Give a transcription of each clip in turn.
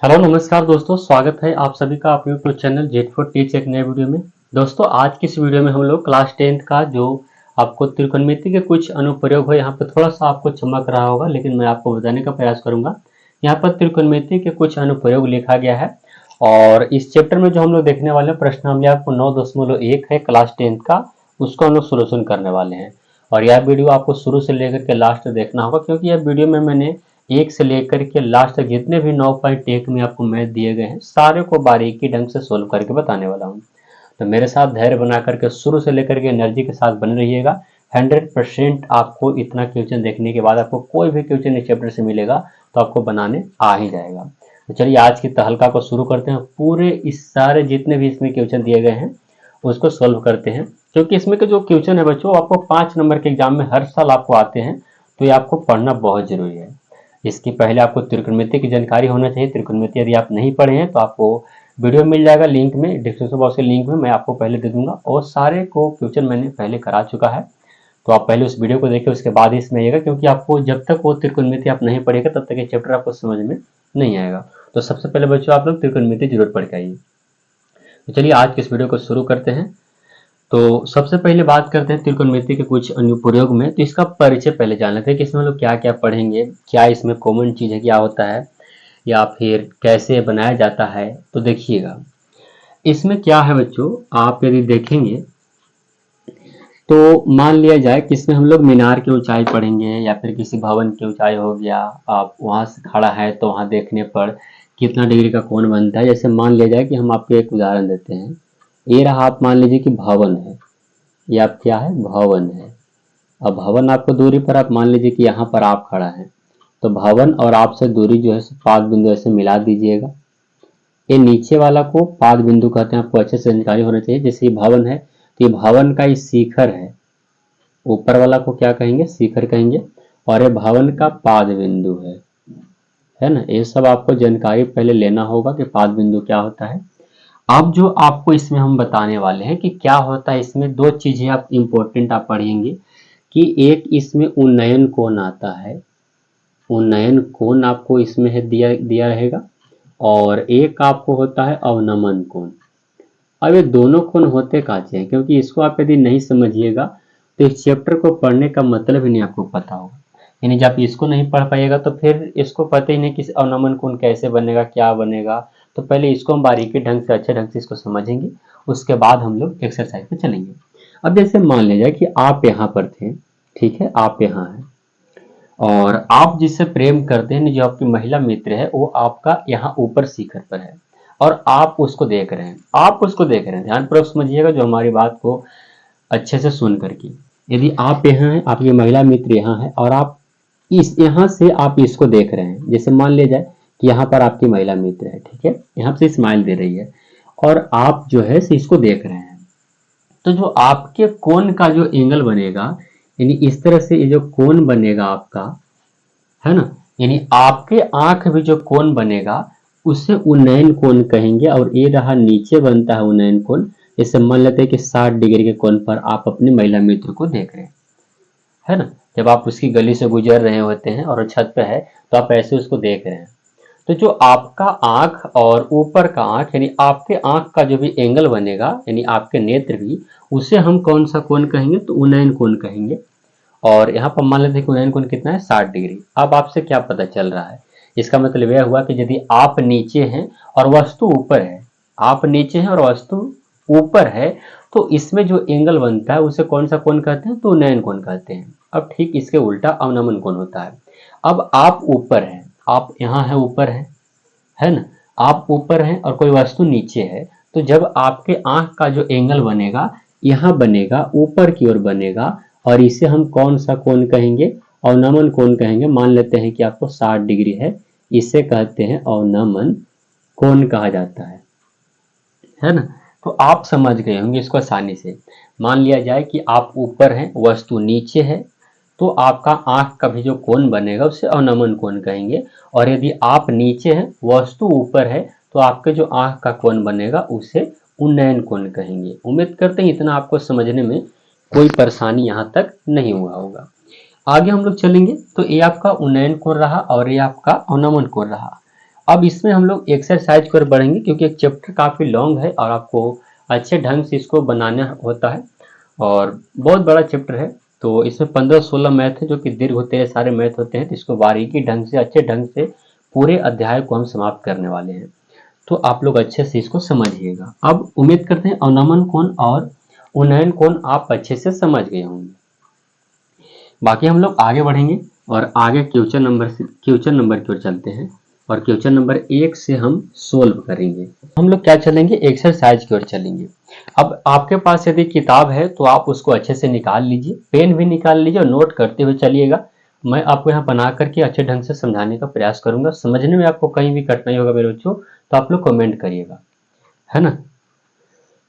Hello नमस्कार दोस्तों, स्वागत है आप सभी का अपने YouTube channel jet for teach एक नए वीडियो में। दोस्तों आज की इस वीडियो में हम लोग क्लास 10th का जो आपको त्रिकोणमिति के कुछ अनुप्रयोग है, यहाँ पे थोड़ा सा आपको चमक रहा होगा लेकिन मैं आपको बताने का प्रयास करूंगा। यहाँ पर त्रिकोणमिति के कुछ अनुप्रयोग लिखा गया है और इस चैप्टर में जो हम लोग देखने वाले हैं प्रश्नावली आपको 9.1 है क्लास 10th का, उसको हम लोग सोल्यूशन करने वाले हैं। और यह वीडियो आपको शुरू से लेकर के लास्ट तक देखना होगा, क्योंकि यह वीडियो में मैंने एक से लेकर के लास्ट तक जितने भी 9.1 में आपको मैथ दिए गए हैं सारे को बारीकी ढंग से सोल्व करके बताने वाला हूँ। तो मेरे साथ धैर्य बना करके शुरू से लेकर के एनर्जी के साथ बने रहिएगा। 100% आपको इतना क्वेश्चन देखने के बाद आपको कोई भी क्वेश्चन इस चैप्टर से मिलेगा तो आपको बनाने आ ही जाएगा। तो चलिए आज की तहलका को शुरू करते हैं। पूरे इस सारे जितने भी इसमें क्वेश्चन दिए गए हैं उसको सोल्व करते हैं, क्योंकि इसमें के जो क्वेश्चन है बच्चों आपको 5 नंबर के एग्जाम में हर साल आपको आते हैं, तो ये आपको पढ़ना बहुत जरूरी है। इसकी पहले आपको त्रिकोणमिति की जानकारी होना चाहिए। त्रिकोणमिति यदि आप नहीं पढ़े हैं तो आपको वीडियो मिल जाएगा लिंक में, डिस्क्रिप्शन बॉक्स के लिंक में मैं आपको पहले दे दूंगा, और सारे को क्वेश्चन मैंने पहले करा चुका है। तो आप पहले उस वीडियो को देखिए, उसके बाद ही इसमें आइएगा, क्योंकि आपको जब तक वो त्रिकोणमिति आप नहीं पढ़ेगा तब तक ये चैप्टर आपको समझ में नहीं आएगा। तो सबसे पहले बच्चों आप लोग त्रिकोणमिति जरूर पढ़ के आइए। तो चलिए आज के इस वीडियो को शुरू करते हैं। तो सबसे पहले बात करते हैं त्रिकोणमिति के कुछ अनुप्रयोग में। तो इसका परिचय पहले जान लेते हैं कि इसमें हम लोग क्या क्या पढ़ेंगे, क्या इसमें कॉमन चीज़ है, क्या होता है, या फिर कैसे बनाया जाता है। तो देखिएगा इसमें क्या है बच्चों, आप यदि देखेंगे तो मान लिया जाए कि इसमें हम लोग मीनार की ऊंचाई पढ़ेंगे, या फिर किसी भवन की ऊंचाई हो गया, आप वहां से खड़ा है तो वहां देखने पर कितना डिग्री का कोण बनता है। जैसे मान लिया जाए कि हम आपको एक उदाहरण देते हैं, ये रहा, आप मान लीजिए कि भवन है, ये आप क्या है, भवन है। अब भवन आपको दूरी पर, आप मान लीजिए कि यहाँ पर आप खड़ा है, तो भवन और आपसे दूरी जो है पाद बिंदु ऐसे मिला दीजिएगा। ये नीचे वाला को पाद बिंदु कहते हैं, आपको अच्छे से जानकारी होना चाहिए। जैसे ये भवन है तो ये भवन का ये शिखर है, ऊपर वाला को क्या कहेंगे, शिखर कहेंगे, और ये भवन का पाद बिंदु है ना। ये सब आपको जानकारी पहले लेना होगा कि पाद बिंदु क्या होता है। अब जो आपको इसमें हम बताने वाले हैं कि क्या होता है, इसमें दो चीजें आप इंपॉर्टेंट आप पढ़ेंगे कि एक इसमें उन्नयन कोण आता है, उन्नयन कोण आपको इसमें है दिया दिया रहेगा, और एक आपको होता है अवनमन कोण। अब ये दोनों कोण होते काचे हैं, क्योंकि इसको आप यदि नहीं समझिएगा तो इस चैप्टर को पढ़ने का मतलब ही नहीं आपको पता होगा। यानी जब इसको नहीं पढ़ पाइएगा तो फिर इसको पता ही नहीं कि अवनमन कोण कैसे बनेगा, क्या बनेगा। तो पहले इसको हम बारीकी ढंग से अच्छे ढंग से इसको समझेंगे, उसके बाद हम लोग एक्सरसाइज पे चलेंगे। अब जैसे मान लीजिए कि आप यहाँ पर थे, ठीक है, आप यहाँ हैं और आप जिससे प्रेम करते हैं, जो आपकी महिला मित्र है, वो आपका यहाँ ऊपर शिखर पर है और आप उसको देख रहे हैं, आप उसको देख रहे हैं। ध्यानपूर्वक समझिएगा जो हमारी बात को अच्छे से सुन करके। यदि आप यहाँ हैं, आपकी महिला मित्र यहाँ है और आप इस यहाँ से आप इसको देख रहे हैं। जैसे मान लिया जाए कि यहाँ पर आपकी महिला मित्र है, ठीक है, यहाँ से स्माइल दे रही है और आप जो है इसको देख रहे हैं। तो जो आपके कोण का जो एंगल बनेगा, यानी इस तरह से ये जो कोण बनेगा आपका, है ना, यानी आपके आंख में जो कोण बनेगा उसे उन्नयन कोण कहेंगे। और ये रहा नीचे बनता है उन्नयन कोण। जैसे मान लेते हैं कि 60 डिग्री के कोण पर आप अपनी महिला मित्र को देख रहे हैं, है ना। जब आप उसकी गली से गुजर रहे होते हैं और छत पे है तो आप ऐसे उसको देख रहे हैं। तो जो आपका आंख और ऊपर का आंख, यानी आपके आंख का जो भी एंगल बनेगा, यानी आपके नेत्र भी, उसे हम कौन सा कोण कहेंगे, तो उन्नयन कोण कहेंगे। और यहाँ पर मान लेते हैं कि उन्नयन कोण कितना है, 60 डिग्री। अब आपसे क्या पता चल रहा है, इसका मतलब यह हुआ कि यदि आप नीचे हैं और वस्तु ऊपर है, आप नीचे हैं और वस्तु ऊपर है, तो इसमें जो एंगल बनता है उसे कौन सा कोण कहते हैं, तो उन्नयन कोण कहते हैं। अब ठीक इसके उल्टा अवनमन कोण होता है। अब आप ऊपर हैं, आप यहाँ है, ऊपर है ना, आप ऊपर हैं और कोई वस्तु नीचे है, तो जब आपके आंख का जो एंगल बनेगा यहाँ बनेगा, ऊपर की ओर बनेगा, और इसे हम कौन सा कोण कहेंगे, अवनमन कोण कहेंगे। मान लेते हैं कि आपको 60 डिग्री है, इसे कहते हैं अवनमन कोण कहा जाता है ना। तो आप समझ गए होंगे इसको आसानी से। मान लिया जाए कि आप ऊपर हैं, वस्तु नीचे है, तो आपका आंख का भी जो कोण बनेगा उसे अवनमन कोण कहेंगे। और यदि आप नीचे हैं, वस्तु ऊपर है, तो आपके जो आंख का कोण बनेगा उसे उन्नयन कोण कहेंगे। उम्मीद करते हैं इतना आपको समझने में कोई परेशानी यहाँ तक नहीं हुआ होगा। आगे हम लोग चलेंगे। तो ये आपका उन्नयन कोण रहा और ये आपका अवनमन कोण रहा। अब इसमें हम लोग एक्सरसाइज पर बढ़ेंगे, क्योंकि एक चैप्टर काफ़ी लॉन्ग है और आपको अच्छे ढंग से इसको बनाना होता है और बहुत बड़ा चैप्टर है। तो इसमें 15-16 मैथ है जो कि दीर्घ होते हैं, सारे मैथ होते हैं। तो इसको बारीकी ढंग से, अच्छे ढंग से पूरे अध्याय को हम समाप्त करने वाले हैं। तो आप लोग अच्छे से इसको समझिएगा। अब उम्मीद करते हैं अवनमन कोण और उन्नयन कोण आप अच्छे से समझ गए होंगे। बाकी हम लोग आगे बढ़ेंगे और आगे क्वेश्चन नंबर की ओर चलते हैं और क्वेश्चन नंबर 1 से हम सोल्व करेंगे। हम लोग क्या चलेंगे, एक्सरसाइज की ओर चलेंगे। अब आपके पास यदि किताब है तो आप उसको अच्छे से निकाल लीजिए, पेन भी निकाल लीजिए और नोट करते हुए चलिएगा। मैं आपको यहाँ बना करके अच्छे ढंग से समझाने का प्रयास करूंगा। समझने में आपको कहीं भी कठिनाई होगा मेरे बच्चों तो आप लोग कमेंट करिएगा, है ना।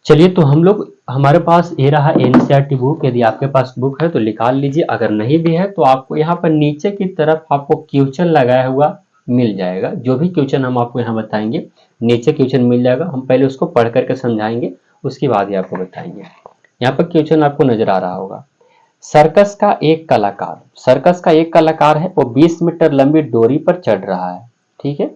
चलिए, तो हम लोग, हमारे पास ये रहा एनसीईआरटी बुक। यदि आपके पास बुक है तो निकाल लीजिए, अगर नहीं भी है तो आपको यहाँ पर नीचे की तरफ आपको क्वेश्चन लगाया हुआ मिल जाएगा। जो भी क्वेश्चन हम आपको यहाँ बताएंगे नीचे क्वेश्चन मिल जाएगा। हम पहले उसको पढ़ करके समझाएंगे, उसके बाद ही आपको बताएंगे। यहाँ पर क्वेश्चन आपको नजर आ रहा होगा। सर्कस का एक कलाकार है, वो 20 मीटर लंबी डोरी पर चढ़ रहा है, ठीक है,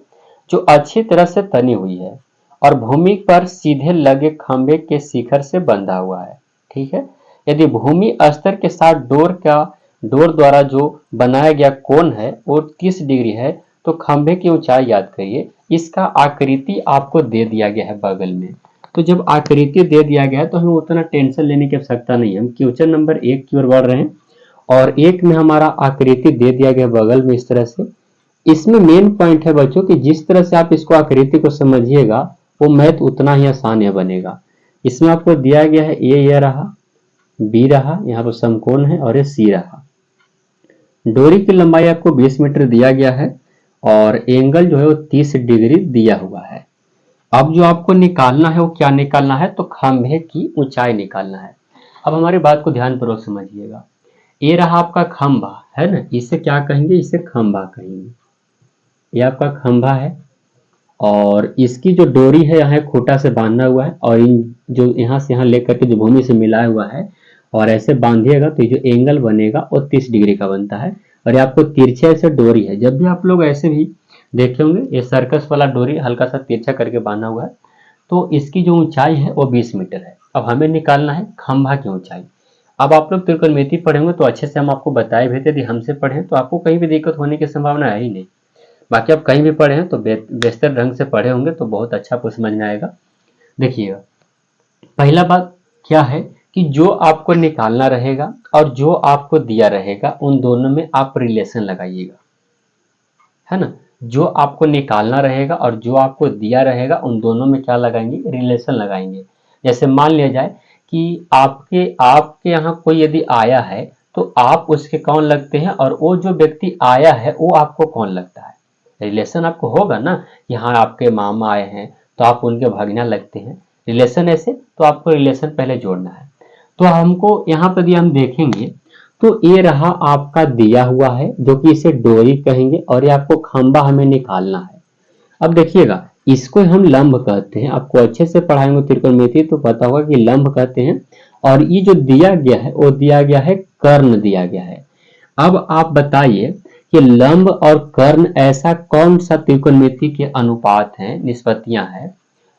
जो अच्छी तरह से तनी हुई है और भूमि पर सीधे लगे खंभे के शिखर से बंधा हुआ है, ठीक है। यदि भूमि स्तर के साथ डोर द्वारा जो बनाया गया कोण है वो 30 डिग्री है, तो खंभे की ऊंचाई याद करिए। इसका आकृति आपको दे दिया गया है बगल में। तो जब आकृति दे दिया गया है तो हमें उतना टेंशन लेने की आवश्यकता नहीं है। हम क्वेश्चन नंबर 1 की ओर बढ़ रहे हैं और 1 में हमारा आकृति दे दिया गया बगल में इस तरह से। इसमें मेन पॉइंट है बच्चों कि जिस तरह से आप इसको आकृति को समझिएगा वो मैथ उतना ही आसान बनेगा। इसमें आपको दिया गया है ये रहा, बी रहा, यहाँ पर समकोण है और ये सी रहा। डोरी की लंबाई आपको 20 मीटर दिया गया है और एंगल जो है वो 30 डिग्री दिया हुआ है। अब जो आपको निकालना है वो क्या निकालना है, तो खंभे की ऊंचाई निकालना है। अब हमारी बात को ध्यानपूर्वक समझिएगा। ये रहा आपका खंभा, है ना, इसे क्या कहेंगे, इसे खंभा कहेंगे। ये आपका खंभा है और इसकी जो डोरी है यहाँ खूंटा से बांधा हुआ है और इन जो यहाँ से यहाँ लेकर के जो भूमि से मिलाया हुआ है और ऐसे बांधिएगा तो ये जो एंगल बनेगा वो 30 डिग्री का बनता है। और ये आपको तिरछे ऐसे डोरी है, जब भी आप लोग ऐसे भी देखे होंगे ये सर्कस वाला डोरी हल्का सा तिरछा करके बांधा हुआ है, तो इसकी जो ऊंचाई है वो 20 मीटर है। अब हमें निकालना है खंभा की ऊंचाई। अब आप लोग त्रिकोणमिति पढ़ेंगे तो अच्छे से हम आपको बताए भी थे, यदि हमसे पढ़े तो आपको कहीं भी दिक्कत होने की संभावना है ही नहीं। बाकी आप कहीं भी पढ़े हैं तो बेहतर ढंग से पढ़े होंगे तो बहुत अच्छा आपको समझ में आएगा। देखिएगा, पहला बात क्या है कि जो आपको निकालना रहेगा और जो आपको दिया रहेगा उन दोनों में आप रिलेशन लगाइएगा, है ना। जो आपको निकालना रहेगा और जो आपको दिया रहेगा उन दोनों में क्या लगाएंगे, रिलेशन लगाएंगे। जैसे मान लिया जाए कि आपके यहाँ कोई यदि आया है तो आप उसके कौन लगते हैं और वो जो व्यक्ति आया है वो आपको कौन लगता है। रिलेशन आपको होगा ना, यहाँ आपके मामा आए हैं तो आप उनके भगना लगते हैं। रिलेशन ऐसे, तो आपको रिलेशन पहले जोड़ना है। तो हमको यहाँ पर यदि हम देखेंगे तो ये रहा आपका दिया हुआ है जो कि इसे डोरी कहेंगे और ये आपको खंबा हमें निकालना है। अब देखिएगा, इसको हम लंब कहते हैं। आपको अच्छे से पढ़ाएंगे त्रिकोणमिति तो पता होगा कि लंब कहते हैं। और ये जो दिया गया है वो दिया गया है कर्ण दिया गया है। अब आप बताइए कि लंब और कर्ण ऐसा कौन सा त्रिकोणमिति के अनुपात हैं, निष्पत्तियां हैं,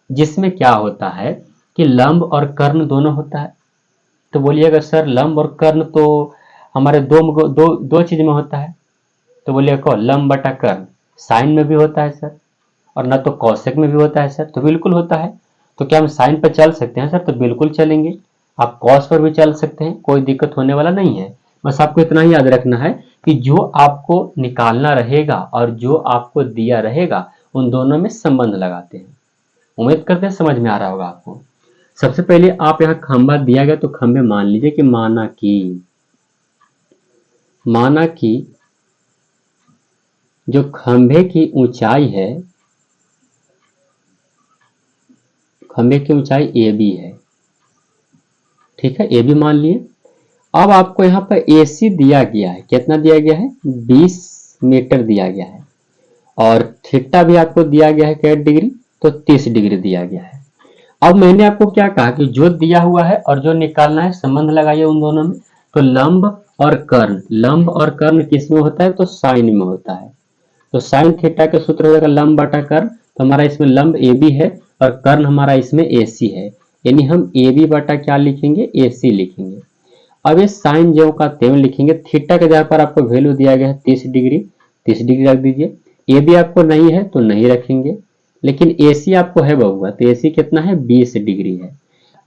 जिसमें क्या होता है कि लंब और कर्ण दोनों होता है। तो बोलिएगा सर लंब और कर्ण तो हमारे दो चीज में होता है। तो बोलिएगा कौन, लंब बटा कर्ण साइन में भी होता है सर, और ना तो कौशिक में भी होता है सर। तो बिल्कुल होता है। तो क्या हम साइन पर चल सकते हैं सर, तो बिल्कुल चलेंगे। आप कॉस पर भी चल सकते हैं, कोई दिक्कत होने वाला नहीं है। बस आपको इतना ही याद रखना है कि जो आपको निकालना रहेगा और जो आपको दिया रहेगा उन दोनों में संबंध लगाते हैं। उम्मीद करते हैं समझ में आ रहा होगा आपको। सबसे पहले आप यहाँ खंबा दिया गया तो खंबे मान लीजिए कि माना कि जो खंबे की ऊंचाई है, खंबे की ऊंचाई ए बी है, ठीक है, ए बी मान लिए। अब आपको यहाँ पर ए सी दिया गया है, कितना दिया गया है, 20 मीटर दिया गया है और थीटा भी आपको दिया गया है क्या डिग्री, तो 30 डिग्री दिया गया है। अब मैंने आपको क्या कहा कि जो दिया हुआ है और जो निकालना है संबंध लगाइए उन दोनों में। तो लंब और कर्ण किस में होता है, तो साइन में होता है। तो साइन थीटा के सूत्र हो जाएगा लंब बटा कर्ण। तो हमारा इसमें लंब ए बी है और कर्ण हमारा इसमें ए सी है, यानी हम ए बी बटा क्या लिखेंगे, ए सी लिखेंगे। अब ये साइन ज्यों का त्यों लिखेंगे। थीटा के जगह पर आपको वैल्यू दिया गया है 30 डिग्री, 30 डिग्री रख दीजिए। ए बी आपको नहीं है तो नहीं रखेंगे, लेकिन ए सी आपको है बहुआ, तो ए सी कितना है, 20 डिग्री है।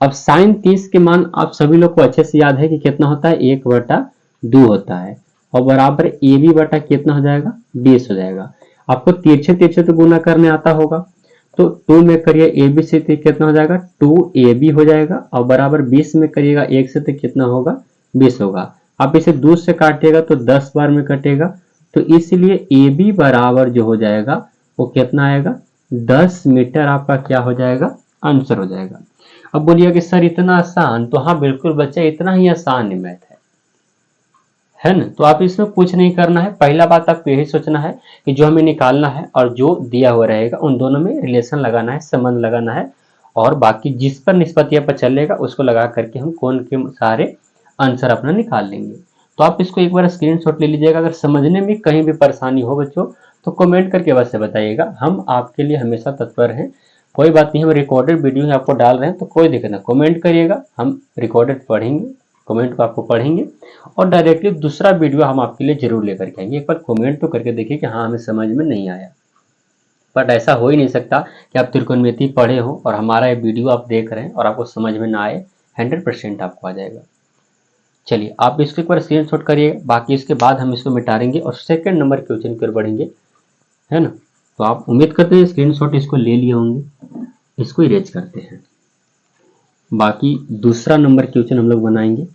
अब साइन 30 के मान आप सभी लोग को अच्छे से याद है कि कितना होता है, 1/2 होता है, और बराबर ए बी बटा कितना हो जाएगा, 20 हो जाएगा। आपको तिरछे तिरछे तो गुना करने आता होगा, तो 2 में करिए ए बी से तो कितना हो जाएगा, 2ab हो जाएगा, और बराबर 20 में करिएगा 1 से तो कितना होगा, 20 होगा। आप इसे 2 से काटिएगा तो 10 बार में कटेगा, तो इसलिए ए बी बराबर जो हो जाएगा वो कितना आएगा, 10 मीटर आपका क्या हो जाएगा, आंसर हो जाएगा। अब बोलिए कि सर इतना आसान, तो हाँ बिल्कुल बच्चे इतना ही आसान है मैथ है ना। तो आप इसमें कुछ नहीं करना है, पहला बात आपको यही सोचना है कि जो हमें निकालना है और जो दिया हुआ रहेगा उन दोनों में रिलेशन लगाना है, संबंध लगाना है, और बाकी जिस पर निष्पत्ति पर चलेगा उसको लगा करके हम कौन के सारे आंसर अपना निकाल लेंगे। तो आप इसको एक बार स्क्रीनशॉट ले लीजिएगा। अगर समझने में कहीं भी परेशानी हो बच्चों तो कमेंट करके अवश्य बताइएगा, हम आपके लिए हमेशा तत्पर हैं। कोई बात नहीं, हम रिकॉर्डेड वीडियो आपको डाल रहे हैं तो कोई दिक्कत नहीं, कमेंट करिएगा, हम रिकॉर्डेड पढ़ेंगे, कमेंट को आपको पढ़ेंगे और डायरेक्टली दूसरा वीडियो हम आपके लिए जरूर लेकर के आएंगे। एक बार कमेंट तो करके देखिए कि हाँ हमें समझ में नहीं आया। बट ऐसा हो ही नहीं सकता कि आप त्रिकोणमिति पढ़े हो और हमारा ये वीडियो आप देख रहे हैं और आपको समझ में ना आए, 100% आपको आ जाएगा। चलिए आप इसको एक बार स्क्रीनशॉट करिए, बाकी इसके बाद हम इसको मिटाएंगे और सेकंड नंबर क्वेश्चन की ओर बढ़ेंगे, है ना। तो आप उम्मीद करते हैं स्क्रीनशॉट इसको ले लिए होंगे। इसको इरेज करते हैं, बाकी दूसरा नंबर क्वेश्चन हम लोग बनाएंगे।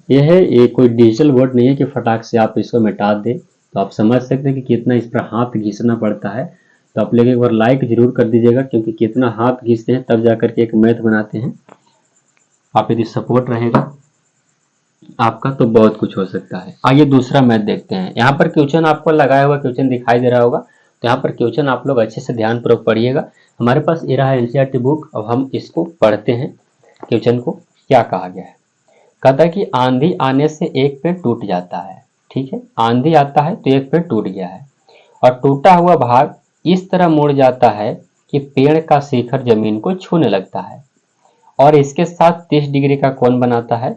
यह है, ये कोई डिजिटल वर्ड नहीं है कि फटाक से आप इसको मिटा दें, तो आप समझ सकते हैं कि कितना इस पर हाथ घिसना पड़ता है। तो आप लोग एक बार लाइक जरूर कर दीजिएगा, क्योंकि कितना हाथ घिसते हैं तब जाकर के एक मैथ बनाते हैं। आप यदि सपोर्ट रहेगा आपका तो बहुत कुछ हो सकता है। आइए दूसरा मैथ देखते हैं। यहाँ पर क्वेश्चन आपको लगाया हुआ क्वेश्चन दिखाई दे रहा होगा, तो यहाँ पर क्वेश्चन आप लोग अच्छे से ध्यानपूर्वक पढ़िएगा। हमारे पास ये रहा एनसीईआरटी बुक। अब हम इसको पढ़ते हैं, क्वेश्चन को क्या कहा गया है। कहता है कि आंधी आने से एक पेड़ टूट जाता है, ठीक है, आंधी आता है तो एक पेड़ टूट गया है और टूटा हुआ भाग इस तरह मुड़ जाता है कि पेड़ का शिखर जमीन को छूने लगता है और इसके साथ 30 डिग्री का कोण बनाता है।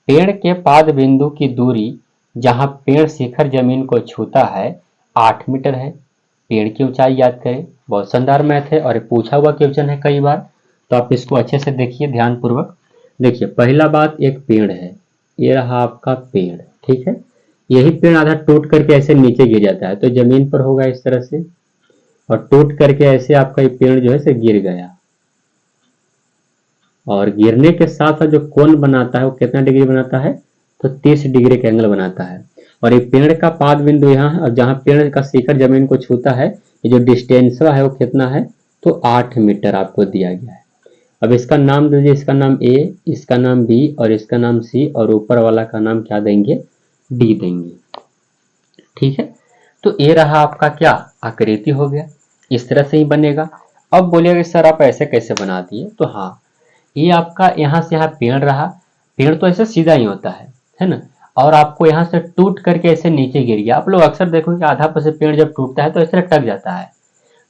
पेड़ के पाद बिंदु की दूरी जहां पेड़ शिखर जमीन को छूता है 8 मीटर है। पेड़ की ऊंचाई याद करें। बहुत शानदार मैथ है और पूछा हुआ क्वेश्चन है कई बार, तो आप इसको अच्छे से देखिए ध्यानपूर्वक। देखिए पहला बात, एक पेड़ है, ये रहा आपका पेड़, ठीक है। यही पेड़ आधा टूट करके ऐसे नीचे गिर जाता है तो जमीन पर होगा इस तरह से, और टूट करके ऐसे आपका ये पेड़ जो है से गिर गया, और गिरने के साथ साथ जो कोण बनाता है वो कितना डिग्री बनाता है, तो 30 डिग्री का एंगल बनाता है। और ये पेड़ का पाद बिंदु यहाँ है और जहाँ पेड़ का शिखर जमीन को छूता है, ये जो डिस्टेंस है वो कितना है, तो 8 मीटर आपको दिया गया है। अब इसका नाम दीजिए, इसका नाम ए, इसका नाम बी और इसका नाम सी, और ऊपर वाला का नाम क्या देंगे, डी देंगे, ठीक है। तो ये रहा आपका क्या, आकृति हो गया, इस तरह से ही बनेगा। अब बोलिएगा सर आप ऐसे कैसे बना दिए, तो हाँ ये आपका यहाँ से यहाँ पेड़ रहा, पेड़ तो ऐसे सीधा ही होता है ना, और आपको यहाँ से टूट करके ऐसे नीचे गिर गया। आप लोग अक्सर देखोगे आधा पर से पेड़ जब टूटता है तो ऐसे लटक जाता है,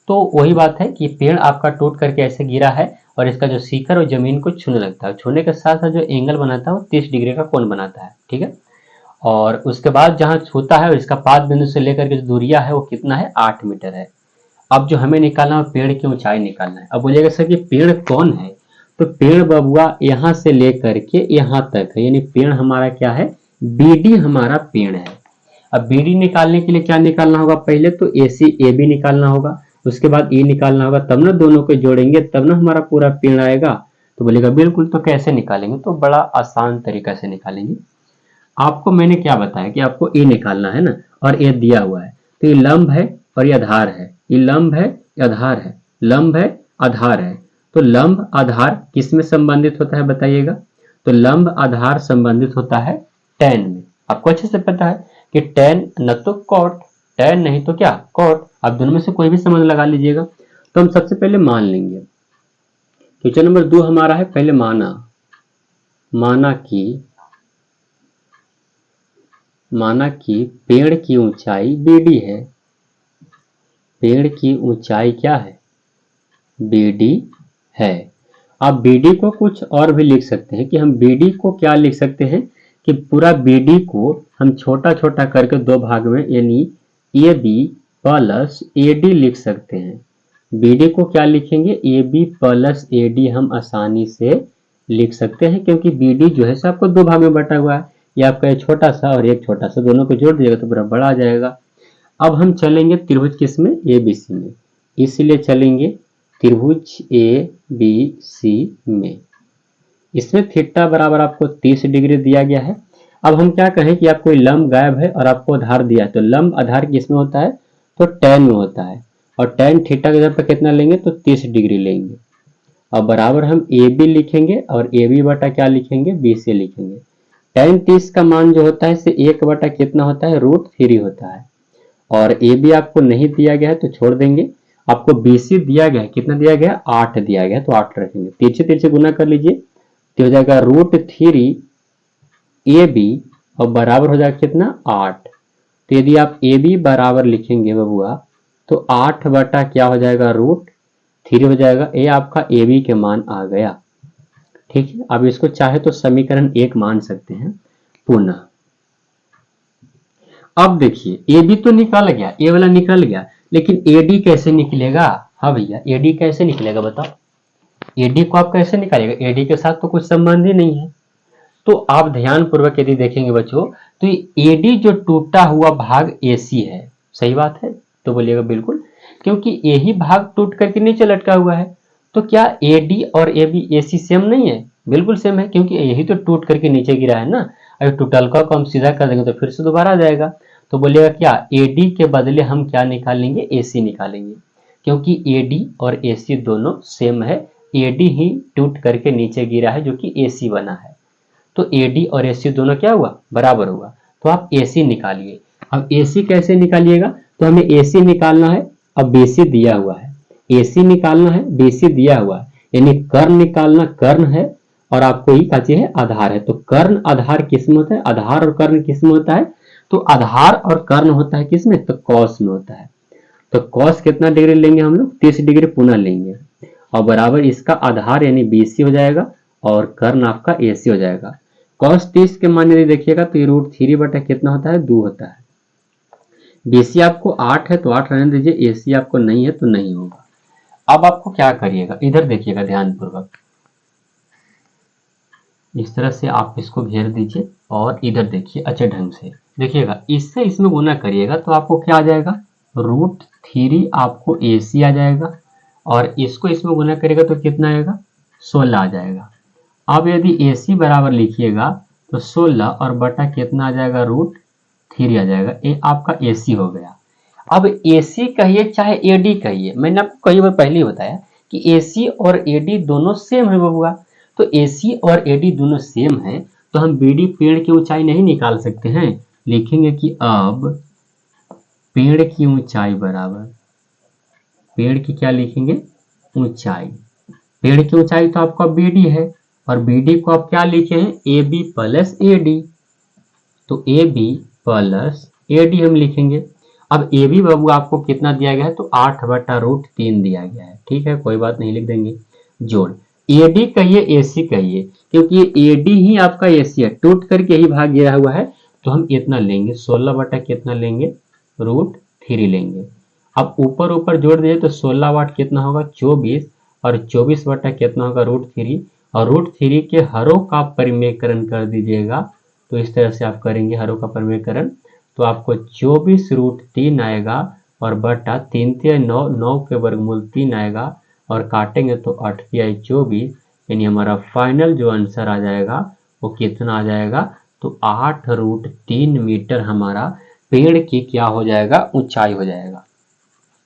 तो वही बात है कि पेड़ आपका टूट करके ऐसे गिरा है और इसका जो शिखर और जमीन को छूने लगता है, छूने के साथ साथ जो एंगल बनाता है वो 30 डिग्री का कोण बनाता है, ठीक है। और उसके बाद जहाँ छूता है और इसका पाद बिंदु से लेकर के जो दूरिया है वो कितना है, 8 मीटर है। अब जो हमें निकालना है पेड़ की ऊंचाई निकालना है। अब बोलिएगा सर कि पेड़ कौन है, तो पेड़ बबुआ यहाँ से लेकर के यहाँ तक है, यानी पेड़ हमारा क्या है, बीडी हमारा पेड़ है। अब बीडी निकालने के लिए क्या निकालना होगा, पहले तो AC AB निकालना होगा, उसके बाद E निकालना होगा, तब ना दोनों को जोड़ेंगे तब ना हमारा पूरा पेड़ आएगा। तो बोलेगा बिल्कुल, तो कैसे निकालेंगे, तो बड़ा आसान तरीका से निकालेंगे। आपको मैंने क्या बताया कि आपको ए निकालना है ना, और ए दिया हुआ है, तो ये लंब है और ये आधार है, ये लंब है, ये आधार है, लंब है, आधार है। तो लंब आधार किस में संबंधित होता है बताइएगा, तो लंब आधार संबंधित होता है tan में। आपको अच्छे से पता है कि tan न तो cot, tan नहीं तो क्या, cot। आप दोनों में से कोई भी संबंध लगा लीजिएगा। तो हम सबसे पहले मान लेंगे, क्वेश्चन नंबर 2 हमारा है, पहले माना कि पेड़ की ऊंचाई BD है, पेड़ की ऊंचाई क्या है, BD है। अब BD को कुछ और भी लिख सकते हैं कि हम BD को क्या लिख सकते हैं कि पूरा BD को हम छोटा छोटा करके दो भाग में यानी AB प्लस AD लिख सकते हैं। BD को क्या लिखेंगे, AB प्लस AD हम आसानी से लिख सकते हैं क्योंकि BD जो है आपको दो भाग में बटा हुआ है। ये आपका एक छोटा सा और एक छोटा सा, दोनों को जोड़ दिएगा तो पूरा बड़ा आ जाएगा। अब हम चलेंगे त्रिभुज किस में, ABC में, इसलिए चलेंगे त्रिभुज ABC में। इसमें थीटा बराबर आपको 30 डिग्री दिया गया है। अब हम क्या कहें कि आपको लंब गायब है और आपको आधार दिया है, तो लंब आधार किसमें होता है, तो tan में होता है, और tan थीटा की जगह पर कितना लेंगे, तो 30 डिग्री लेंगे। अब बराबर हम AB लिखेंगे और AB बटा क्या लिखेंगे, BC लिखेंगे। tan 30 का मान जो होता है से 1 बटा कितना होता है, √3 होता है। और AB आपको नहीं दिया गया है तो छोड़ देंगे। आपको BC दिया गया है, कितना दिया गया है, 8 दिया गया है, तो 8 रखेंगे। तिरछे तिरछे गुना कर लीजिए तो हो जाएगा √3 AB और बराबर हो जाएगा कितना, 8। तो यदि आप AB बराबर लिखेंगे बबुआ तो 8 बटा क्या हो जाएगा, √3 हो जाएगा। ये आपका AB के मान आ गया। ठीक है, अब इसको चाहे तो समीकरण 1 मान सकते हैं पुनः। अब देखिए AB तो निकाल गया, ये वाला निकल गया, लेकिन AD कैसे निकलेगा। हाँ भैया, AD कैसे निकलेगा बताओ, AD को आप कैसे निकालेगा, AD के साथ तो कुछ संबंध ही नहीं है। तो आप ध्यान पूर्वक यदि देखेंगे बच्चों तो AD जो टूटा हुआ भाग AC है, सही बात है, तो बोलिएगा बिल्कुल, क्योंकि यही भाग टूट करके नीचे लटका हुआ है। तो क्या AD और AC सेम नहीं है, बिल्कुल सेम है, क्योंकि यही तो टूट करके नीचे गिरा है ना। अगर टूटल को हम सीधा कर देंगे तो फिर से दोबारा आ जाएगा। तो बोलिएगा क्या, AD के बदले हम क्या निकालेंगे, AC निकालेंगे, क्योंकि AD और AC दोनों सेम है। AD ही टूट करके नीचे गिरा है जो कि AC बना है, तो AD और AC दोनों क्या हुआ, बराबर हुआ। तो आप AC निकालिए। अब AC कैसे निकालिएगा, तो हमें AC निकालना है, अब BC दिया हुआ है, AC निकालना है, BC दिया हुआ है, यानी कर्ण निकालना, कर्ण है और आपको ये क्या चाहिए, आधार है। तो कर्ण आधार किसमें होता है, आधार और कर्ण किसमें होता है, तो आधार और कर्ण होता है किसमें, तो कॉस में होता है। तो कॉस कितना डिग्री लेंगे हम लोग, 30 डिग्री पुनः लेंगे, और बराबर इसका आधार यानी BC हो जाएगा और कर्ण आपका AC हो जाएगा। cos 30 के मान यदि देखिएगा तो ये √3 बटा कितना होता है, 2 होता है। BC आपको 8 है तो 8 रहने दीजिए, AC आपको नहीं है तो नहीं होगा। अब आपको क्या करिएगा, इधर देखिएगा ध्यान पूर्वक, इस तरह से आप इसको घेर दीजिए और इधर देखिए अच्छे ढंग से देखिएगा, इससे इसमें गुना करिएगा तो आपको क्या आ जाएगा, √3 आपको AC आ जाएगा और इसको इसमें गुना करेगा तो कितना आएगा, 16 आ जाएगा। अब यदि AC बराबर लिखिएगा तो 16 और बटा कितना आ जाएगा, √3 आ जाएगा। ये आपका AC हो गया। अब AC कहिए चाहे AD कहिए, मैंने आपको कई बार पहले ही बताया कि AC और AD दोनों सेम है बबुआ। तो AC और AD दोनों सेम है तो हम BD पेड़ की ऊंचाई नहीं निकाल सकते हैं, लिखेंगे कि अब पेड़ की ऊंचाई बराबर, पेड़ की क्या लिखेंगे, ऊंचाई। पेड़ की ऊंचाई तो आपका BD है और BD को आप क्या लिखे हैं, AB प्लस AD, तो AB प्लस AD हम लिखेंगे। अब AB बाबू आपको कितना दिया गया है, तो 8 बटा √3 दिया गया है। ठीक है, कोई बात नहीं, लिख देंगे जोड़। AD कहिए AC कहिए, क्योंकि AD ही आपका AC है, टूट करके ही भाग गिरा हुआ है, तो हम इतना लेंगे 16 बटा कितना लेंगे, √3 लेंगे। अब ऊपर ऊपर जोड़ दिए तो 16 वाट कितना होगा, 24, और 24 बटा कितना होगा, √3, और √3 के हरों का परिमेयकरण कर दीजिएगा। तो इस तरह से आप करेंगे हरों का परिमेयकरण तो आपको 24 √3 आएगा और बटा 3 3 9, 9 के वर्गमूल 3 आएगा और काटेंगे तो 8 तिहाई 24, यानी हमारा फाइनल जो आंसर आ जाएगा वो कितना आ जाएगा, तो 8 √3 मीटर हमारा पेड़ की क्या हो जाएगा, ऊंचाई हो जाएगा।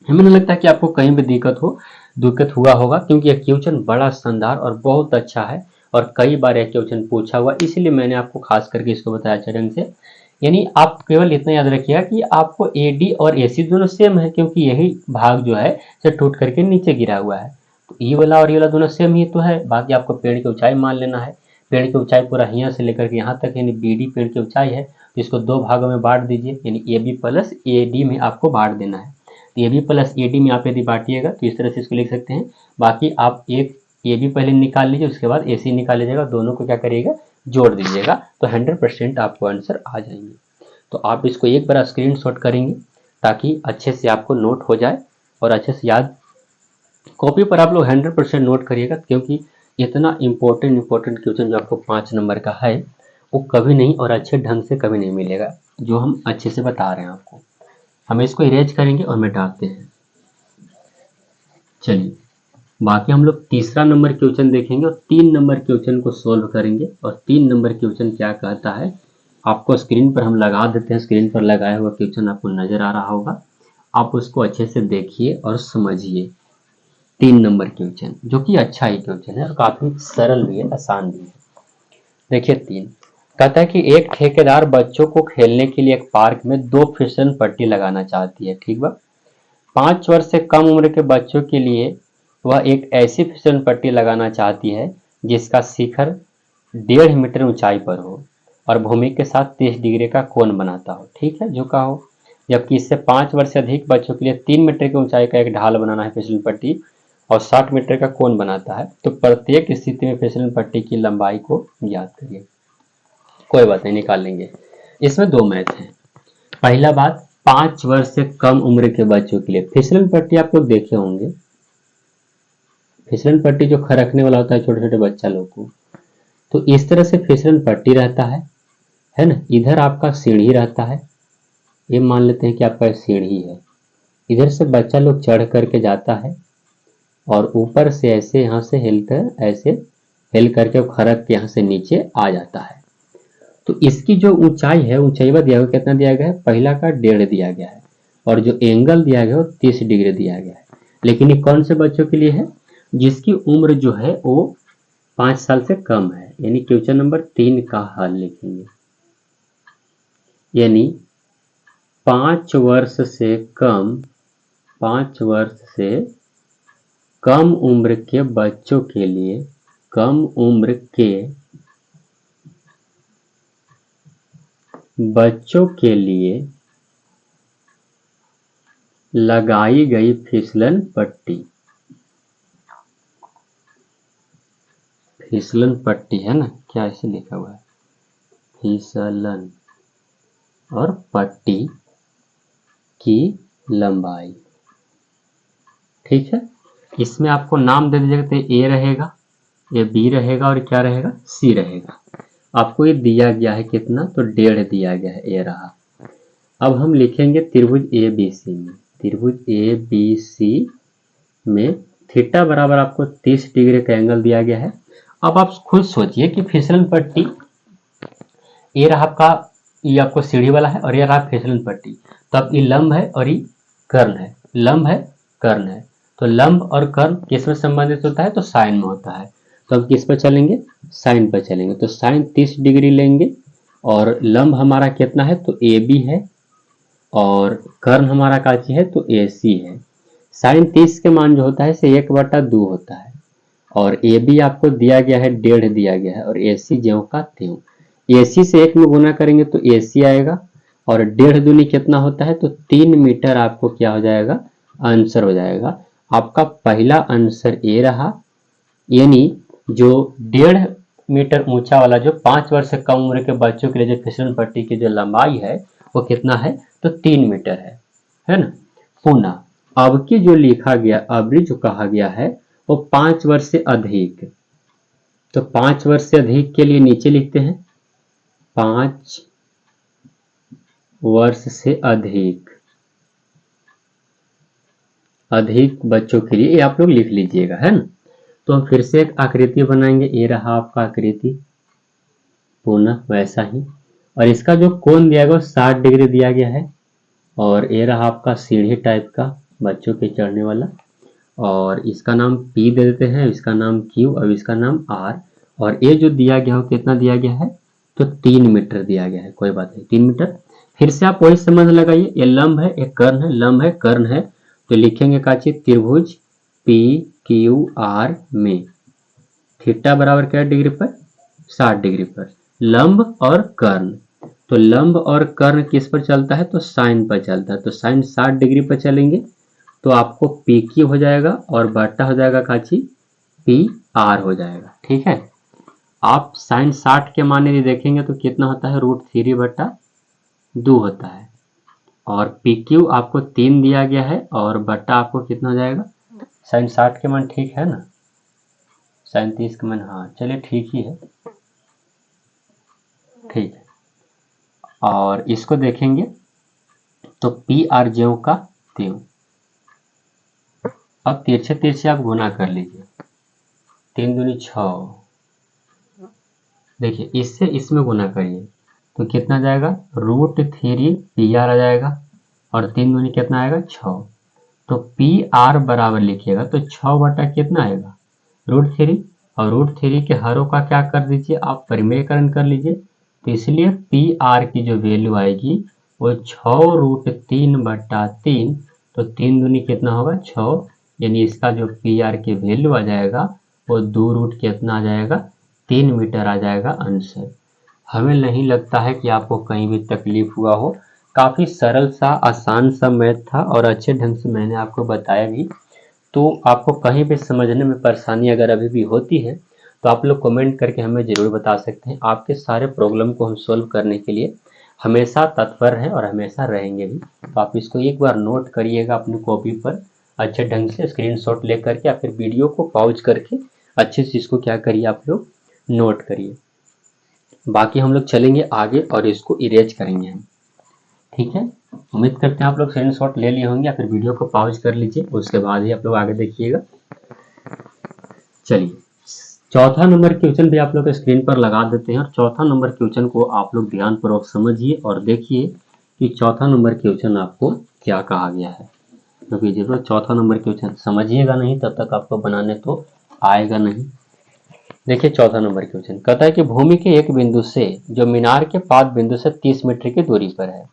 हमें नहीं लगता कि आपको कहीं भी दिक्कत हुआ होगा, क्योंकि यह क्वेश्चन बड़ा शानदार और बहुत अच्छा है और कई बार यह क्वेश्चन पूछा हुआ, इसलिए मैंने आपको खास करके इसको बताया अच्छे ढंग से। यानी आप केवल इतना याद रखिएगा कि आपको AD और AC दोनों सेम है, क्योंकि यही भाग जो है से टूट करके नीचे गिरा हुआ है। तो ये वाला और ये वाला दोनों सेम ही तो है, बाकी आपको पेड़ की ऊंचाई मान लेना है। पेड़ की ऊंचाई पूरा यहाँ से लेकर के यहाँ तक यानी BD पेड़ की ऊंचाई है, तो इसको दो भागों में बांट दीजिए, यानी AB प्लस AD में आपको बांट देना है। A B plus A D में आप यदि बांटिएगा तो इस तरह से इसको लिख सकते हैं। बाकी आप एक ए बी पहले निकाल लीजिए, उसके बाद ए सी निकाल लीजिएगा, दोनों को क्या करिएगा, जोड़ दीजिएगा, तो 100% आपको आंसर आ जाएंगे। तो आप इसको एक बार स्क्रीनशॉट करेंगे ताकि अच्छे से आपको नोट हो जाए और अच्छे से याद। कॉपी पर आप लोग 100% नोट करिएगा, क्योंकि इतना इम्पोर्टेंट क्वेश्चन जो आपको 5 नंबर का है वो कभी नहीं और अच्छे ढंग से कभी नहीं मिलेगा, जो हम अच्छे से बता रहे हैं आपको। हम इसको इरेज करेंगे और मिटाते हैं। चलिए, बाकी हम लोग तीसरा नंबर क्वेश्चन देखेंगे और 3 नंबर क्वेश्चन को सोल्व करेंगे। और 3 नंबर क्वेश्चन क्या कहता है आपको स्क्रीन पर हम लगा देते हैं। स्क्रीन पर लगाया हुआ क्वेश्चन आपको नजर आ रहा होगा, आप उसको अच्छे से देखिए और समझिए। 3 नंबर क्वेश्चन जो कि अच्छा ही क्वेश्चन है और काफी सरल भी है, आसान भी है। देखिए 3 कहता है कि एक ठेकेदार बच्चों को खेलने के लिए एक पार्क में 2 फिसल पट्टी लगाना चाहती है, ठीक बा। 5 वर्ष से कम उम्र के बच्चों के लिए वह एक ऐसी फिसल पट्टी लगाना चाहती है जिसका शिखर 1.5 मीटर ऊंचाई पर हो और भूमि के साथ 30 डिग्री का कोण बनाता हो, ठीक है, झुका हो। जबकि इससे 5 वर्ष से अधिक बच्चों के लिए 3 मीटर की ऊंचाई का एक ढाल बनाना है फिसल पट्टी और 60 मीटर का कोण बनाता है, तो प्रत्येक स्थिति में फिसल पट्टी की लंबाई को ज्ञात करिए। कोई बात नहीं, निकाल लेंगे। इसमें 2 मैथ हैं। पहला बात, 5 वर्ष से कम उम्र के बच्चों के लिए फिसलन पट्टी आप लोग देखे होंगे, फिसलन पट्टी जो खरकने वाला होता है छोटे छोटे बच्चा लोग को, तो इस तरह से फिसलन पट्टी रहता है ना। इधर आपका सीढ़ी रहता है, ये मान लेते हैं कि आपका सीढ़ी है, इधर से बच्चा लोग चढ़ करके जाता है और ऊपर से ऐसे यहाँ से हिलकर ऐसे हिल करके खरक के यहाँ से नीचे आ जाता है। तो इसकी जो ऊंचाई है, ऊंचाई दिया गया कितना दिया गया है, पहला का 1.5 दिया गया है और जो एंगल दिया गया है वो 30 डिग्री दिया गया है। लेकिन ये कौन से बच्चों के लिए है, जिसकी उम्र जो है वो 5 साल से कम है। यानी क्वेश्चन नंबर 3 का हल लिखेंगे, यानी 5 वर्ष से कम उम्र के बच्चों के लिए, कम उम्र के बच्चों के लिए लगाई गई फिसलन पट्टी, फिसलन पट्टी है ना, क्या ऐसे लिखा हुआ है, फिसलन और पट्टी की लंबाई, ठीक है। इसमें आपको नाम दे दीजिएगा, तो ए रहेगा, ये बी रहेगा और क्या रहेगा, सी रहेगा। आपको ये दिया गया है कितना, तो 1.5 दिया गया है, ये रहा। अब हम लिखेंगे त्रिभुज ए बी सी में, त्रिभुज ए बी सी में थीटा बराबर आपको 30 डिग्री का एंगल दिया गया है। अब आप खुद सोचिए कि फिसलन पट्टी, ये रहा आपका, ये आपको सीढ़ी वाला है और ये रहा फिसलन पट्टी, तो अब ये लंब है और ये कर्ण है, लंब है कर्ण है, तो लंब और कर्ण किस में संबंधित होता है, तो साइन में होता है। तो अब किस पर चलेंगे, साइन पर चलेंगे, तो साइन 30 डिग्री लेंगे और लंब हमारा कितना है, तो ए बी है और कर्ण हमारा काची है, तो ए सी है। साइन 30 के मान जो होता है से 1/2 होता है और ए बी आपको दिया गया है 1.5 दिया गया है और ए सी ज्यों का त्यों। ए सी से 1 में गुना करेंगे तो ए सी आएगा और 1.5 दूनी कितना होता है, तो 3 मीटर आपको क्या हो जाएगा, आंसर हो जाएगा। आपका पहला आंसर ए रहा, यानी जो 1.5 मीटर ऊंचा वाला जो 5 वर्ष से कम उम्र के बच्चों के लिए जो फिसलन पट्टी की जो लंबाई है वो कितना है, तो 3 मीटर है ना। पुनः अब की जो लिखा गया, अभी जो कहा गया है वो 5 वर्ष से अधिक, तो 5 वर्ष से अधिक के लिए नीचे लिखते हैं 5 वर्ष से अधिक बच्चों के लिए, ये आप लोग लिख लीजिएगा, है ना। तो हम फिर से एक आकृति बनाएंगे, ये रहा आपका आकृति, पुनः वैसा ही, और इसका जो कोण दिया गया 60 डिग्री दिया गया है और ये रहा आपका सीढ़ी टाइप का बच्चों के चढ़ने वाला, और इसका नाम P दे देते हैं, इसका नाम Q और इसका नाम R, और ये जो दिया गया हो कितना दिया गया है, तो 3 मीटर दिया गया है, कोई बात नहीं 3 मीटर। फिर से आप वही समझ लगाइए, ये लंब है, एक कर्ण है, लंब है कर्ण है, तो लिखेंगे काची त्रिभुज PQR में थीटा बराबर क्या डिग्री पर, 60 डिग्री पर, लंब और कर्ण, तो लंब और कर्ण किस पर चलता है, तो साइन पर चलता है, तो साइन 60 डिग्री पर चलेंगे तो आपको पी क्यू हो जाएगा और बटा हो जाएगा काची पी आर हो जाएगा। ठीक है, आप साइन 60 के मान यदि देखेंगे तो कितना होता है, √3/2 होता है। और पी क्यू आपको 3 दिया गया है और बटा आपको कितना हो जाएगा, साइन 60 के मान ठीक है ना, साइन 30 के मान, हाँ चलिए ठीक ही है, ठीक है। और इसको देखेंगे तो पी आर ज्यों का त्यों। अब तिरछे तिरछे आप गुना कर लीजिए, 3 दूनी 6, देखिए इससे इसमें गुना करिए तो कितना जाएगा, √3 PR आ जाएगा और 3 दूनी कितना आएगा 6। तो पी आर बराबर लिखिएगा तो 6 बटा कितना आएगा, √3, और √3 के हरों का क्या कर दीजिए आप, परिमेयकरण कर लीजिए। तो इसलिए पी आर की जो वैल्यू आएगी वो 6√3/3, तो 3 दूनी कितना होगा 6, यानी इसका जो पी आर की वैल्यू आ जाएगा वो 2 रूट कितना आ जाएगा, 3 मीटर आ जाएगा आंसर। हमें नहीं लगता है कि आपको कहीं भी तकलीफ हुआ हो, काफ़ी सरल सा आसान सा मैथ था और अच्छे ढंग से मैंने आपको बताया भी। तो आपको कहीं भी समझने में परेशानी अगर अभी भी होती है तो आप लोग कमेंट करके हमें ज़रूर बता सकते हैं। आपके सारे प्रॉब्लम को हम सॉल्व करने के लिए हमेशा तत्पर हैं और हमेशा रहेंगे भी। तो आप इसको एक बार नोट करिएगा अपनी कॉपी पर अच्छे ढंग से स्क्रीनशॉट ले करके, या फिर वीडियो को पॉज करके अच्छे से इसको क्या करिए आप लोग नोट करिए। बाकी हम लोग चलेंगे आगे और इसको इरेज करेंगे हम, ठीक है। उम्मीद करते हैं आप लोग स्क्रीनशॉट ले लिए होंगे या फिर वीडियो को पॉज कर लीजिए, उसके बाद ही आप लोग आगे देखिएगा। चलिए चौथा नंबर क्वेश्चन भी आप लोग स्क्रीन पर लगा देते हैं और चौथा नंबर क्वेश्चन को आप लोग ध्यानपूर्वक समझिए और देखिए कि चौथा नंबर क्वेश्चन आपको क्या कहा गया है, क्योंकि जब तक चौथा नंबर क्वेश्चन समझिएगा नहीं तब तक आपको बनाने तो आएगा नहीं। देखिए चौथा नंबर क्वेश्चन कहता है कि भूमि के एक बिंदु से जो मीनार के पाद बिंदु से 30 मीटर की दूरी पर है।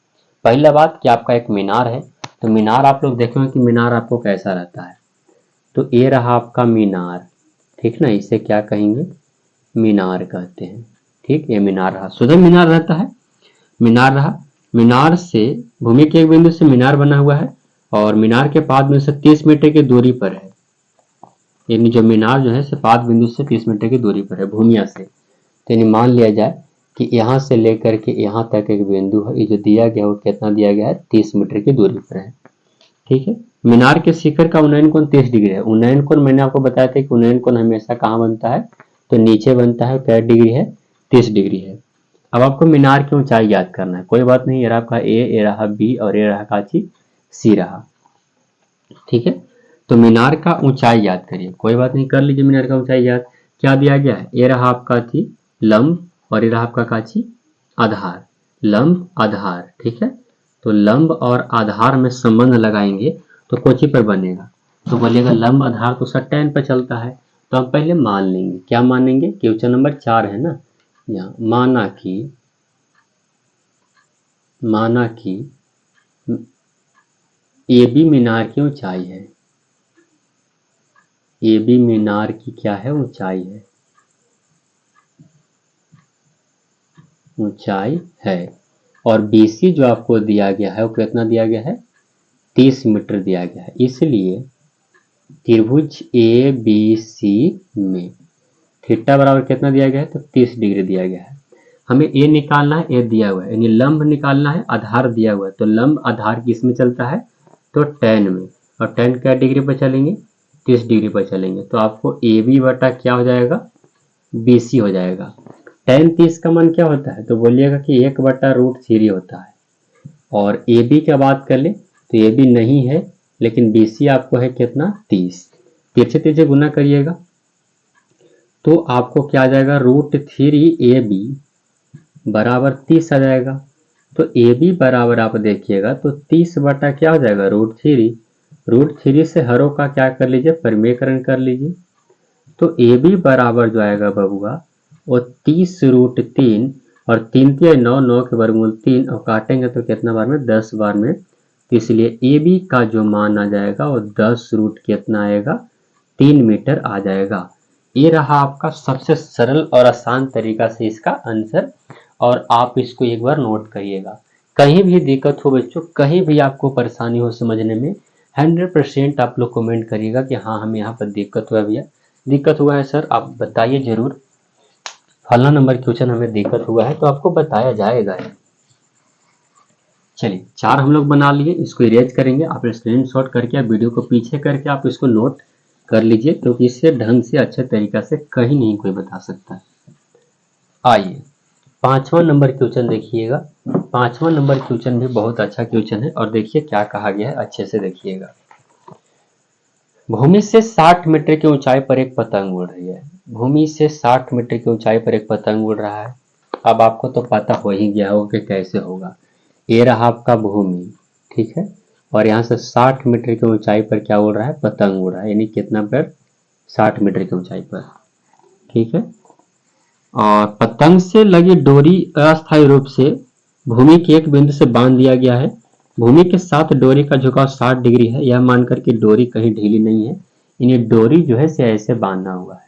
पहला बात कि आपका एक मीनार है, तो मीनार आप लोग देखेंगे कि मीनार आपको कैसा रहता है, तो ये रहा आपका मीनार, ठीक ना, इसे क्या कहेंगे, मीनार कहते हैं। ठीक, ये मीनार रहा, शुद्ध मीनार रहता है, मीनार रहा। मीनार से भूमि के एक बिंदु से मीनार बना हुआ है और मीनार के पाद बिंदु से 30 मीटर की दूरी पर है, यानी जो मीनार जो है पाद बिंदु से 30 मीटर की दूरी पर है भूमिया से। तो यानी मान लिया जाए कि यहाँ से लेकर के यहाँ तक एक बिंदु है, ये जो दिया गया है वो कितना दिया गया है, 30 मीटर की दूरी पर है। ठीक है, मीनार के शिखर का उन्नयन कोण 30 डिग्री है। उन्नयन कोण मैंने आपको बताया था कि उन्नयन कोण हमेशा कहाँ बनता है, तो नीचे बनता है, क्या डिग्री है, 30 डिग्री है। अब आपको मीनार की ऊंचाई याद करना है, कोई बात नहीं, ये रहा आपका ए, ये रहा बी और ये रहा काची सी रहा। ठीक है, तो मीनार का ऊंचाई याद करिए, कोई बात नहीं, कर लीजिए मीनार का ऊंचाई याद। क्या दिया गया है, ये रहा आपका थी लंब और ये रहा आपका काची आधार, लंब आधार। ठीक है, तो लंब और आधार में संबंध लगाएंगे तो कोची पर बनेगा, तो बोलिएगा लंब आधार तो उसका tan पर चलता है। तो हम पहले मान लेंगे, क्या मानेंगे, क्वेश्चन नंबर 4 है ना, यहाँ माना कि ए बी मीनार की ऊंचाई है, ए बी मीनार की क्या है, ऊंचाई है, ऊंचाई है। और BC जो आपको दिया गया है वो कितना दिया गया है, 30 मीटर दिया गया है। इसलिए त्रिभुज ABC में थीटा बराबर कितना दिया गया है, तो 30 डिग्री दिया गया है। हमें ए निकालना है, ए दिया हुआ है, यानी लंब निकालना है, आधार दिया हुआ है, तो लंब आधार किसमें चलता है, तो tan में, और tan क्या डिग्री पर चलेंगे, 30 डिग्री पर चलेंगे। तो आपको AB बटा क्या हो जाएगा, BC हो जाएगा। tan 30 का मान क्या होता है, तो बोलिएगा कि 1/√3 होता है। और AB की बात कर ले तो AB नहीं है, लेकिन BC आपको है कितना, 30, तिरछे तिरछे गुना करिएगा तो आपको क्या आ जाएगा, √3AB बराबर 30 आ जाएगा। तो AB बराबर आप देखिएगा तो 30 बटा क्या हो जाएगा, √3 से हरों का क्या कर लीजिए, परिमेयकरण कर लीजिए। तो AB बराबर जो आएगा बबुआ वो 30√3 और 3 3 9, 9 के वर्गमूल 3 और काटेंगे तो कितना बार में, 10 बार में। तो इसलिए AB का जो मान आ जाएगा वो 10 रूट कितना आएगा, 3 मीटर आ जाएगा। ये रहा आपका सबसे सरल और आसान तरीका से इसका आंसर, और आप इसको एक बार नोट करिएगा। कहीं भी दिक्कत हो बच्चों, कहीं भी आपको परेशानी हो समझने में, 100% आप लोग कमेंट करिएगा कि हाँ हमें यहाँ पर दिक्कत हुआ भैया, दिक्कत हुआ है सर, आप बताइए जरूर, फला नंबर क्वेश्चन हमें दिक्कत हुआ है तो आपको बताया जाएगा। चलिए 4 हम लोग बना लिए, इसको इरेज करेंगे, आप स्क्रीनशॉट करके आप वीडियो को पीछे करके आप इसको नोट कर लीजिए, क्योंकि इससे ढंग से अच्छे तरीका से कहीं नहीं कोई बता सकता। आइए 5वां नंबर क्वेश्चन देखिएगा। 5वां नंबर क्वेश्चन भी बहुत अच्छा क्वेश्चन है और देखिए क्या कहा गया है, अच्छे से देखिएगा। भूमि से 60 मीटर की ऊंचाई पर एक पतंग उड़ रही है। भूमि से 60 मीटर की ऊंचाई पर एक पतंग उड़ रहा है। अब आपको तो पता हो ही गया होगा कि कैसे होगा। ये रहा आपका भूमि, ठीक है, और यहाँ से 60 मीटर की ऊंचाई पर क्या उड़ रहा है, पतंग उड़ रहा है, यानी कितना पर, 60 मीटर की ऊंचाई पर, ठीक है। और पतंग से लगी डोरी अस्थायी रूप से भूमि के एक बिंदु से बांध दिया गया है। भूमि के साथ डोरी का झुकाव 60 डिग्री है, यह मानकर कि डोरी कहीं ढीली नहीं है, इन्हें डोरी जो है से ऐसे बांधना हुआ है,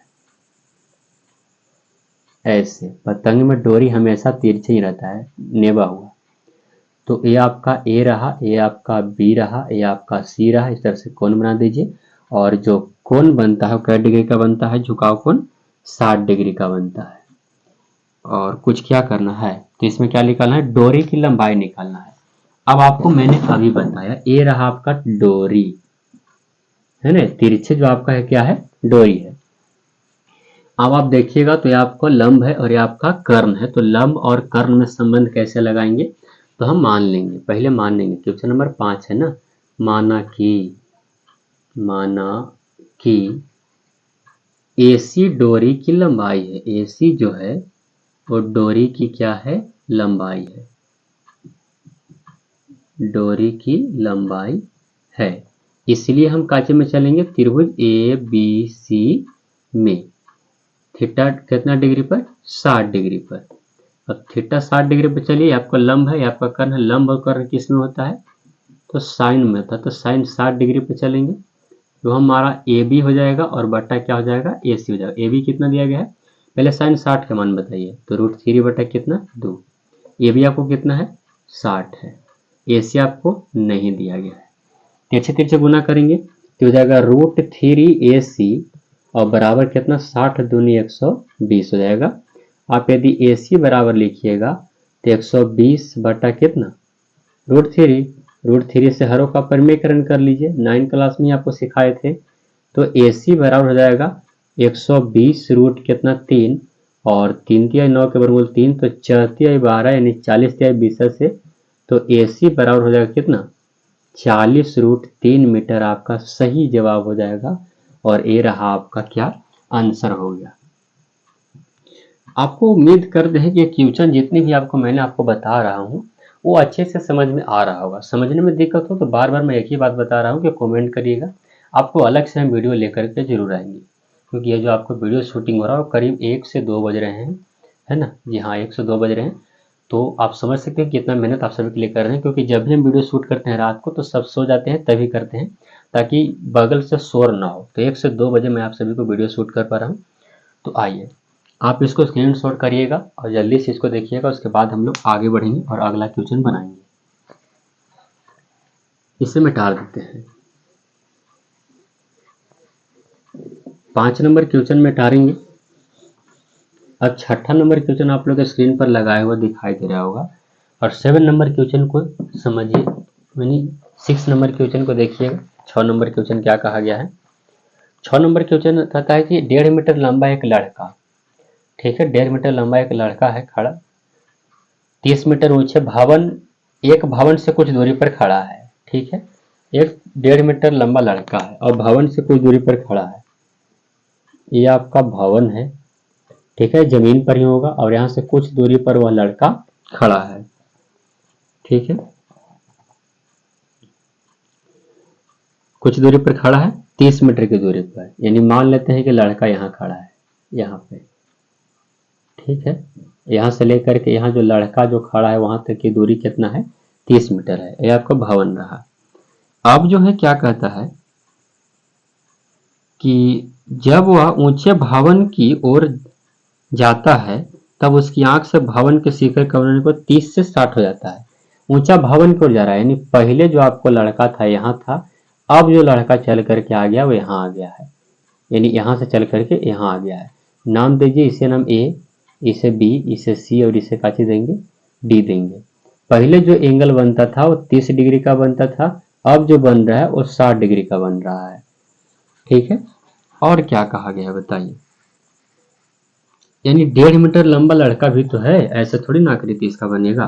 ऐसे। पतंग में डोरी हमेशा तिरछे ही रहता है, नेबा हुआ। तो ये आपका ए रहा, ये आपका बी रहा, ये आपका सी रहा, इस तरह से कोण बना दीजिए। और जो कोण बनता है कै डिग्री का बनता है, झुकाव कोण 60 डिग्री का बनता है। और कुछ क्या करना है, तो इसमें क्या निकालना है, डोरी की लंबाई निकालना है। अब आपको मैंने अभी बताया, ये रहा आपका डोरी, है ना, तिरछे जो आपका है क्या है, डोरी है। अब आप देखिएगा तो ये आपका लंब है और ये आपका कर्ण है, तो लंब और कर्ण में संबंध कैसे लगाएंगे, तो हम मान लेंगे, पहले मान लेंगे, क्वेश्चन नंबर 5 है ना, माना कि AC डोरी की लंबाई है, AC जो है वो डोरी की क्या है, लंबाई है, डोरी की लंबाई है। इसलिए हम काचे में चलेंगे, त्रिभुज ABC में थीटा कितना डिग्री पर, 60 डिग्री पर। अब थीटा 60 डिग्री पर चलिए, आपका लंब है, आपका कर्ण है, लंब और कर्ण किस में होता है, तो साइन में होता है, तो साइन 60 डिग्री पर चलेंगे, तो हमारा AB हो जाएगा और बटा क्या हो जाएगा, AC हो जाएगा। AB कितना दिया गया है, पहले साइन 60 का मान बताइए, तो √3 बटा कितना 2। AB आपको कितना है, 60 है, AC आपको नहीं दिया गया है, तिरछे तिरछे गुना करेंगे तो हो जाएगा √3AC और बराबर कितना, 60 दूनी 120 हो जाएगा। आप यदि AC बराबर लिखिएगा तो 120 बटा कितना, √3 से हरों का परिमेयकरण कर लीजिए, 9 क्लास में आपको सिखाए थे। तो AC बराबर हो जाएगा 120 रूट कितना 3 और 3 तिहाई 9 के वर्गमूल 3, तो 4 तिहाई 12 यानी 40 तिहाई 20 से, तो AC बराबर हो जाएगा कितना, 40√3 मीटर आपका सही जवाब हो जाएगा। और ये रहा आपका क्या आंसर हो गया। आपको उम्मीद करते हैं कि क्वेश्चन जितने भी मैंने आपको बता रहा हूँ वो अच्छे से समझ में आ रहा होगा। समझने में दिक्कत हो तो बार बार मैं एक ही बात बता रहा हूँ कि कमेंट करिएगा, आपको अलग से हम वीडियो लेकर के जरूर आएंगे, क्योंकि ये जो आपको वीडियो शूटिंग हो रहा है वो करीब 1 से 2 बज रहे हैं, है ना, जी हाँ 1 से 2 बज रहे हैं। तो आप समझ सकते हैं कितना मेहनत आप सभी के लिए कर रहे हैं, क्योंकि जब भी हम वीडियो शूट करते हैं रात को तो सब सो जाते हैं तभी करते हैं, ताकि बगल से शोर ना हो। तो 1 से 2 बजे मैं आप सभी को वीडियो शूट कर पा रहा हूँ। तो आइए आप इसको स्क्रीनशॉट करिएगा और जल्दी से इसको देखिएगा, उसके बाद हम लोग आगे बढ़ेंगे और अगला क्वेश्चन बनाएंगे। इसे मिटा देते हैं, 5 नंबर क्वेश्चन में टारेंगे। अब 6ठा नंबर क्वेश्चन आप लोग के स्क्रीन पर लगाया हुआ दिखाई दे रहा होगा, और 7 नंबर क्वेश्चन को समझिए, यानी 6 नंबर क्वेश्चन को देखिएगा। 6 नंबर क्वेश्चन क्या कहा गया है, 6 नंबर क्वेश्चन कहता है कि 1.5 मीटर लंबा एक लड़का, ठीक है, 1.5 मीटर लंबा एक लड़का है खड़ा, 30 मीटर ऊंचे भवन, एक भवन से कुछ दूरी पर खड़ा है, ठीक है, एक 1.5 मीटर लंबा लड़का है और भवन से कुछ दूरी पर खड़ा है। ये आपका भवन है, ठीक है, जमीन पर ही होगा और यहाँ से कुछ दूरी पर वह लड़का खड़ा है, ठीक है, कुछ दूरी पर खड़ा है, 30 मीटर की दूरी पर, यानी मान लेते हैं कि लड़का यहाँ खड़ा है, यहाँ पे, ठीक है, यहाँ से लेकर के यहाँ जो लड़का जो खड़ा है वहां तक की दूरी कितना है, 30 मीटर है। ये आपका भवन रहा। अब जो है क्या कहता है कि जब वह ऊंचे भवन की ओर जाता है तब उसकी आंख से भवन के शिखर का वर्णन को 30 से 60 हो जाता है। ऊंचा भवन की ओर जा रहा है, यानी पहले जो आपको लड़का था यहाँ था, अब जो लड़का चल करके आ गया वो यहाँ आ गया है, यानी यहाँ से चल करके यहाँ आ गया है। नाम दीजिए, इसे नाम ए, इसे बी, इसे सी और इसे क्या चीज देंगे, डी देंगे। पहले जो एंगल बनता था वो 30 डिग्री का बनता था, अब जो बन रहा है वो 60 डिग्री का बन रहा है। ठीक है, और क्या कहा गया है बताइए। यानी 1.5 मीटर लंबा लड़का भी तो है, ऐसे थोड़ी ना आकृति इसका बनेगा।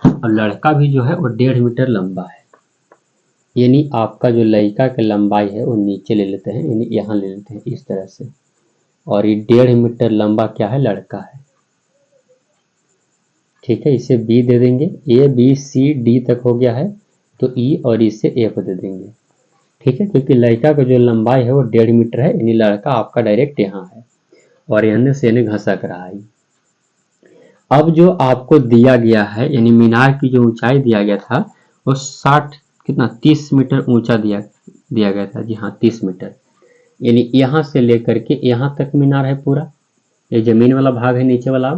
और लड़का भी जो है वो 1.5 मीटर लंबा है, यानी आपका जो लड़का की लंबाई है वो नीचे ले लेते हैं, यानी यहाँ ले लेते हैं इस तरह से। और ये 1.5 मीटर लंबा क्या है, लड़का है। ठीक है, इसे बी दे देंगे, ए बी सी डी तक हो गया है, तो ई और इसे ए को दे देंगे। ठीक है, क्योंकि लड़का का जो लंबाई है वो 1.5 मीटर है, यानी लड़का आपका डायरेक्ट यहाँ है और यहाँ से इन्हें घसक रहा है। अब जो आपको दिया गया है, यानी मीनार की जो ऊंचाई दिया गया था वो 30 मीटर ऊंचा दिया गया था। जी हाँ, 30 मीटर, यानी यहाँ से लेकर के यहाँ तक मीनार है पूरा, ये जमीन वाला भाग है नीचे वाला।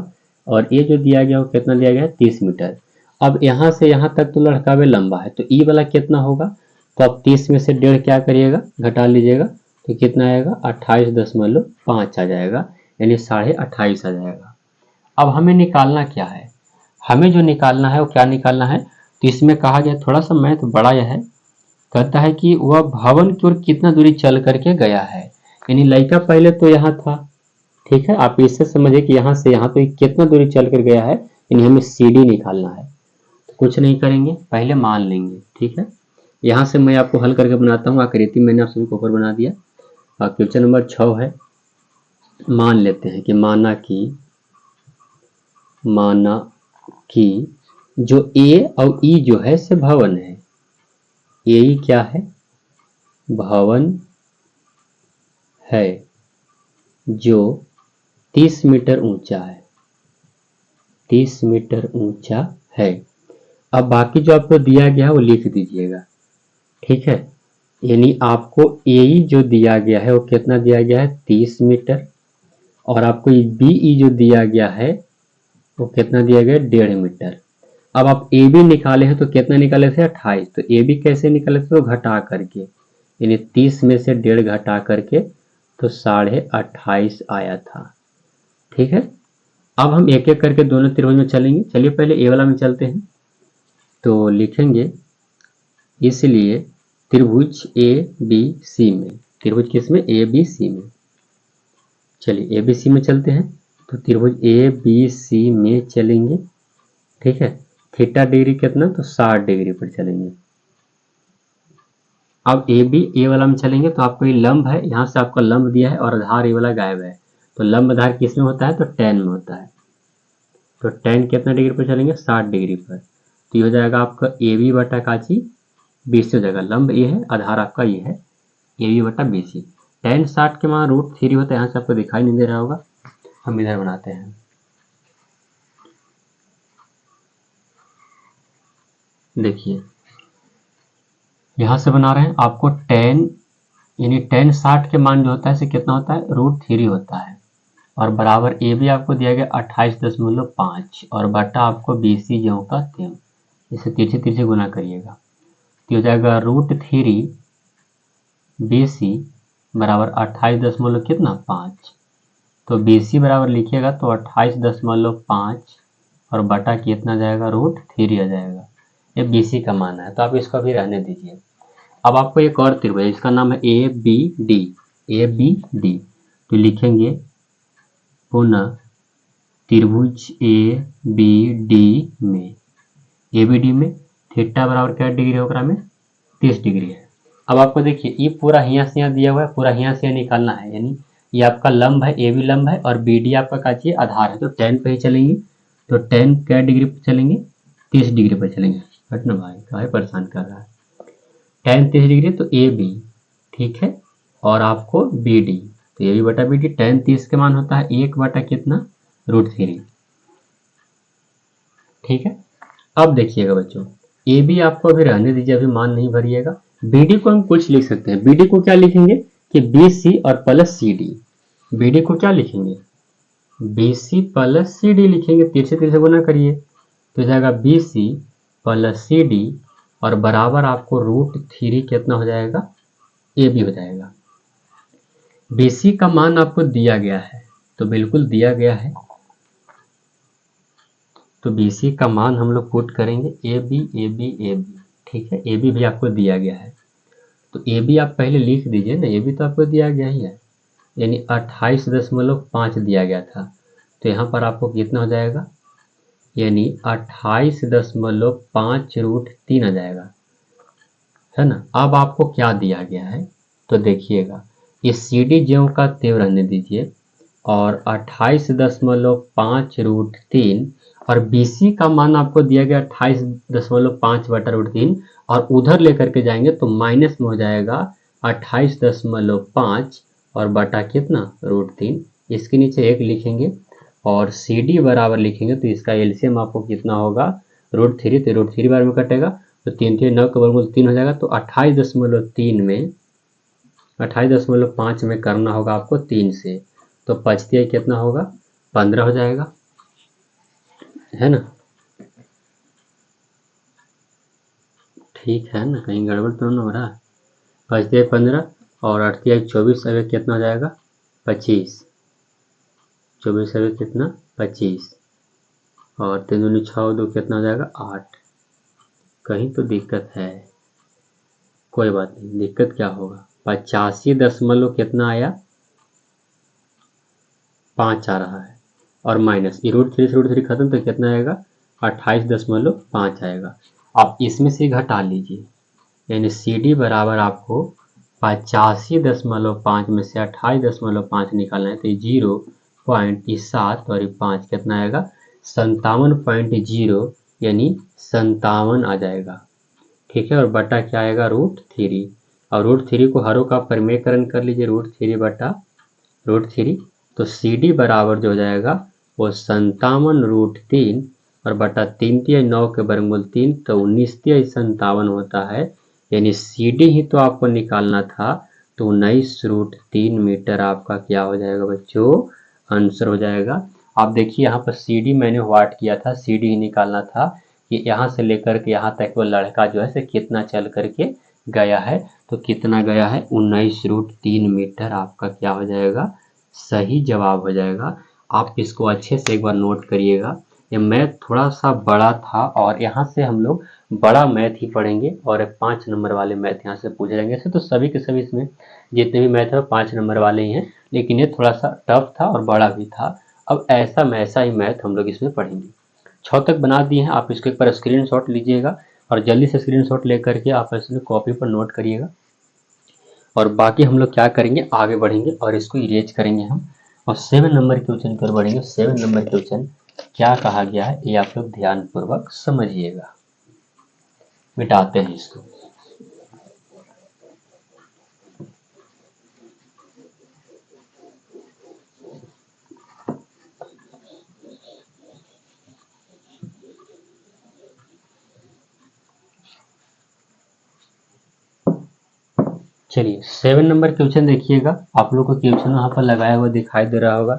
और ये जो दिया गया वो कितना दिया गया है, 30 मीटर। अब यहाँ से यहाँ तक तो लड़का वे लंबा है, तो ई वाला कितना होगा, तो अब 30 में से 1.5 क्या करिएगा, घटा लीजिएगा, तो कितना आएगा, 28.5 आ जाएगा, यानी 28.5 आ जाएगा। अब हमें निकालना क्या है, हमें जो निकालना है वो क्या निकालना है, तो इसमें कहा गया, थोड़ा सा मैथ बड़ा यह है, कहता है कि वह भवन की ओर कितना दूरी चल करके गया है। यानी लड़का पहले तो यहाँ था, ठीक है, आप इससे समझिए कि यहाँ से यहाँ तो कितना दूरी चल कर गया है, यानी हमें सी डी निकालना है। तो कुछ नहीं करेंगे, पहले मान लेंगे। ठीक है, यहाँ से मैं आपको हल करके बनाता हूँ, आकृति मैंने आप सभी को ऊपर बना दिया। और क्वेश्चन नंबर 6 है, मान लेते हैं कि माना कि जो ए और ई जो है से भवन है, ए क्या है, भवन है जो 30 मीटर ऊंचा है, 30 मीटर ऊंचा है। अब बाकी जो आपको दिया गया है वो लिख दीजिएगा। ठीक है, यानी आपको ए जो दिया गया है वो कितना दिया गया है, 30 मीटर, और आपको बी जो दिया गया है वो कितना दिया गया है, 1.5 मीटर। अब आप ए बी निकाले हैं तो कितना निकाले थे, 28, तो ए बी कैसे निकाले थे, तो घटा करके, यानी 30 में से 1.5 घटा करके तो 28.5 आया था। ठीक है, अब हम एक एक करके दोनों त्रिभुज में चलेंगे। चलिए पहले ए वाला में चलते हैं, तो लिखेंगे, इसलिए त्रिभुज ए बी सी में, त्रिभुज किसमें, ए बी सी में। चलिए ए बी सी में चलते हैं, तो त्रिभुज ए बी सी में चलेंगे। ठीक है, थीटा डिग्री कितना, तो 60 डिग्री पर चलेंगे। अब ए वाला में चलेंगे, तो आपको ये लंब है, यहाँ से आपका लंब दिया है और आधार ये वाला गायब है, तो लंब आधार किस में होता है, तो tan में होता है। तो tan कितना डिग्री पर चलेंगे, 60 डिग्री पर, तो ये हो जाएगा आपका ए बी बटा काची BC हो जाएगा। लंब ये है, आधार आपका ये है, ए बी बटा BC। tan 60 के मान √3 होता है, यहाँ से आपको दिखाई नहीं दे रहा होगा, हम इधर बनाते हैं। देखिए यहाँ से बना रहे हैं, आपको tan यानी tan 60 के मान जो होता है से कितना होता है, √3 होता है, और बराबर ए बी आपको दिया गया 28.5 और बटा आपको BC जो का 3, इसे तिरछे तिरछे गुना करिएगा, तो हो जाएगा √3 BC बराबर 28 कितना 5, तो BC बराबर लिखिएगा तो 28.5 और बटा कितना जाएगा, √3 आ जाएगा। ये BC का मान है, तो आप इसको भी रहने दीजिए। अब आपको एक और त्रिभुज, इसका नाम है ABD, तो लिखेंगे पुनः त्रिभुज ABD में, ABD में थीटा बराबर क्या डिग्री होगा में, 30 डिग्री है। अब आपको देखिए ये पूरा यहाँ से यहाँ दिया हुआ है, पूरा यहाँ से निकालना है, यानी ये आपका लंब है, AB लंब है और BD आपका क्या चाहिए, आधार है, तो tan पे ही चलेंगे। तो tan क्या डिग्री पर चलेंगे, 30 डिग्री पर चलेंगे। घटना भाई काहे परेशान कर रहा है, tan 30 डिग्री तो AB, ठीक है, और आपको BD, तो AB बटा BD, tan 30 के मान होता है 1 बटा कितना, √3। ठीक है, अब देखिएगा बच्चों, AB आपको अभी रहने दीजिए, अभी मान नहीं भरिएगा। BD को हम कुछ लिख सकते हैं, BD को क्या लिखेंगे कि BC और प्लस CD, BD को क्या लिखेंगे, BC प्लस CD लिखेंगे, तिरछे तिरछे गुना करिए, तो जाएगा BC प्लस CD और बराबर आपको √3 कितना हो जाएगा, ए बी हो जाएगा। BC का मान आपको दिया गया है, तो बिल्कुल दिया गया है, तो BC का मान हम लोग पुट करेंगे A B A B A B, ठीक है। ए बी भी आपको दिया गया है, तो ए बी आप पहले लिख दीजिए ना, ए बी तो आपको दिया गया ही है, यानी 28.5 दिया गया था, तो यहाँ पर आपको कितना हो जाएगा, यानी 28.5 आ जाएगा, है ना। अब आपको क्या दिया गया है, तो देखिएगा ये CD ज्यों का त्यों रहने दीजिए, और 28.5 और BC का मान आपको दिया गया 28.5/√3, और उधर लेकर के जाएंगे तो माइनस में हो जाएगा 28.5 और बटा कितना √3, इसके नीचे 1 लिखेंगे और CD बराबर लिखेंगे, तो इसका एलसीएम आपको कितना होगा √3, तो √3 बार में कटेगा, तो 3×3 9 का वर्गमूल 3 हो जाएगा, तो 28.3 में 28.5 में करना होगा आपको 3 से, तो 5×3 कितना होगा 15 हो जाएगा, है ना। ठीक है ना, कहीं गड़बड़ तो नहीं हो रहा। 5×3 15 और 8×3 24, अभी कितना हो जाएगा 25, 24 अभी कितना 25, और 3×2 6 2 कितना हो जाएगा 8। कहीं तो दिक्कत है, कोई बात नहीं, दिक्कत क्या होगा, 85 कितना आया 5 आ रहा है, और माइनस ये √3 खत्म, तो कितना आएगा 28.5 आएगा। आप इसमें से घटा लीजिए, यानी CD बराबर आपको 85.5 में से 28.5 निकालना है, तो 0.7 और 5 कितना आएगा 57.0, यानी 57 आ जाएगा, ठीक है। और बटा क्या आएगा √3, और √3 को हरों का परिमेयकरण कर लीजिए, √3 बटा √3, तो CD बराबर जो हो जाएगा वो 57√3 और बटा 3×3 9 के वर्गमूल 3, तो 19×3 57 होता है, यानी CD ही तो आपको निकालना था, तो 19√3 मीटर आपका क्या हो जाएगा बच्चों, आंसर हो जाएगा। आप देखिए यहाँ पर CD मैंने वाट किया था, CD ही निकालना था कि यहाँ से लेकर के यहाँ तक वो लड़का जो है से कितना चल करके गया है, तो कितना गया है 19√3 मीटर आपका क्या हो जाएगा, सही जवाब हो जाएगा। आप इसको अच्छे से एक बार नोट करिएगा, ये मैथ थोड़ा सा बड़ा था, और यहाँ से हम लोग बड़ा मैथ ही पढ़ेंगे, और 5 नंबर वाले मैथ यहाँ से पूछ रहेंगे। ऐसे तो सभी के सभी इसमें जितने भी मैथ है 5 नंबर वाले ही हैं, लेकिन ये थोड़ा सा टफ था और बड़ा भी था। अब ऐसा ही मैथ हम लोग इसमें पढ़ेंगे। 6 तक बना दिए हैं, आप इसके ऊपर स्क्रीनशॉट लीजिएगा, और जल्दी से स्क्रीनशॉट लेकर के आप इसमें कॉपी पर नोट करिएगा, और बाकी हम लोग क्या करेंगे आगे बढ़ेंगे और इसको इरेज करेंगे हम, और 7 नंबर क्वेश्चन पर बढ़ेंगे। 7 नंबर क्वेश्चन क्या कहा गया है ये आप लोग ध्यान पूर्वक समझिएगा। मिटाते हैं इसको। चलिए 7 नंबर क्वेश्चन देखिएगा, आप लोग को क्वेश्चन वहां पर लगाया हुआ दिखाई दे रहा होगा।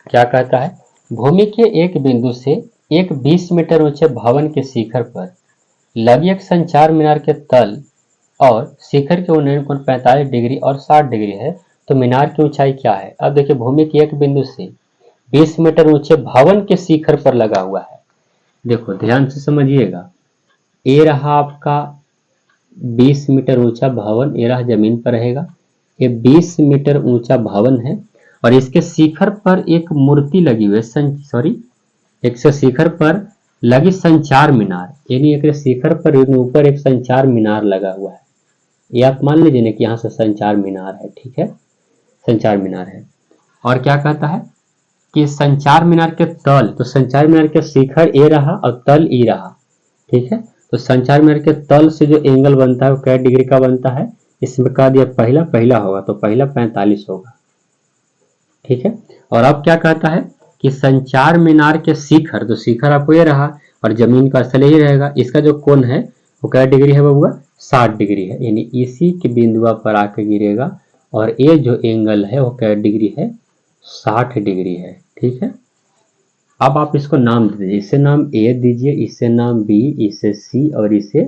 क्या कहता है, भूमि के एक बिंदु से एक 20 मीटर ऊंचे भवन के शिखर पर लगी एक संचार मीनार के तल और शिखर के उन्नयन कोण 45 डिग्री और 60 डिग्री है, तो मीनार की ऊंचाई क्या है। अब देखिए भूमि के एक बिंदु से 20 मीटर ऊंचे भवन के शिखर पर लगा हुआ है। देखो ध्यान से समझिएगा, ये रहा आपका 20 मीटर ऊंचा भवन, ये रहा जमीन पर रहेगा, ये 20 मीटर ऊंचा भवन है, और इसके शिखर पर एक मूर्ति लगी हुई है, सॉरी एक शिखर पर लगी संचार मीनार, यानी एक शिखर पर ऊपर एक संचार मीनार लगा हुआ है। ये आप मान लीजिए ना कि यहाँ से संचार मीनार है, ठीक है, संचार मीनार है। और क्या कहता है कि संचार मीनार के तल, तो संचार मीनार के शिखर ए रहा और तल ई रहा, ठीक है। तो संचार मीनार के तल से जो एंगल बनता है वो क्या डिग्री का बनता है, इसमें कहा दिया पहला होगा, तो पहला 45 होगा, ठीक है। और अब क्या कहता है कि संचार मीनार के शिखर, तो शिखर आपको ये रहा और जमीन का स्थल ही रहेगा, इसका जो कोण है वो क्या डिग्री है बबुआ, 60 डिग्री है, यानी इसी के बिंदुआ पर आके गिरेगा, और ये जो एंगल है वो क्या डिग्री है, 60 डिग्री है, ठीक है। अब आप इसको नाम दे दीजिए, इसे नाम ए दीजिए, इसे नाम बी, इसे सी और इसे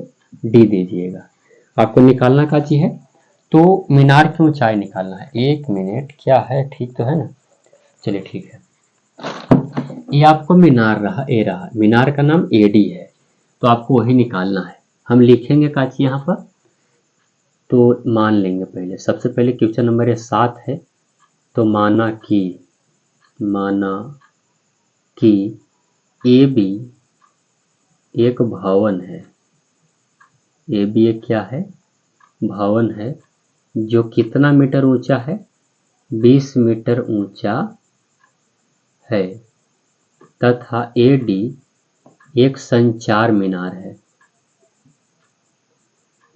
डी दीजिएगा। आपको निकालना क्या चीज है, तो मीनार की ऊंचाई निकालना है। 1 मिनट, क्या है, ठीक तो है ना? चलिए ठीक है, ये आपको मीनार रहा, ए रहा, मीनार का नाम एडी है, तो आपको वही निकालना है। हम लिखेंगे काची यहाँ पर, तो मान लेंगे पहले, सबसे पहले क्वेश्चन नंबर ये 7 है, तो माना कि ए बी एक भवन है, ए बी एक क्या है, भवन है, जो कितना मीटर ऊंचा है, 20 मीटर ऊंचा है, तथा ए डी एक संचार मीनार है,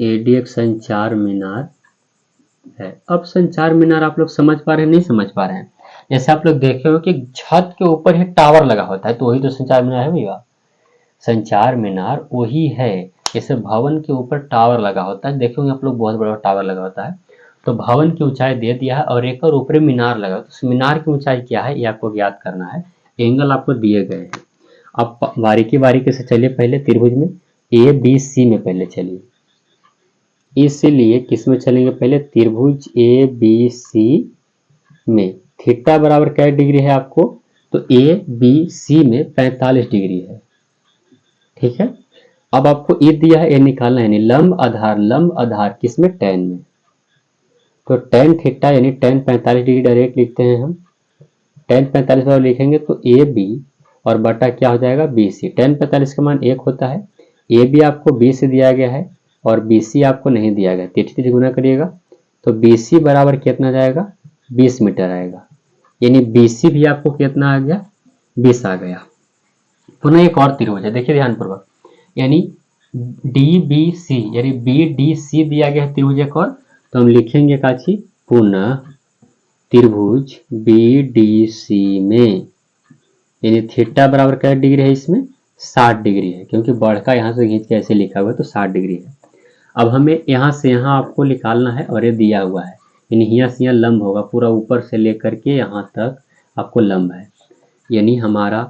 ए डी एक संचार मीनार है। अब संचार मीनार आप लोग समझ पा रहे हैं, नहीं समझ पा रहे हैं? जैसे आप लोग देखे हो कि छत के ऊपर ही टावर लगा होता है, तो वही तो संचार मीनार है भैया। संचार मीनार वही है, जैसे भवन के ऊपर टावर लगा होता है, देखे होंगे आप लोग, बहुत बड़ा टावर लगा होता है। तो भवन की ऊंचाई दे दिया है और एक और ऊपर मीनार लगा, तो उस मीनार की ऊंचाई क्या है ये आपको ज्ञात करना है। एंगल आपको दिए गए हैं। अब बारीकी से चलिए, पहले त्रिभुज में ए बी सी में पहले चलिए, इसलिए किस में चलेंगे, पहले त्रिभुज ए बी सी में थीटा बराबर क्या डिग्री है आपको, तो ए बी सी में 45 डिग्री है, ठीक है। अब आपको ये दिया है, ये निकालना है, यानी लंब आधार किसमें, टेन में, तो टेन थीटा यानी टेन 45 डिग्री डायरेक्ट लिखते हैं हम। टेन 45 बार लिखेंगे तो ए बी और बटा क्या हो जाएगा, बी सी। टेन 45 का मान 1 होता है, ए बी आपको 20 से दिया गया है और बी सी आपको नहीं दिया गया, 33 गुना करिएगा तो बी सी बराबर कितना जाएगा, 20 मीटर आएगा, यानी बी सी भी आपको कितना आ गया, 20 आ गया। पुनः एक और त्रिभुज है, देखिए ध्यानपूर्वक, यानी डी बी सी, यानी बी डी सी दिया गया है त्रिभुज एक और, तो हम लिखेंगे काची, पुनः त्रिभुज बी डी सी में, यानी थीटा बराबर क्या डिग्री है इसमें, 60 डिग्री है, क्योंकि बढ़का यहाँ से खींच के ऐसे लिखा हुआ है तो 60 डिग्री है। अब हमें यहाँ से यहाँ आपको निकालना है और ये दिया हुआ है, यानी यहाँ से यहाँ लंब होगा, पूरा ऊपर से लेकर के यहाँ तक आपको लंब है, यानी हमारा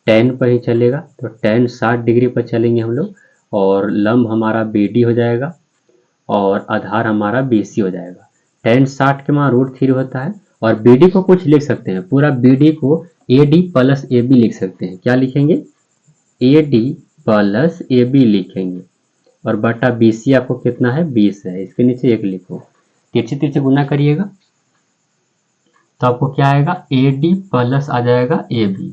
टेन पर ही चलेगा, तो टेन 60 डिग्री पर चलेंगे हम लोग, और लंब हमारा बी डी हो जाएगा और आधार हमारा बी सी हो जाएगा। टेन 60 के मान √3 होता है, और बी डी को कुछ लिख सकते हैं, पूरा बी डी को A D plus A B लिख सकते हैं। क्या लिखेंगे, A D plus A B लिखेंगे, और बटा बी सी आपको कितना है, 20 है, इसके नीचे 1 लिखो, तिरछे गुना करिएगा तो आपको क्या आएगा, ए डी प्लस आ जाएगा ए बी,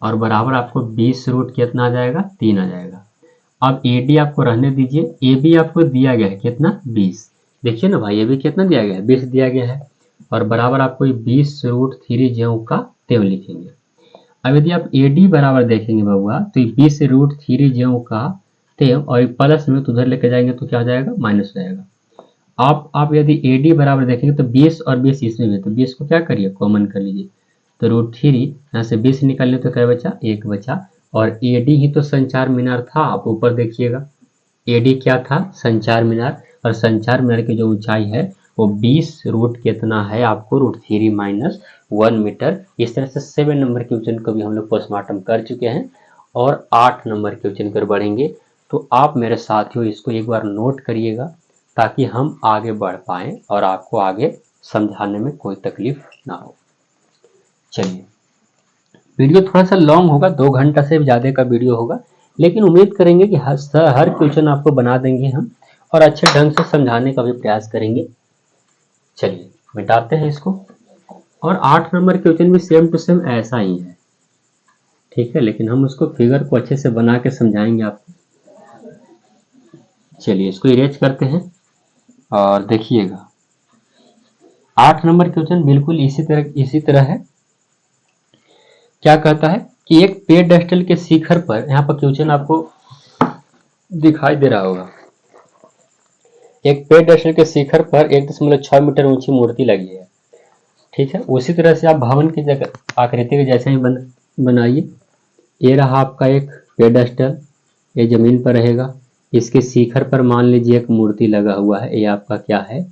और बराबर आपको 20 रूट कितना आ जाएगा, 3 आ जाएगा। अब ए डी आपको रहने दीजिए, ए बी आपको दिया गया है कितना, 20, देखिए ना भाई, ए बी कितना दिया गया है, 20 दिया गया है, और बराबर आपको 20√3 ज्यों का त्यों लिखेंगे। अब यदि आप ए डी बराबर देखेंगे बबुआ, तो 20√3 ज्यों का त्यों, और प्लस में तो उधर लेके जाएंगे तो क्या हो जाएगा, माइनस हो जाएगा। आप यदि ए डी बराबर देखेंगे तो 20 और 20 इसमें भी, तो 20 को क्या करिए, कॉमन कर लीजिए, तो √3 यहाँ से 20 निकालिए तो क्या बचा, 1 बचा, और ए डी ही तो संचार मीनार था। आप ऊपर देखिएगा, ए डी क्या था, संचार मीनार, और संचार मीनार की जो ऊंचाई है वो 20 रूट कितना है आपको, √3 - 1 मीटर। इस तरह से 7 नंबर के क्वेश्चन को भी हम लोग पोस्टमार्टम कर चुके हैं, और 8 नंबर के क्वेश्चन पर बढ़ेंगे। तो आप मेरे साथियों इसको एक बार नोट करिएगा, ताकि हम आगे बढ़ पाएँ और आपको आगे समझाने में कोई तकलीफ ना हो। चलिए, वीडियो थोड़ा सा लॉन्ग होगा, 2 घंटा से ज़्यादा का वीडियो होगा, लेकिन उम्मीद करेंगे कि हर क्वेश्चन आपको बना देंगे हम, और अच्छे ढंग से समझाने का भी प्रयास करेंगे। चलिए मिटाते हैं इसको, और 8 नंबर क्वेश्चन भी सेम टू सेम ऐसा ही है, ठीक है, लेकिन हम उसको फिगर को अच्छे से बना के समझाएंगे आपको। चलिए इसको इरेज करते हैं और देखिएगा, 8 नंबर क्वेश्चन बिल्कुल इसी तरह है। क्या कहता है कि एक पेडेस्टल के शिखर पर, यहाँ पर क्वेश्चन आपको दिखाई दे रहा होगा, एक पेडेस्टल के शिखर पर 1.6 मीटर ऊंची मूर्ति लगी है, ठीक है। उसी तरह से आप भवन की जगह आकृति के जैसे ही बनाइए। ये रहा आपका एक पेडेस्टल, ये जमीन पर रहेगा, इसके शिखर पर मान लीजिए एक मूर्ति लगा हुआ है, ये आपका क्या है,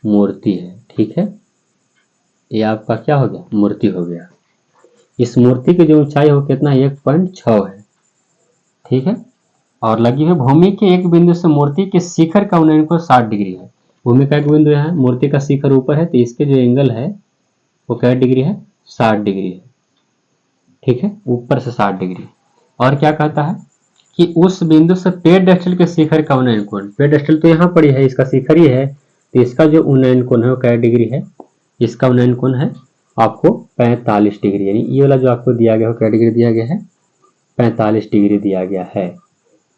मूर्ति है, ठीक है, ये आपका क्या हो गया, मूर्ति हो गया। इस मूर्ति की जो ऊंचाई हो कितना, 1.6 है, ठीक है, और लगी हुई भूमि के एक बिंदु से मूर्ति के शिखर का उन्नयन को 60 डिग्री है, भूमि का एक बिंदु यहाँ मूर्ति का शिखर ऊपर है, तो इसके जो एंगल है वो क्या डिग्री है, 60 डिग्री है। ठीक है, ऊपर से 60 डिग्री। और क्या कहता है कि उस बिंदु से पेडस्टल के शिखर का उन्नयन कोण, पेडस्टल तो यहाँ पर ही है, इसका शिखर ही है, तो इसका जो उन्नयन कोण है वो क्या डिग्री है, इसका उन्नयन कोण है आपको 45 डिग्री, यानी ये वाला जो आपको दिया गया है क्या डिग्री दिया गया है, 45 डिग्री दिया गया है।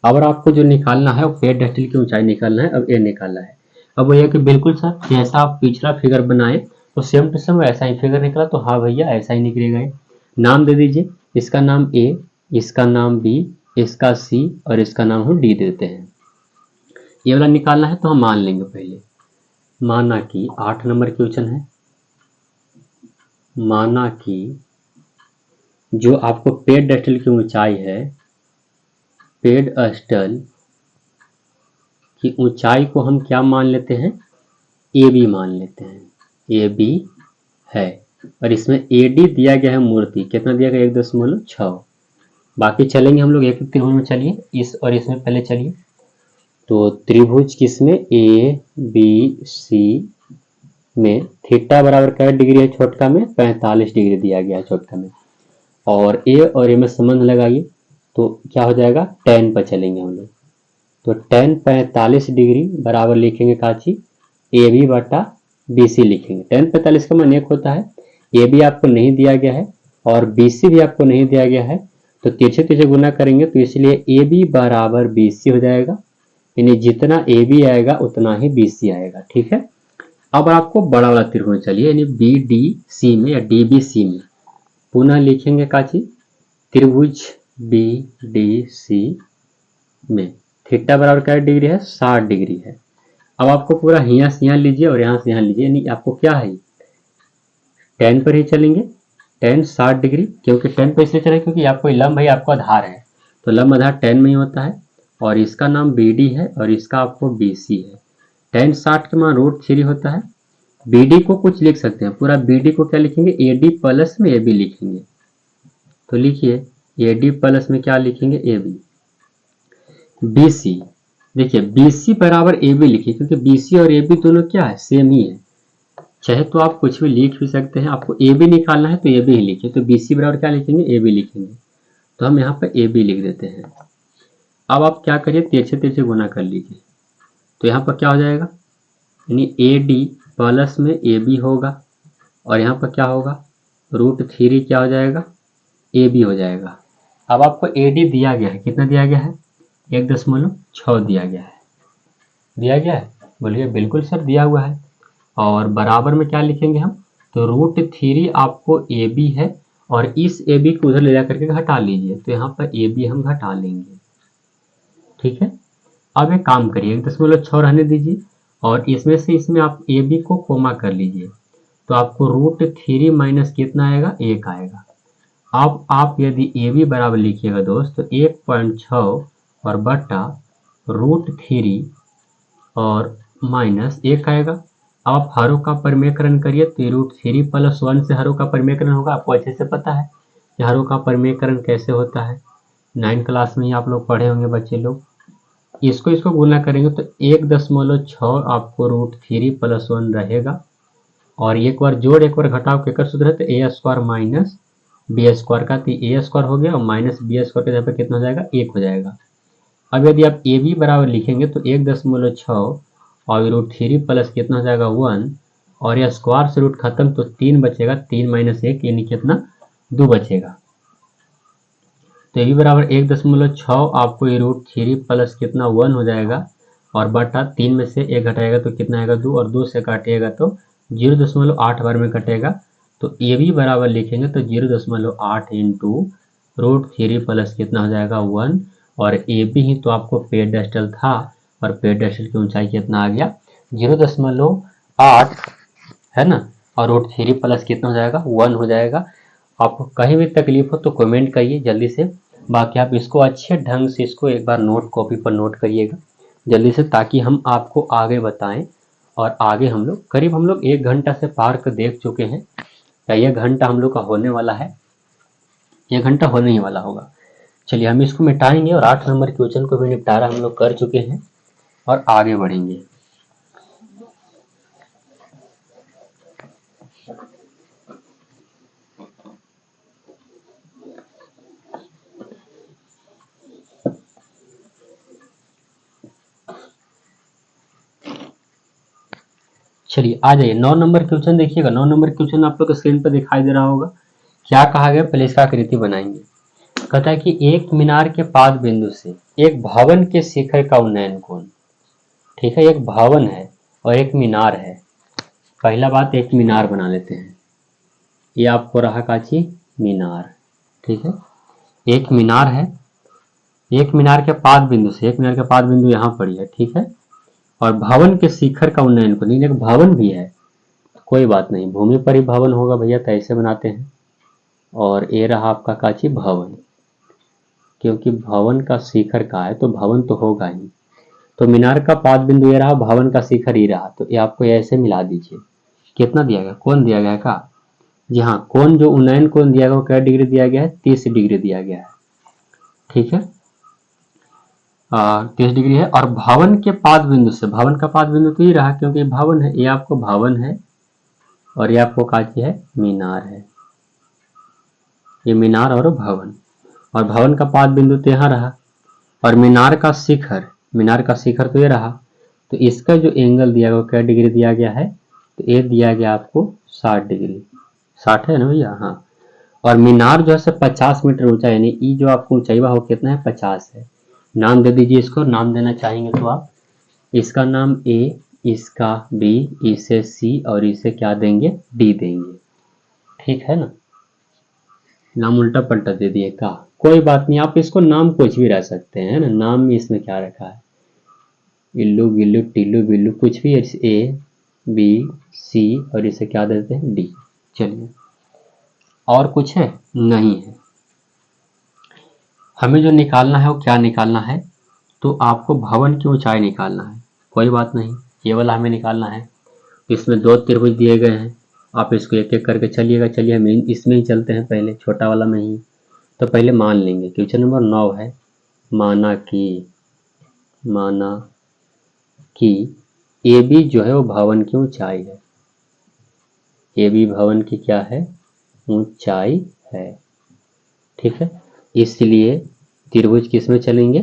अब आपको जो निकालना है वो पेडस्टल की ऊंचाई निकालना है, अब ये निकालना है। अब वो ये कि बिल्कुल सर जैसा आप पिछला फिगर बनाए तो सेम टू सेम ऐसा ही फिगर निकला, तो हाँ भैया ऐसा ही निकलेगा। नाम दे दीजिए, इसका नाम ए, इसका नाम बी, इसका सी और इसका नाम हम डी देते हैं। ये वाला निकालना है तो हम मान लेंगे पहले, माना कि 8 नंबर क्वेश्चन है, माना कि जो आपको पेडस्टल की ऊंचाई है, पेडस्टल की ऊंचाई को हम क्या मान लेते हैं, ए बी मान लेते हैं, ए बी है। और इसमें ए डी दिया गया है मूर्ति, कितना दिया गया 1.6। बाकी चलेंगे हम लोग एक एक त्रिभुज में, चलिए इस और इसमें पहले चलिए। तो त्रिभुज किसमें, ए बी सी में थीटा बराबर क्या डिग्री है, छोटका में 45 डिग्री दिया गया है छोटका में। और ए और ए में संबंध लगाइए तो क्या हो जाएगा, tan पर चलेंगे हम लोग, तो tan 45 डिग्री बराबर लिखेंगे काची, ए बी बटा बी सी लिखेंगे। tan 45 का मान 1 होता है, ए बी आपको नहीं दिया गया है और बी सी भी आपको नहीं दिया गया है, तो तिरछे तिरछे गुना करेंगे तो इसलिए ए बी बराबर बी सी हो जाएगा, यानी जितना ए बी आएगा उतना ही बी सी आएगा। ठीक है, अब आपको बड़ा वाला त्रिभुज चलिए, यानी बी डी सी में या डी बी सी में पुनः लिखेंगे काची, त्रिभुज बी डी सी में थीटा बराबर क्या डिग्री है, 60 डिग्री है। अब आपको पूरा यहाँ से यहाँ लीजिए और यहाँ से यहाँ लीजिए, यानी आपको क्या है tan पर ही चलेंगे, tan 60 डिग्री, क्योंकि tan पर इसलिए चले क्योंकि आपको लंब है, आपको आधार है, तो लंब आधार tan में ही होता है, और इसका नाम बी डी है और इसका आपको बी सी है। tan 60 के मान √3 होता है। बी डी को कुछ लिख सकते हैं, पूरा बी डी को क्या लिखेंगे, ए डी प्लस में ए बी लिखेंगे, तो लिखिए ए डी प्लस में क्या लिखेंगे, ए बी। बी सी, देखिए बी सी बराबर ए बी लिखिए, क्योंकि बी सी और ए बी दोनों क्या है, सेम ही है, चाहे तो आप कुछ भी लिख भी सकते हैं, आपको ए बी निकालना है तो ए बी ही लिखिए, तो बी सी बराबर क्या लिखेंगे, ए बी लिखेंगे, तो हम यहाँ पर ए बी लिख देते हैं। अब आप क्या करिए, तिरछे तिरछे गुना कर लीजिए, तो यहाँ पर क्या हो जाएगा, यानी ए डी प्लस में ए बी होगा, और यहाँ पर क्या होगा, √3 क्या हो जाएगा, ए बी हो जाएगा। अब आपको ए डी दिया गया है, कितना दिया गया है, 1.6 दिया गया है, दिया गया है, बोलिए बिल्कुल सर दिया हुआ है। और बराबर में क्या लिखेंगे हम, तो √3 आपको ए बी है, और इस ए बी को उधर ले जा करके घटा लीजिए, तो यहाँ पर ए बी हम घटा लेंगे। ठीक है, अब एक काम करिए, 1.6 रहने दीजिए, और इसमें से इसमें आप ए बी को कोमा कर लीजिए, तो आपको √3 माइनस कितना आएगा, 1 आएगा। अब आप यदि ए बी बराबर लिखिएगा दोस्त, तो 1.6 और बटा √3 और माइनस 1 आएगा। आप हरों का परिमेयकरण करिए, तो √3 + 1 से हरों का परिमेयकरण होगा, आपको अच्छे से पता है कि हरों का परिमेयकरण कैसे होता है, 9 क्लास में ही आप लोग पढ़े होंगे बच्चे लोग। इसको गुना करेंगे तो 1.6 आपको √3 + 1 रहेगा, और एक बार जोड़ एक बार घटाव के कर सूत्र है, तो a² माइनस b² का, तो a² हो गया और माइनस b² के जगह पर कितना हो जाएगा, 1 हो जाएगा। अब यदि आप ए बी बराबर लिखेंगे तो 1.6 और √3 प्लस कितना हो जाएगा, 1, और यह स्क्वायर से रूट खत्म तो 3 बचेगा, 3 माइनस 1 यानी कितना, 2 बचेगा। तो ए बी बराबर 1.6 आपको √3 प्लस कितना 1 हो जाएगा, और बटा 3 में से 1 घटाएगा तो कितना आएगा, 2, और 2 से काटिएगा तो 0.8 बार में कटेगा, तो ए बी बराबर लिखेंगे तो 0.8 इंटू √3 प्लस कितना हो जाएगा 1, और ए बी ही तो आपको पेडस्टल था, और पेडस्टल की ऊंचाई कितना आ गया 0.8 है ना, और √3 प्लस कितना हो जाएगा 1 हो जाएगा। आपको कहीं भी तकलीफ हो तो कमेंट करिए जल्दी से, बाकी आप इसको अच्छे ढंग से इसको एक बार नोट कॉपी पर नोट करिएगा जल्दी से, ताकि हम आपको आगे बताएं। और आगे हम लोग 1 घंटा से पार कर देख चुके हैं, या 1 घंटा हम लोग का होने वाला है, 1 घंटा होने ही वाला होगा। चलिए हम इसको मिटाएंगे, और 8 नंबर क्वेश्चन को भी निपटारा हम लोग कर चुके हैं और आगे बढ़ेंगे। चलिए आ जाइए 9 नंबर क्वेश्चन देखिएगा। 9 नंबर क्वेश्चन आप लोग को स्क्रीन पर दिखाई दे रहा होगा। क्या कहा गया, पहले इसका आकृति बनाएंगे। कहता है कि एक मीनार के पाद बिंदु से एक भवन के शिखर का उन्नयन कोण, ठीक है, एक भवन है और एक मीनार है। पहला बात, एक मीनार बना लेते हैं। ये आपको रहा काची मीनार, ठीक है, एक मीनार है। एक मीनार के पाद बिंदु से, एक मीनार के पाद बिंदु यहाँ पर ही है, ठीक है, और भवन के शिखर का उन्नयन को, नहीं एक भवन भी है, कोई बात नहीं, भूमि पर ही भवन होगा भैया, तो ऐसे बनाते हैं। और ये रहा आपका काची भवन, क्योंकि भवन का शिखर का है तो भवन तो होगा ही। तो मीनार का पाद बिंदु ये रहा, भवन का शिखर ही रहा, तो ये आपको ऐसे मिला दीजिए। कितना दिया गया, कोण दिया गया का, जी हाँ, कोण जो उन्नयन कोण दिया गया वो क्या डिग्री दिया गया है, 30 डिग्री दिया गया है, ठीक है, 30 डिग्री है। और भवन के पाद बिंदु से, भवन का पाद बिंदु तो ये रहा क्योंकि भवन है, ये आपको भवन है और ये आपको काची है मीनार है, ये मीनार और भवन, और भवन का पाद बिंदु तो यहाँ रहा, और मीनार का शिखर, मीनार का शिखर तो ये रहा, तो इसका जो एंगल दिया गया क्या डिग्री दिया गया है, तो ये दिया गया आपको 60 डिग्री, 60 है ना भैया, हाँ। और मीनार जो है 50 मीटर ऊंचा, यानी ई जो आपको ऊंचाई वो कितना है, 50 है। नाम दे दीजिए इसको, नाम देना चाहेंगे तो आप, इसका नाम ए, इसका बी, इसे सी और इसे क्या देंगे, डी देंगे, ठीक है ना। नाम उल्टा पलटा दे दिए का, कोई बात नहीं, आप इसको नाम कुछ भी रह सकते हैं ना, नाम में इसमें क्या रखा है, इल्लू गिल्लू टिल्लू बिल्लू कुछ भी, ए बी सी और इसे क्या देते हैं, डी। चलिए और कुछ है, नहीं है। हमें जो निकालना है वो क्या निकालना है, तो आपको भवन की ऊंचाई निकालना है, कोई बात नहीं, ये वाला हमें निकालना है। इसमें 2 त्रिभुज दिए गए हैं, आप इसको एक एक करके चलिएगा। चलिए हम इसमें ही चलते हैं, पहले छोटा वाला में ही। तो पहले मान लेंगे, क्वेश्चन नंबर 9 है, माना कि ए बी जो है वो भवन की ऊंचाई है, ए बी भवन की क्या है, ऊंचाई है, ठीक है। इसलिए त्रिभुज किस में चलेंगे,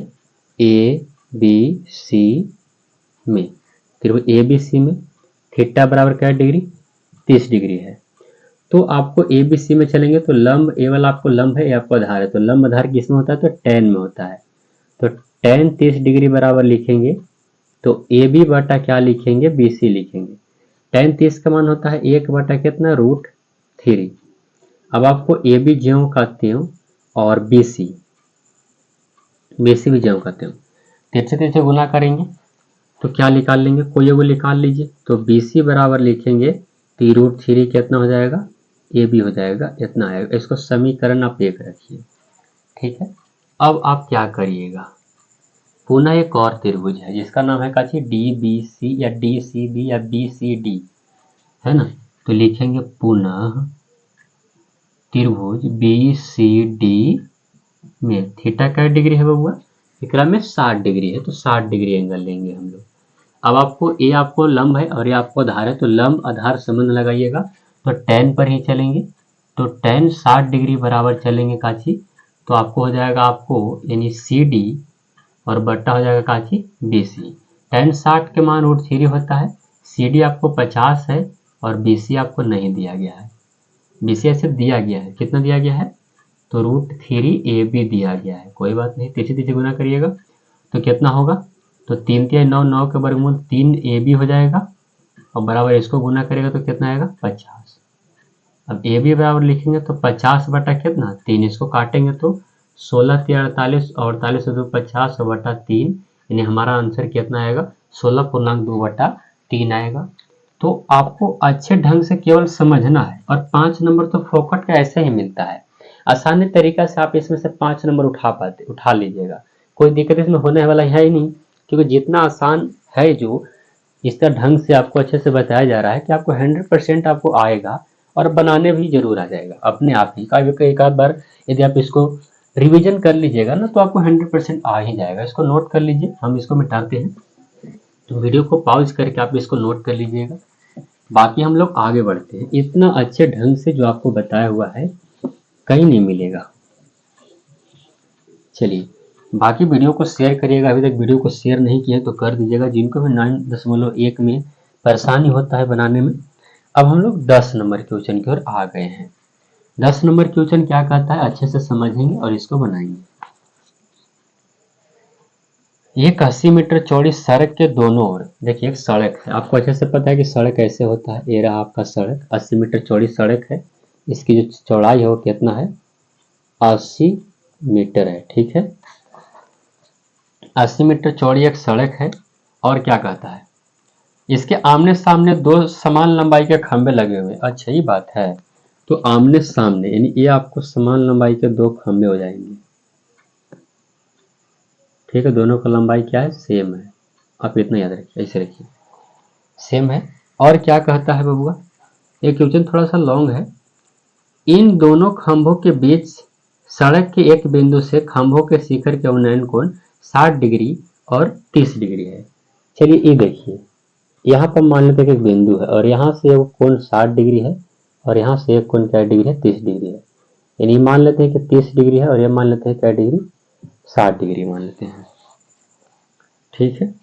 ए बी सी में, त्रिभुज ए बी सी में थीटा बराबर क्या डिग्री, 30 डिग्री है। तो आपको ए बी सी में चलेंगे तो लंब, ए वाला आपको लंब है, ए आपको आधार है, तो लंब आधार किस में होता है, तो tan में होता है। तो tan 30 डिग्री बराबर लिखेंगे तो ए बी बटा क्या लिखेंगे, बी सी लिखेंगे। tan 30 का मान होता है 1 बटा कितना, √3। अब आपको ए बी ज्यों कहते हो और बी सी भी ज्यों कहते हो, 30 से गुना करेंगे तो क्या निकाल लेंगे, कोई एगो निकाल लीजिए। तो बी सी बराबर लिखेंगे तो √3 कितना हो जाएगा, ए बी हो जाएगा, इतना आएगा। इसको समीकरण आप 1 रखिए, ठीक है। अब आप क्या करिएगा, पुनः एक और त्रिभुज है जिसका नाम है काची डी बी सी या डी सी बी या बी सी डी, है ना। तो लिखेंगे पुनः त्रिभुज बी सी डी में थीटा क्या डिग्री है बबुआ, एकरा में 60 डिग्री है, तो 60 डिग्री एंगल लेंगे हम लोग। अब आपको ए आपको लंब है और ये आपको आधार है, तो लंब आधार संबंध लगाइएगा, तो tan पर ही चलेंगे। तो tan 60 डिग्री बराबर चलेंगे काची, तो आपको हो जाएगा आपको यानी सी डी और बट्टा हो जाएगा काची बी सी। tan 60 के मान √3 होता है, सी डी आपको 50 है और बी सी आपको नहीं दिया गया है, बी सी ऐसे दिया गया है, कितना दिया गया है, तो √3 ए बी दिया गया है, कोई बात नहीं, 30 गुना करिएगा तो कितना होगा, तो 3 3 9, 9 के वर्गमूल 3 ए बी हो जाएगा और बराबर इसको गुना करेगा तो कितना आएगा, 50। अब ए बी बराबर लिखेंगे तो 50 बटा कितना 3, इसको काटेंगे तो 16 3 48 और 48 2 50 बटा 3, यानी हमारा आंसर कितना आएगा, 16.2 बटा 3 आएगा। तो आपको अच्छे ढंग से केवल समझना है, और 5 नंबर तो फोकट का ऐसे ही मिलता है, आसानी तरीका से आप इसमें से 5 नंबर उठा लीजिएगा, कोई दिक्कत इसमें होने वाला है ही नहीं, क्योंकि जितना आसान है जो इसका ढंग से आपको अच्छे से बताया जा रहा है कि आपको 100% आपको आएगा और बनाने भी जरूर आ जाएगा अपने आप ही। एक आध बार यदि आप इसको रिवीजन कर लीजिएगा ना तो आपको 100% आ ही जाएगा। इसको नोट कर लीजिए, हम इसको मिटाते हैं, तो वीडियो को पॉज करके आप इसको नोट कर लीजिएगा, बाकी हम लोग आगे बढ़ते हैं। इतना अच्छे ढंग से जो आपको बताया हुआ है कहीं नहीं मिलेगा। चलिए बाकी वीडियो को शेयर करिएगा, अभी तक वीडियो को शेयर नहीं किया तो कर दीजिएगा, जिनको भी 9.1 में परेशानी होता है बनाने में। अब हम लोग 10 नंबर के क्वेश्चन की ओर आ गए हैं। 10 नंबर क्वेश्चन क्या कहता है, अच्छे से समझेंगे और इसको बनाएंगे। एक 80 मीटर चौड़ी सड़क के दोनों ओर, देखिए एक सड़क है, आपको अच्छे से पता है कि सड़क कैसे होता है। ये रहा आपका सड़क, 80 मीटर चौड़ी सड़क है। इसकी जो चौड़ाई है वो कितना है, 80 मीटर है। ठीक है, 80 मीटर चौड़ी एक सड़क है। और क्या कहता है, इसके आमने सामने दो समान लंबाई के खंभे लगे हुए। अच्छा ये बात है, तो आमने सामने यानी ये आपको समान लंबाई के दो खंभे हो जाएंगे। ठीक है, दोनों का लंबाई क्या है, सेम है। आप इतना याद रखिए, ऐसे रखिए, सेम है। और क्या कहता है बबुआ, ये क्वेश्चन थोड़ा सा लॉन्ग है। इन दोनों खंभों के बीच सड़क के एक बिंदु से खंभों के शिखर के उन्नयन कोण 60 डिग्री और 30 डिग्री है। चलिए ये देखिए, यहाँ पर मान लेते हैं कि एक बिंदु है और यहाँ से वो कोण 60 डिग्री है और यहाँ से एक कोण क्या डिग्री है, 30 डिग्री है। यानी मान लेते हैं कि 30 डिग्री है और ये मान लेते हैं क्या डिग्री, 60 डिग्री मान लेते हैं। ठीक है,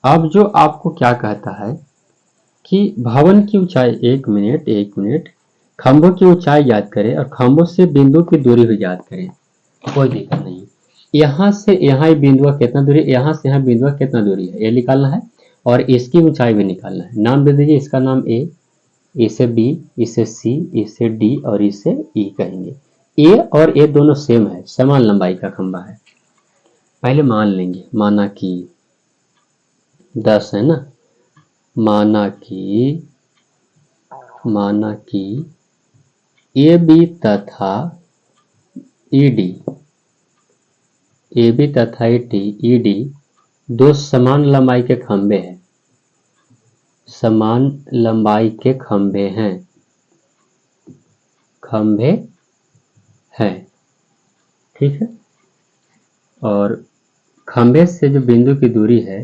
अब जो आपको क्या कहता है कि भवन की ऊंचाई, एक मिनट, खंभों की ऊंचाई याद करें और खंभों से बिंदु की दूरी भी याद करें। कोई दिक्कत नहीं, यहाँ से यहाँ बिंदु कितना दूरी, यहाँ से यहाँ बिंदु कितना दूरी है ये निकालना है और इसकी ऊंचाई भी निकालना है। नाम दे दीजिए, इसका नाम ए, इसे बी, इसे सी, इसे डी और इसे ई कहेंगे। ए और ए दोनों सेम है, समान लंबाई का खंभा है। पहले मान लेंगे, माना कि 10 है ना, माना कि ए बी तथा ईडी, ए बी तथा ईडी दो समान लंबाई के खंभे हैं, समान लंबाई के खंभे हैं। ठीक है, और खंभे से जो बिंदु की दूरी है,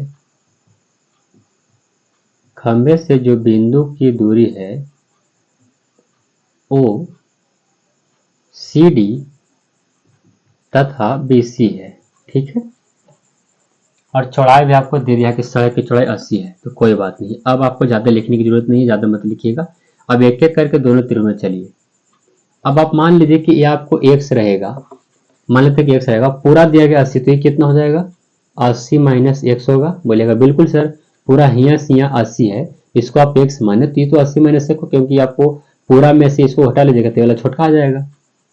खंभे से जो बिंदु की दूरी है वो CD तथा BC है। ठीक है, और चौड़ाई भी आपको दे दिया कि सड़क की चौड़ाई 80 है, तो कोई बात नहीं। अब आपको ज़्यादा लिखने की जरूरत नहीं है, ज़्यादा मत लिखिएगा। अब एक एक करके दोनों तीरों में चलिए। अब आप मान लीजिए कि ये आपको x रहेगा, मान लेते कि x रहेगा, पूरा दिया गया 80, तो ये कितना हो जाएगा, 80 माइनस x होगा। बोलेगा बिल्कुल सर, पूरा हिया से यहाँ 80 है, इसको आप x माने तो ये तो 80 माइनस x, क्योंकि आपको पूरा में से इसको हटा लीजिएगा तो वाला छोटा आ जाएगा,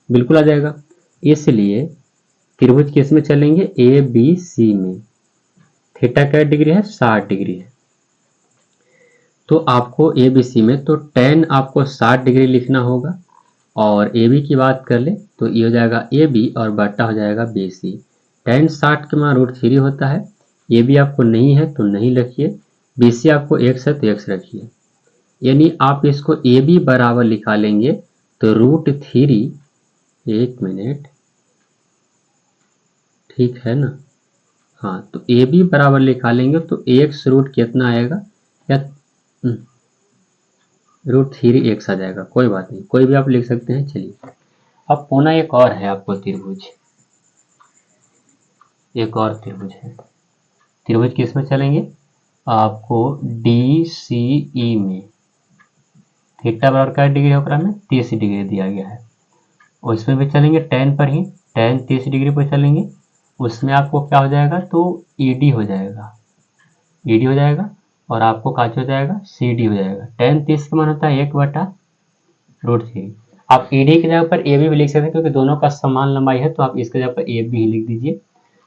बिल्कुल आ जाएगा। इसलिए त्रिभुज किस में चलेंगे, ABC में। थीटा क्या डिग्री है, 60 डिग्री है। तो आपको ABC में तो tan आपको 60 डिग्री लिखना होगा। और AB की बात कर ले तो ये हो जाएगा AB और बटा हो जाएगा BC। tan 60 के मान √3 होता है। AB आपको नहीं है तो नहीं रखिए, BC आपको x है तो x रखिए। यानी आप इसको AB बराबर लिखा लेंगे तो √3, एक मिनट, ठीक है ना, हाँ, तो AB बराबर लिखा लेंगे तो x रूट कितना आएगा, या √3x आ जाएगा। कोई बात नहीं, कोई भी आप लिख सकते हैं। चलिए अब पुनः एक और है आपको त्रिभुज, एक और त्रिभुज है। त्रिभुज किस में चलेंगे, आपको DCE में। थीटा बराबर क्या डिग्री होगा में, 30 डिग्री दिया गया है। और इसमें भी चलेंगे tan पर ही, tan 30 डिग्री पर चलेंगे। उसमें आपको क्या हो जाएगा, तो ED हो जाएगा, ED हो जाएगा और आपको काच हो जाएगा, CD हो जाएगा। tan 30 का मान होता है 1/√3। आप ED की जगह पर AB भी लिख सकते हैं, क्योंकि दोनों का समान लंबाई है, तो आप इसके जगह पर AB ही लिख दीजिए।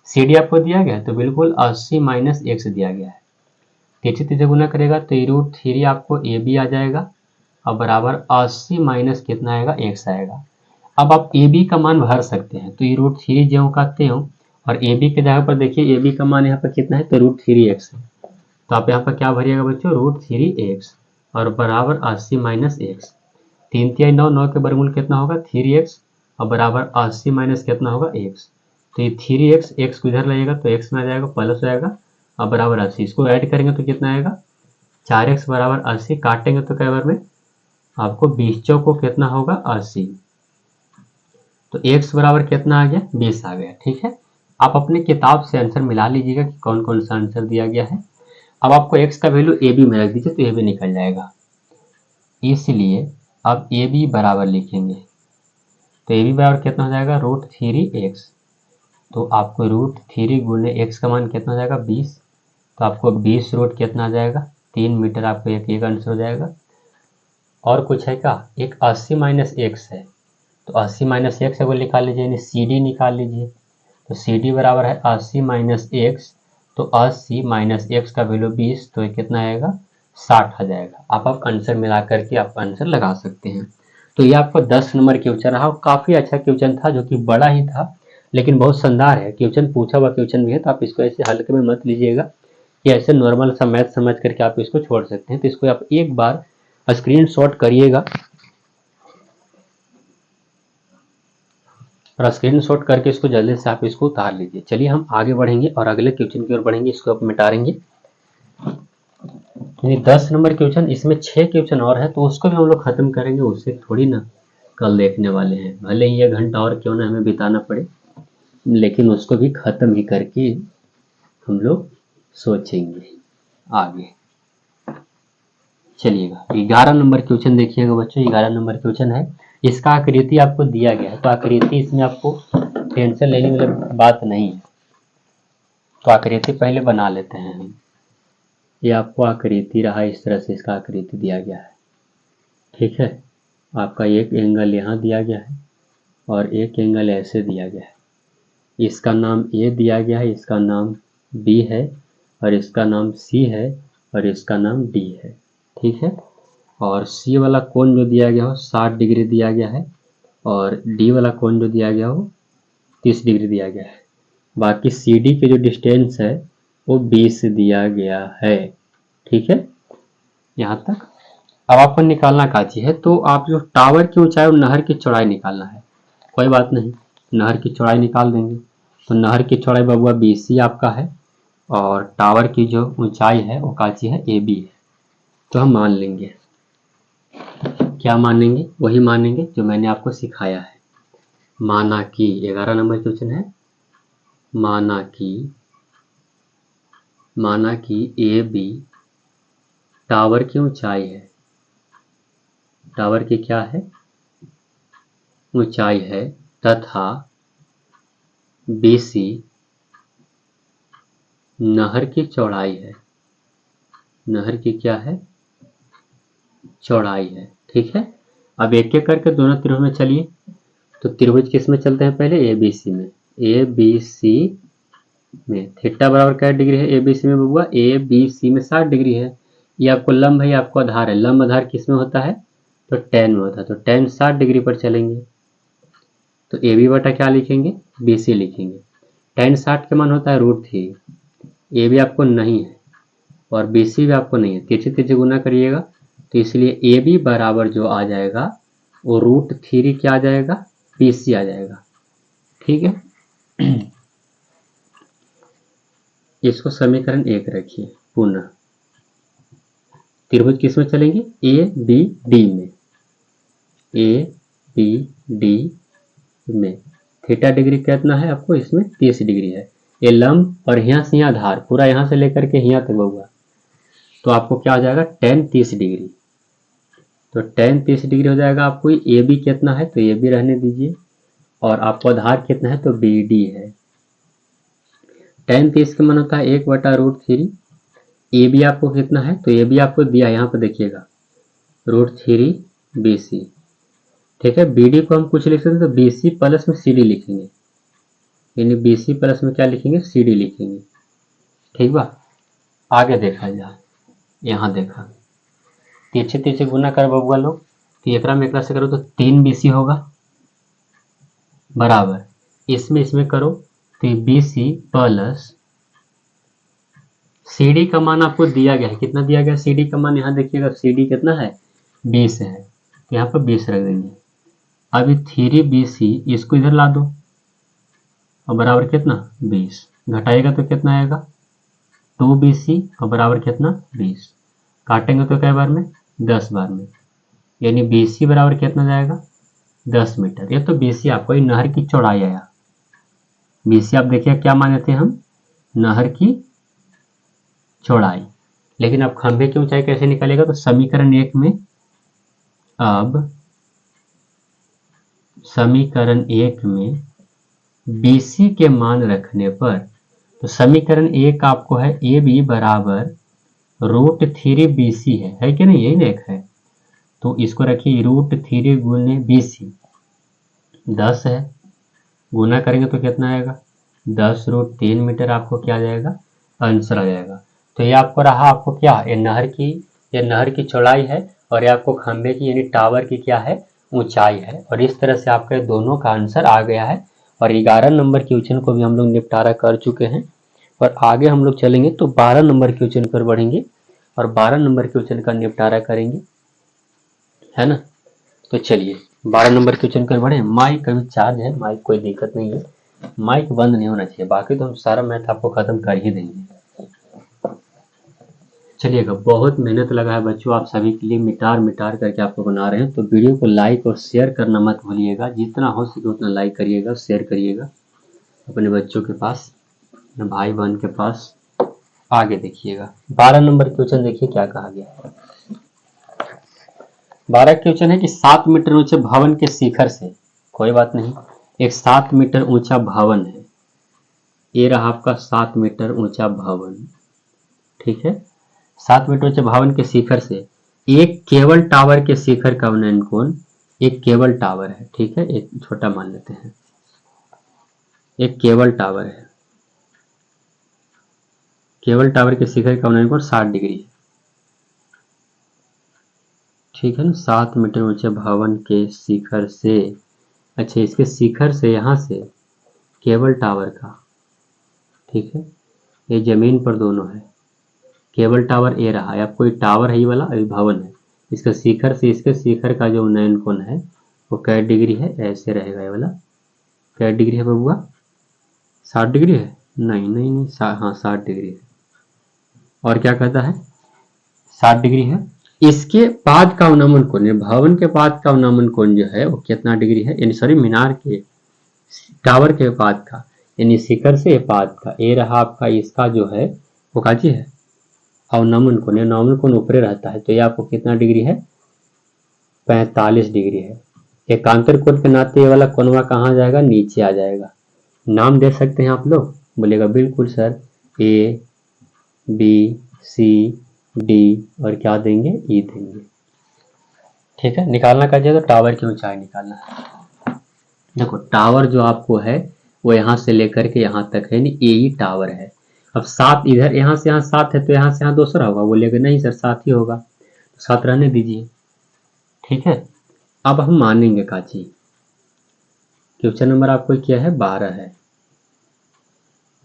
CD आपको दिया गया है तो बिल्कुल 80 माइनस x दिया गया है, 30 से गुना करेगा तो √3 आपको AB आ जाएगा और बराबर 80 माइनस कितना आएगा, x आएगा। अब आप AB का मान भर सकते हैं, तो √3 ज्यों का त्यों, और AB के जगह पर देखिए AB का मान यहाँ पर कितना है, तो √3x है। तो आप यहाँ पर क्या भरिएगा बच्चों, √3x और बराबर 80 माइनस x। 3 3 9, 9 के वर्गमूल कितना होगा, 3x और बराबर 80 माइनस कितना होगा, x। तो ये 3x, x को इधर लगेगा तो x में आ जाएगा, प्लस हो जाएगा और बराबर 80। इसको ऐड करेंगे तो कितना आएगा, 4x बराबर 80। काटेंगे तो क्या बार में आपको 20 चौको कितना होगा, 80। तो x बराबर कितना आ गया, 20 आ गया। ठीक है, आप अपने किताब से आंसर मिला लीजिएगा कि कौन कौन सा आंसर दिया गया है। अब आपको x का वैल्यू ए बी में रख दीजिए तो ए बी निकल जाएगा, इसलिए अब ए बी बराबर लिखेंगे तो ए बी बराबर कितना हो जाएगा √3x। तो आपको √3 गुने x का मान कितना हो जाएगा 20, तो आपको 20 रूट कितना आ जाएगा 3 मीटर, आपको एक आंसर हो जाएगा। और कुछ है क्या, एक 80 माइनस एक्स है, तो 80 माइनस एक्स को निकाल लीजिए, यानी सी डी निकाल लीजिए। तो सी डी बराबर है 80 माइनस एक्स, तो 80 माइनस एक्स का वैल्यू 20, तो ये कितना आएगा 60 आ जाएगा। आप आंसर मिला करके आप आंसर लगा सकते हैं। तो ये आपको 10 नंबर क्वेश्चन रहा, काफ़ी अच्छा क्वेश्चन था, जो कि बड़ा ही था लेकिन बहुत शानदार है। क्वेश्चन पूछा हुआ क्वेश्चन भी है, तो आप इसको ऐसे हल्के में मत लीजिएगा कि ऐसे नॉर्मल सा मैथ समझ करके आप इसको छोड़ सकते हैं। तो इसको आप एक बार स्क्रीनशॉट करिएगा और स्क्रीनशॉट करके इसको जल्दी से आप इसको उतार लीजिए। चलिए हम आगे बढ़ेंगे और अगले क्वेश्चन की ओर बढ़ेंगे, इसको आप मिटाएंगे। यानी 10 नंबर क्वेश्चन, इसमें 6 क्वेश्चन और है, तो उसको भी हम लोग खत्म करेंगे, उससे थोड़ी ना कल देखने वाले हैं, भले ही 1 घंटा और क्यों ना हमें बिताना पड़े, लेकिन उसको भी खत्म ही करके हम लोग सोचेंगे आगे। चलिएगा 11 नंबर क्वेश्चन देखिएगा बच्चों। 11 नंबर क्वेश्चन है, इसका आकृति आपको दिया गया है, तो आकृति इसमें आपको टेंशन लेने वाली बात नहीं है। तो आकृति पहले बना लेते हैं हम। ये आपको आकृति रहा, इस तरह से इसका आकृति दिया गया है, ठीक है। आपका एक एंगल यहाँ दिया गया है और एक एंगल ऐसे दिया गया है। इसका नाम ए दिया गया है, इसका नाम बी है, और इसका नाम सी है, और इसका नाम डी है, ठीक है। और सी वाला कोण जो दिया गया हो 60 डिग्री दिया गया है, और डी वाला कोण जो दिया गया हो 30 डिग्री दिया गया है। बाकी सी डी के जो डिस्टेंस है वो 20 दिया गया है, ठीक है यहाँ तक। अब आपको निकालना क्या चीज़ है, तो आप जो टावर की ऊंचाई और नहर की चौड़ाई निकालना है। कोई बात नहीं, नहर की चौड़ाई निकाल देंगे। तो नहर की चौड़ाई बबुआ BC आपका है, और टावर की जो ऊंचाई है वो काची है AB है। तो हम मान लेंगे, क्या मानेंगे, वही मानेंगे जो मैंने आपको सिखाया है। माना कि 11 नंबर क्वेश्चन है, माना कि AB टावर की ऊंचाई है, टावर की क्या है ऊंचाई है, तथा BC नहर की चौड़ाई है, नहर की क्या है चौड़ाई है, ठीक है। अब एक एक करके दोनों त्रिभुज में चलिए। तो त्रिभुज किस में चलते हैं पहले, ABC में। ABC में थीटा बराबर क्या डिग्री है ABC में बबुआ, ABC में 60 डिग्री है। ये आपको लंब है, ये आपको आधार है। लंब आधार किस में होता है, तो tan में होता है। तो tan 60 डिग्री पर चलेंगे, तो AB बटा क्या लिखेंगे BC लिखेंगे। tan 60 का मान होता है √3। AB आपको नहीं है और BC भी आपको नहीं है, तिरछे तिरछे गुना करिएगा, तो इसलिए AB बराबर जो आ जाएगा वो √3 क्या आ जाएगा BC आ जाएगा, ठीक है। इसको समीकरण 1 रखिए। पुनः त्रिभुज किस में चलेंगे, ABD में, ABD में थीटा डिग्री कितना है आपको, इसमें 30 डिग्री है। ये लंब और यहाँ से यहाँ आधार, पूरा यहाँ से लेकर के यहाँ तक होगा, तो आपको क्या हो जाएगा tan 30 डिग्री। तो tan 30 डिग्री हो जाएगा आपको। AB कितना है, तो AB रहने दीजिए, और आपको आधार कितना है, तो BD है। tan 30 का मान होता है 1/√3। AB आपको कितना है, तो AB आपको दिया है यहाँ पर देखिएगा √3 BC, ठीक है। BD को हम कुछ लिख सकते हैं, तो BC प्लस में CD लिखेंगे, यानी BC प्लस में क्या लिखेंगे CD लिखेंगे, ठीक बा। आगे देखा जाए, यहाँ देखा तिरछे तिरछे गुना कर बबुआ लोग, तो एकरा में एकरा से करो तो 3 BC होगा, बराबर इसमें करो तो BC प्लस CD का मान आपको दिया गया है, कितना दिया गया CD का मान, यहाँ देखिएगा CD कितना है 20 है, तो यहाँ पर 20 रख देंगे। अभी 3 BC इसको इधर ला दो, और बराबर कितना 20, घटाएगा तो कितना आएगा 2 BC, और बराबर कितना 20, काटेंगे तो कई बार में 10 बार में, यानी BC बराबर कितना जाएगा 10 मीटर। ये तो BC आपको नहर की चौड़ाई आया। BC आप देखिए क्या माने थे हम, नहर की चौड़ाई, लेकिन अब खंभे की ऊंचाई कैसे निकालेगा, तो समीकरण 1 में, अब समीकरण 1 में BC के मान रखने पर, तो समीकरण 1 आपको है AB बराबर √3BC है कि नहीं, यही ना एक है, तो इसको रखिए √3 गुने BC, 10 है, गुना करेंगे तो कितना आएगा, 10√3 मीटर आपको क्या आ जाएगा, आंसर आ जाएगा। तो ये आपको रहा, आपको क्या, ये नहर की चौड़ाई है, और ये आपको खंभे की यानी टावर की क्या है, ऊंचाई है। और इस तरह से आपके दोनों का आंसर आ गया है। और 11 नंबर क्वेश्चन को भी हम लोग निपटारा कर चुके हैं, और आगे हम लोग चलेंगे तो 12 नंबर क्वेश्चन पर बढ़ेंगे और 12 नंबर क्वेश्चन का निपटारा करेंगे, है ना। तो चलिए 12 नंबर क्वेश्चन पर बढ़े। माइक अभी चार्ज है, माइक कोई दिक्कत नहीं है, माइक बंद नहीं होना चाहिए, बाकी तो हम सारा मैथ आपको खत्म कर ही देंगे। चलिएगा, बहुत मेहनत लगा है बच्चों आप सभी के लिए, मिटार करके आपको बना रहे हैं, तो वीडियो को लाइक और शेयर करना मत भूलिएगा, जितना हो सके उतना लाइक करिएगा, शेयर करिएगा अपने बच्चों के पास, अपने भाई बहन के पास। आगे देखिएगा 12 नंबर क्वेश्चन, देखिए क्या कहा गया है। 12 क्वेश्चन है कि 7 मीटर ऊंचे भवन के शिखर से, कोई बात नहीं, एक 7 मीटर ऊंचा भवन है, ये रहा आपका 7 मीटर ऊंचा भवन, ठीक है। 7 मीटर ऊंचे भवन के शिखर से एक केबल टावर के शिखर का उन्नयन कोण, एक केबल टावर है, ठीक है, एक छोटा मान लेते हैं, एक केबल टावर है, केबल टावर के शिखर का उन्नयन कोण 60 डिग्री है, ठीक है ना। 7 मीटर ऊंचे भवन के शिखर से, अच्छा इसके शिखर से यहाँ से केबल टावर का, ठीक है, ये जमीन पर दोनों है, केबल टावर ए रहा है, अब कोई टावर है ये वाला, अभी भवन है, इसके शिखर से इसके शिखर का जो उन्नयन कोण है वो कै डिग्री है, ऐसे रहेगा ये वाला, कै डिग्री है बबुआ, 60 डिग्री है, नहीं नहीं नहीं, हाँ 60 डिग्री है, और क्या कहता है 60 डिग्री है। इसके बाद का उन्नयन कोण, भवन के बाद का उन्नयन कोण जो है वो कितना डिग्री है, यानी सॉरी मीनार के टावर के बाद का, यानी शिखर से बाद का, ये रहा आपका, इसका जो है वो काजी है अवनमन कोण, नमन कोण ऊपरे रहता है, तो ये आपको कितना डिग्री है, 45 डिग्री है। एकांतर कोण के नाते ये वाला कोणवा कहाँ जाएगा, नीचे आ जाएगा। नाम दे सकते हैं आप लोग, बोलेगा बिल्कुल sir, A B C D और क्या देंगे, ई देंगे, ठीक है। निकालना कैसे, तो टावर की ऊंचाई निकालना है। देखो टावर जो आपको है वो यहाँ से लेकर के यहाँ तक है, यानी ए ही टावर है। अब 7 इधर, यहाँ से यहाँ 7 है, तो यहाँ से यहाँ दूसरा होगा, बोलेगा नहीं सर 7 ही होगा, तो 7 रहने दीजिए, ठीक है। अब हम मानेंगे काची, क्वेश्चन नंबर आपको क्या है, 12 है।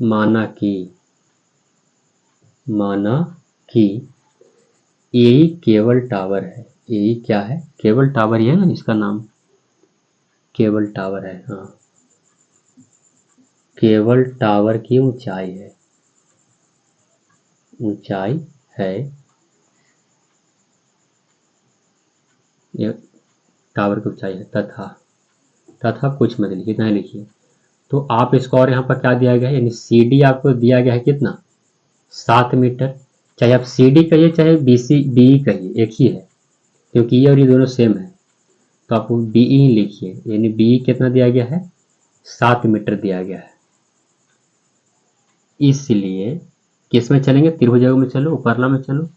माना कि ए केबल टावर है, ए क्या है, केबल टावर ही है ना, इसका नाम केबल टावर है, हाँ केबल टावर की ऊंचाई है, ये टावर की ऊंचाई है, तथा कुछ मत लिखिए, इतना लिखिए। तो आप इसको, और यहाँ पर क्या दिया गया है, यानी सी डी आपको दिया गया है कितना, 7 मीटर, चाहे आप सी डी कहिए चाहे बी कहिए, एक ही है, क्योंकि ये और ये दोनों सेम है, तो आपको बी ही लिखिए, यानी बी कितना दिया गया है, 7 मीटर दिया गया है। इसलिए किस में चलेंगे, त्रिभुजों में चलो, ऊपरला में चलो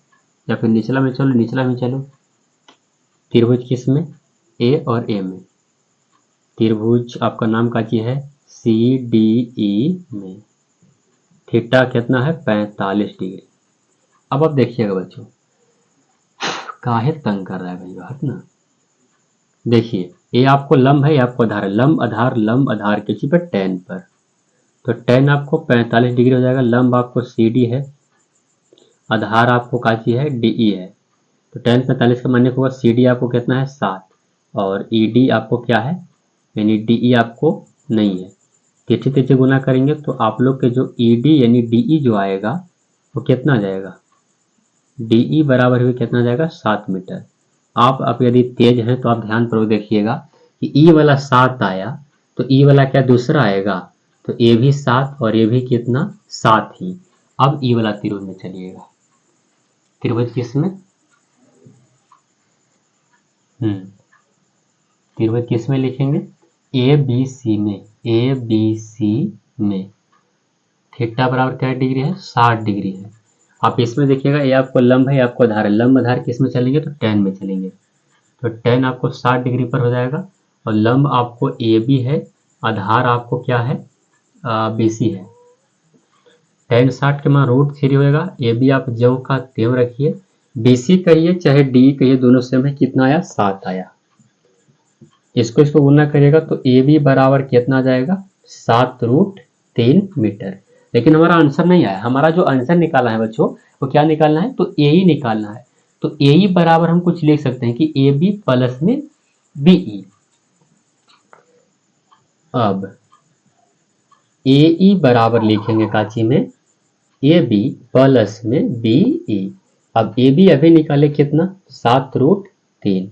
या फिर निचला में चलो, निचला में चलो। त्रिभुज किस में, ए और ए में, त्रिभुज आपका नाम का चीज है सी डी ई में, थीटा कितना है 45 डिग्री। अब देखिएगा बच्चों, काहे तंग कर रहा है भाई बात ना, देखिए ये आपको लंब है, ये आपको आधार है, लंब आधार किसी पर टेन पर, तो टेन आपको 45 डिग्री हो जाएगा, लंब आपको सी डी है, आधार आपको काची है डी ई है, तो टेन 45 का मानने को होगा सी डी आपको कितना है 7, और ई डी आपको क्या है, यानी डी ई आपको नहीं है, तिरछे तिरछे गुना करेंगे तो आप लोग के जो ई डी यानी डी ई जो आएगा वो कितना जाएगा, डी ई बराबर भी कितना जाएगा 7 मीटर। आप यदि तेज हैं तो आप ध्यानपूर्वक देखिएगा कि ई वाला 7 आया, तो ई वाला क्या दूसरा आएगा, तो ये भी 7 और ये भी कितना 7 ही। अब ई वाला त्रिभुज में चलिएगा, त्रिभुज किसमें, त्रिभुज किसमें लिखेंगे, ए बी सी में, ए बी सी में थीटा बराबर क्या डिग्री है, 60 डिग्री है। आप इसमें देखिएगा ये आपको लंब है, ये आपको आधार है, लंब आधार किस में चलेंगे तो tan में चलेंगे, तो tan आपको 60 डिग्री पर हो जाएगा और लंब आपको ए बी है, आधार आपको क्या है बी सी है। tan 60 के मान √3 होएगा, ए बी आप ज्यों का त्यों रखिए, बी सी कहिए चाहे डी कहिए दोनों सेम है, कितना आया 7 आया। इसको गुना करिएगा तो ए बी बराबर कितना आ जाएगा 7√3 मीटर। लेकिन हमारा आंसर नहीं आया, हमारा जो आंसर निकालना है बच्चों वो क्या निकालना है, तो ए ही निकालना है। तो ए ही बराबर हम कुछ लिख सकते हैं कि ए बी प्लस में बी ई। अब ए ई बराबर लिखेंगे काची में, ए बी प्लस में बी ई। अब ए बी अभी निकाले कितना 7√3,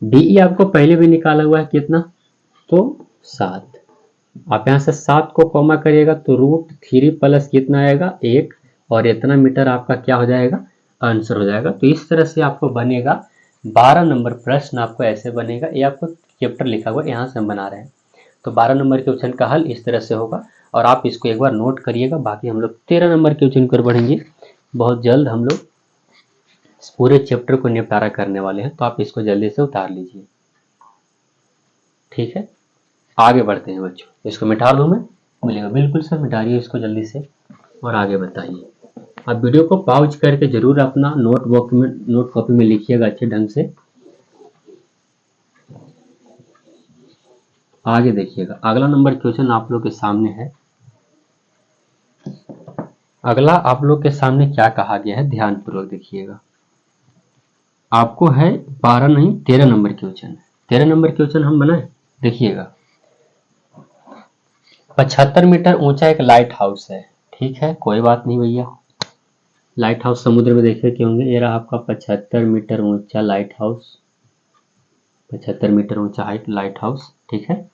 बी ई आपको पहले भी निकाला हुआ है कितना तो 7। आप यहाँ से 7 को कॉमा करिएगा तो √3 प्लस कितना आएगा 1, और इतना मीटर आपका क्या हो जाएगा आंसर हो जाएगा। तो इस तरह से आपको बनेगा 12 नंबर प्रश्न आपको ऐसे बनेगा, ये आपको चैप्टर लिखा हुआ यहाँ से हम बना रहे हैं। तो 12 नंबर के क्वेश्चन का हल इस तरह से होगा और आप इसको एक बार नोट करिएगा। बाकी हम लोग 13 नंबर के क्वेश्चन पर बढ़ेंगे बहुत जल्द, हम लोग इस पूरे चैप्टर को निपटारा करने वाले हैं, तो आप इसको जल्दी से उतार लीजिए, ठीक है। आगे बढ़ते हैं बच्चों, इसको मिटा दूं मैं, मिलेगा बिल्कुल सर, मिटाइए इसको जल्दी से और आगे बताइए। आप वीडियो को पॉज करके जरूर अपना नोट कॉपी में लिखिएगा अच्छे ढंग से। आगे देखिएगा, अगला नंबर क्वेश्चन आप लोग के सामने है। अगला आप लोग के सामने क्या कहा गया है, ध्यान पूर्वक देखिएगा। आपको है 12 नहीं 13 नंबर क्वेश्चन, 13 नंबर क्वेश्चन हम बनाए, देखिएगा। 75 मीटर ऊंचा एक लाइट हाउस है, ठीक है, कोई बात नहीं भैया, लाइट हाउस समुद्र में देखे क्यों होंगे। ये रहा आपका 75 मीटर ऊंचा लाइट हाउस, 75 मीटर ऊंचा हाइट लाइट हाउस, ठीक है।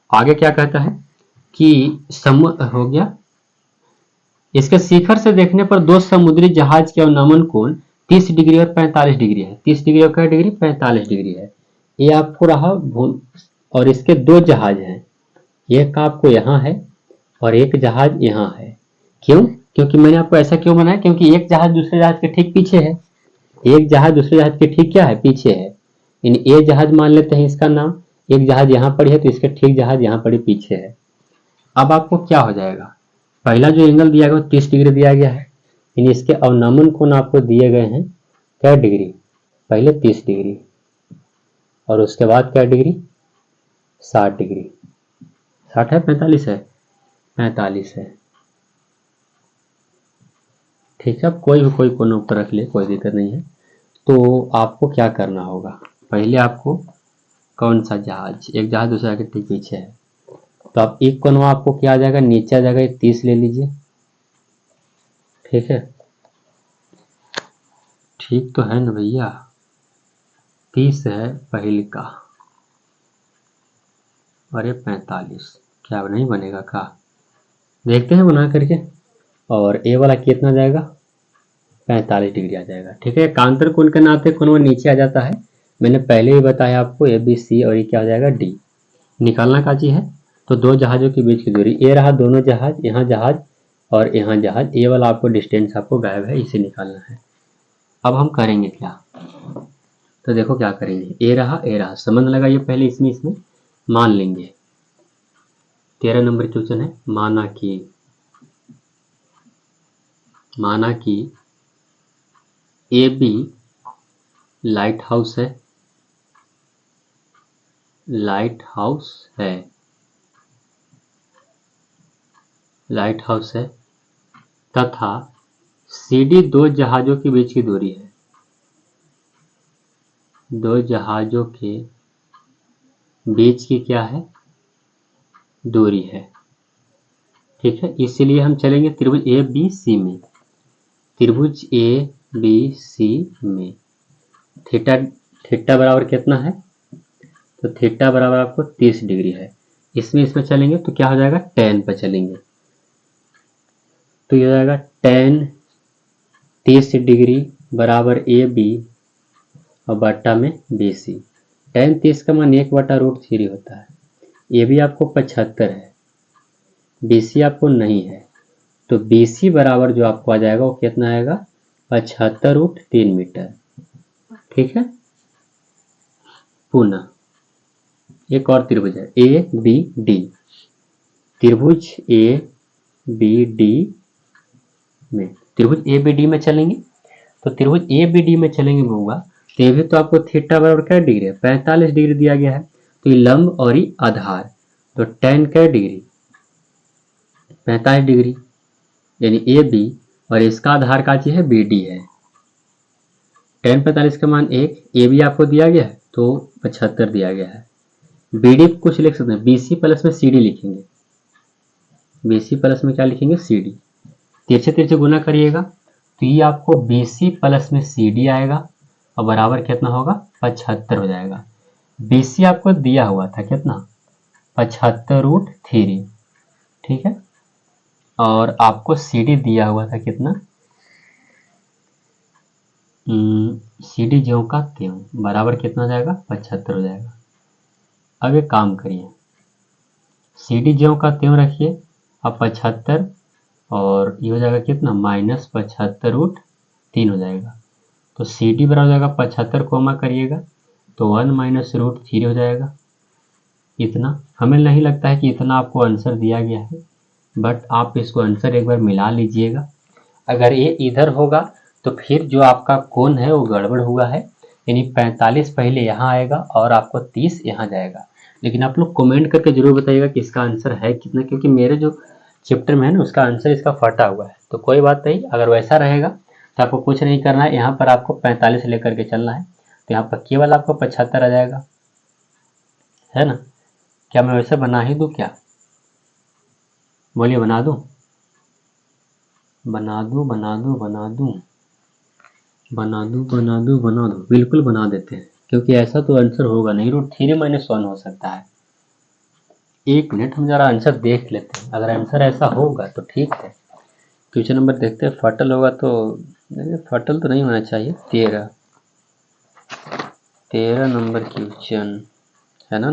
आगे क्या कहता है कि हो गया, इसके शिखर से देखने पर दो समुद्री जहाज के अवनमन कोण 30 डिग्री और 45 डिग्री है। 30 डिग्री और क्या डिग्री 45 डिग्री है। ये आपको रहा और इसके दो जहाज हैं, एक आपको यहाँ है और एक जहाज यहाँ है। क्यों, क्योंकि मैंने आपको ऐसा क्यों बनाया, क्योंकि एक जहाज दूसरे जहाज के ठीक पीछे है, एक जहाज दूसरे जहाज के ठीक क्या है पीछे है। इन ए जहाज मान लेते हैं इसका नाम, एक जहाज यहाँ पर है तो इसके ठीक जहाज यहाँ पर पीछे है। अब आपको क्या हो जाएगा, पहला जो एंगल दिया गया 30 डिग्री दिया गया है, इन इसके अवनमन कोण आपको दिए गए हैं क्या डिग्री, पहले 30 डिग्री और उसके बाद क्या डिग्री 60 डिग्री। 60 है 45 है, 45 है, ठीक है। कोई भी कोई कोण ऊपर रख ले, कोई दिक्कत नहीं है। तो आपको क्या करना होगा, पहले आपको कौन सा जहाज, एक जहाज दूसरा के ठीक पीछे है, तो आप एक कोण आपको क्या आ जाएगा नीचे आ जाएगा, 30 ले लीजिए, ठीक है। ठीक तो है ना भैया, 30 है पहले का और ये 45, क्या नहीं बनेगा का, देखते हैं बना करके। और ए वाला कितना जाएगा 45 डिग्री आ जाएगा, ठीक है। एकांतर कोण के नाते कोण वो नीचे आ जाता है, मैंने पहले ही बताया आपको, ए बी सी और ये क्या हो जाएगा डी। निकालना का चीज है, तो दो जहाजों के बीच की दूरी, ये रहा दोनों जहाज, यहाँ जहाज और यहाँ जहाज, ये वाला आपको डिस्टेंस आपको गायब है, इसे निकालना है। अब हम करेंगे क्या, तो देखो क्या करेंगे, ए रहा संबंध लगाइए पहले इसमें मान लेंगे। 13 नंबर क्वेश्चन है, माना कि ए बी लाइट हाउस है, लाइट हाउस है तथा सी डी दो जहाजों के बीच की दूरी है, दो जहाजों के बीच की क्या है दूरी है, ठीक है। इसीलिए हम चलेंगे त्रिभुज ए बी सी में, त्रिभुज ए बी सी में थीटा बराबर कितना है, तो थीटा बराबर आपको 30 डिग्री है। इसमें चलेंगे तो क्या हो जाएगा tan पर चलेंगे, तो ये हो जाएगा tan 30 डिग्री बराबर ए बी और बट्टा में बी सी। tan 30 का मान 1/√3 होता है। ए बी आपको 75 है, बी सी आपको नहीं है, तो बी सी बराबर जो आपको आ जाएगा वो कितना आएगा, 75√3 मीटर। ठीक है। पुनः एक और त्रिभुज है ए बी डी। त्रिभुज ए बी डी में, त्रिभुज ए बी डी में चलेंगे, तो त्रिभुज ए बी डी में चलेंगे बउआ, तो ये भी तो आपको थीटा बराबर क्या डिग्री है, 45 डिग्री दिया गया है। तो ये लंब और ये आधार, तो tan क्या डिग्री, 45 डिग्री, यानी ए बी, और इसका आधार का चीज है बी डी है। tan 45 का मान 1, ए बी आपको दिया गया है तो 75 दिया गया है। बी डी कुछ लिख सकते हैं, बी सी प्लस में सी डी लिखेंगे, बी सी प्लस में क्या लिखेंगे, सी डी। तिरछे तिरछे गुना करिएगा तो ये आपको बी सी प्लस में सी डी आएगा और बराबर कितना होगा, 75 हो जाएगा। बी सी आपको दिया हुआ था कितना, 75√3, ठीक है। और आपको सी डी दिया हुआ था कितना, सी डी ज्यों का त्यों, बराबर कितना हो जाएगा, 75 हो जाएगा। अब एक काम करिए, सी डी ज्यों का त्यों रखिए, अब 75 और ये हो जाएगा कितना, -75√3 हो जाएगा। तो सी डी बराबर हो जाएगा 75 कोमा करिएगा तो 1 - √3 हो जाएगा। इतना हमें नहीं लगता है कि इतना आपको आंसर दिया गया है, बट आप इसको आंसर एक बार मिला लीजिएगा। अगर ये इधर होगा तो फिर जो आपका कोण है वो गड़बड़ हुआ है, यानी 45 पहले यहाँ आएगा और आपको 30 यहाँ जाएगा। लेकिन आप लोग कमेंट करके जरूर बताइएगा कि इसका आंसर है कितना, क्योंकि मेरे जो चैप्टर में है ना उसका आंसर इसका फटा हुआ है। तो कोई बात नहीं, अगर वैसा रहेगा तो आपको कुछ नहीं करना है, यहाँ पर आपको 45 लेकर के चलना है, तो यहाँ पर केवल आपको 75 आ जाएगा, है ना। क्या मैं वैसे बना ही दूँ क्या, बोलिए, बना दूँ, बना दूँ, बना दूँ, बना दूँ, बना दूँ, बना दूँ, बना दूँ, बिल्कुल बना देते हैं, क्योंकि ऐसा तो आंसर होगा नहीं, √3 - 1 हो सकता है। एक मिनट हम जरा आंसर देख लेते हैं, अगर आंसर ऐसा होगा तो ठीक है। क्वेश्चन नंबर देखते हैं, फटल होगा तो, फटल तो नहीं होना चाहिए। 13 नंबर क्वेश्चन है ना,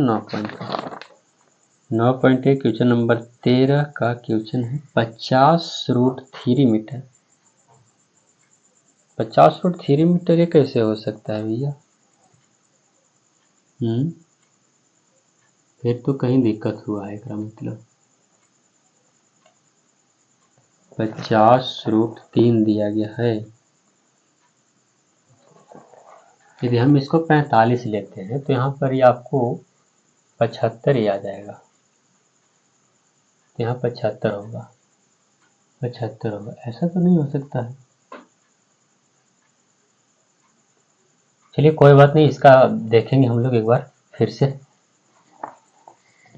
9.1 क्वेश्चन नंबर 13 का क्वेश्चन है, 50√3 मीटर। 50√3 मीटर ये कैसे हो सकता है भैया, फिर तो कहीं दिक्कत हुआ है, इसका मतलब 50√3 दिया गया है। यदि हम इसको 45 लेते हैं तो यहाँ पर ये आपको 75 ही आ जाएगा, यहाँ 75 होगा, 75 होगा, ऐसा तो नहीं हो सकता है। चलिए कोई बात नहीं, इसका देखेंगे हम लोग एक बार फिर से,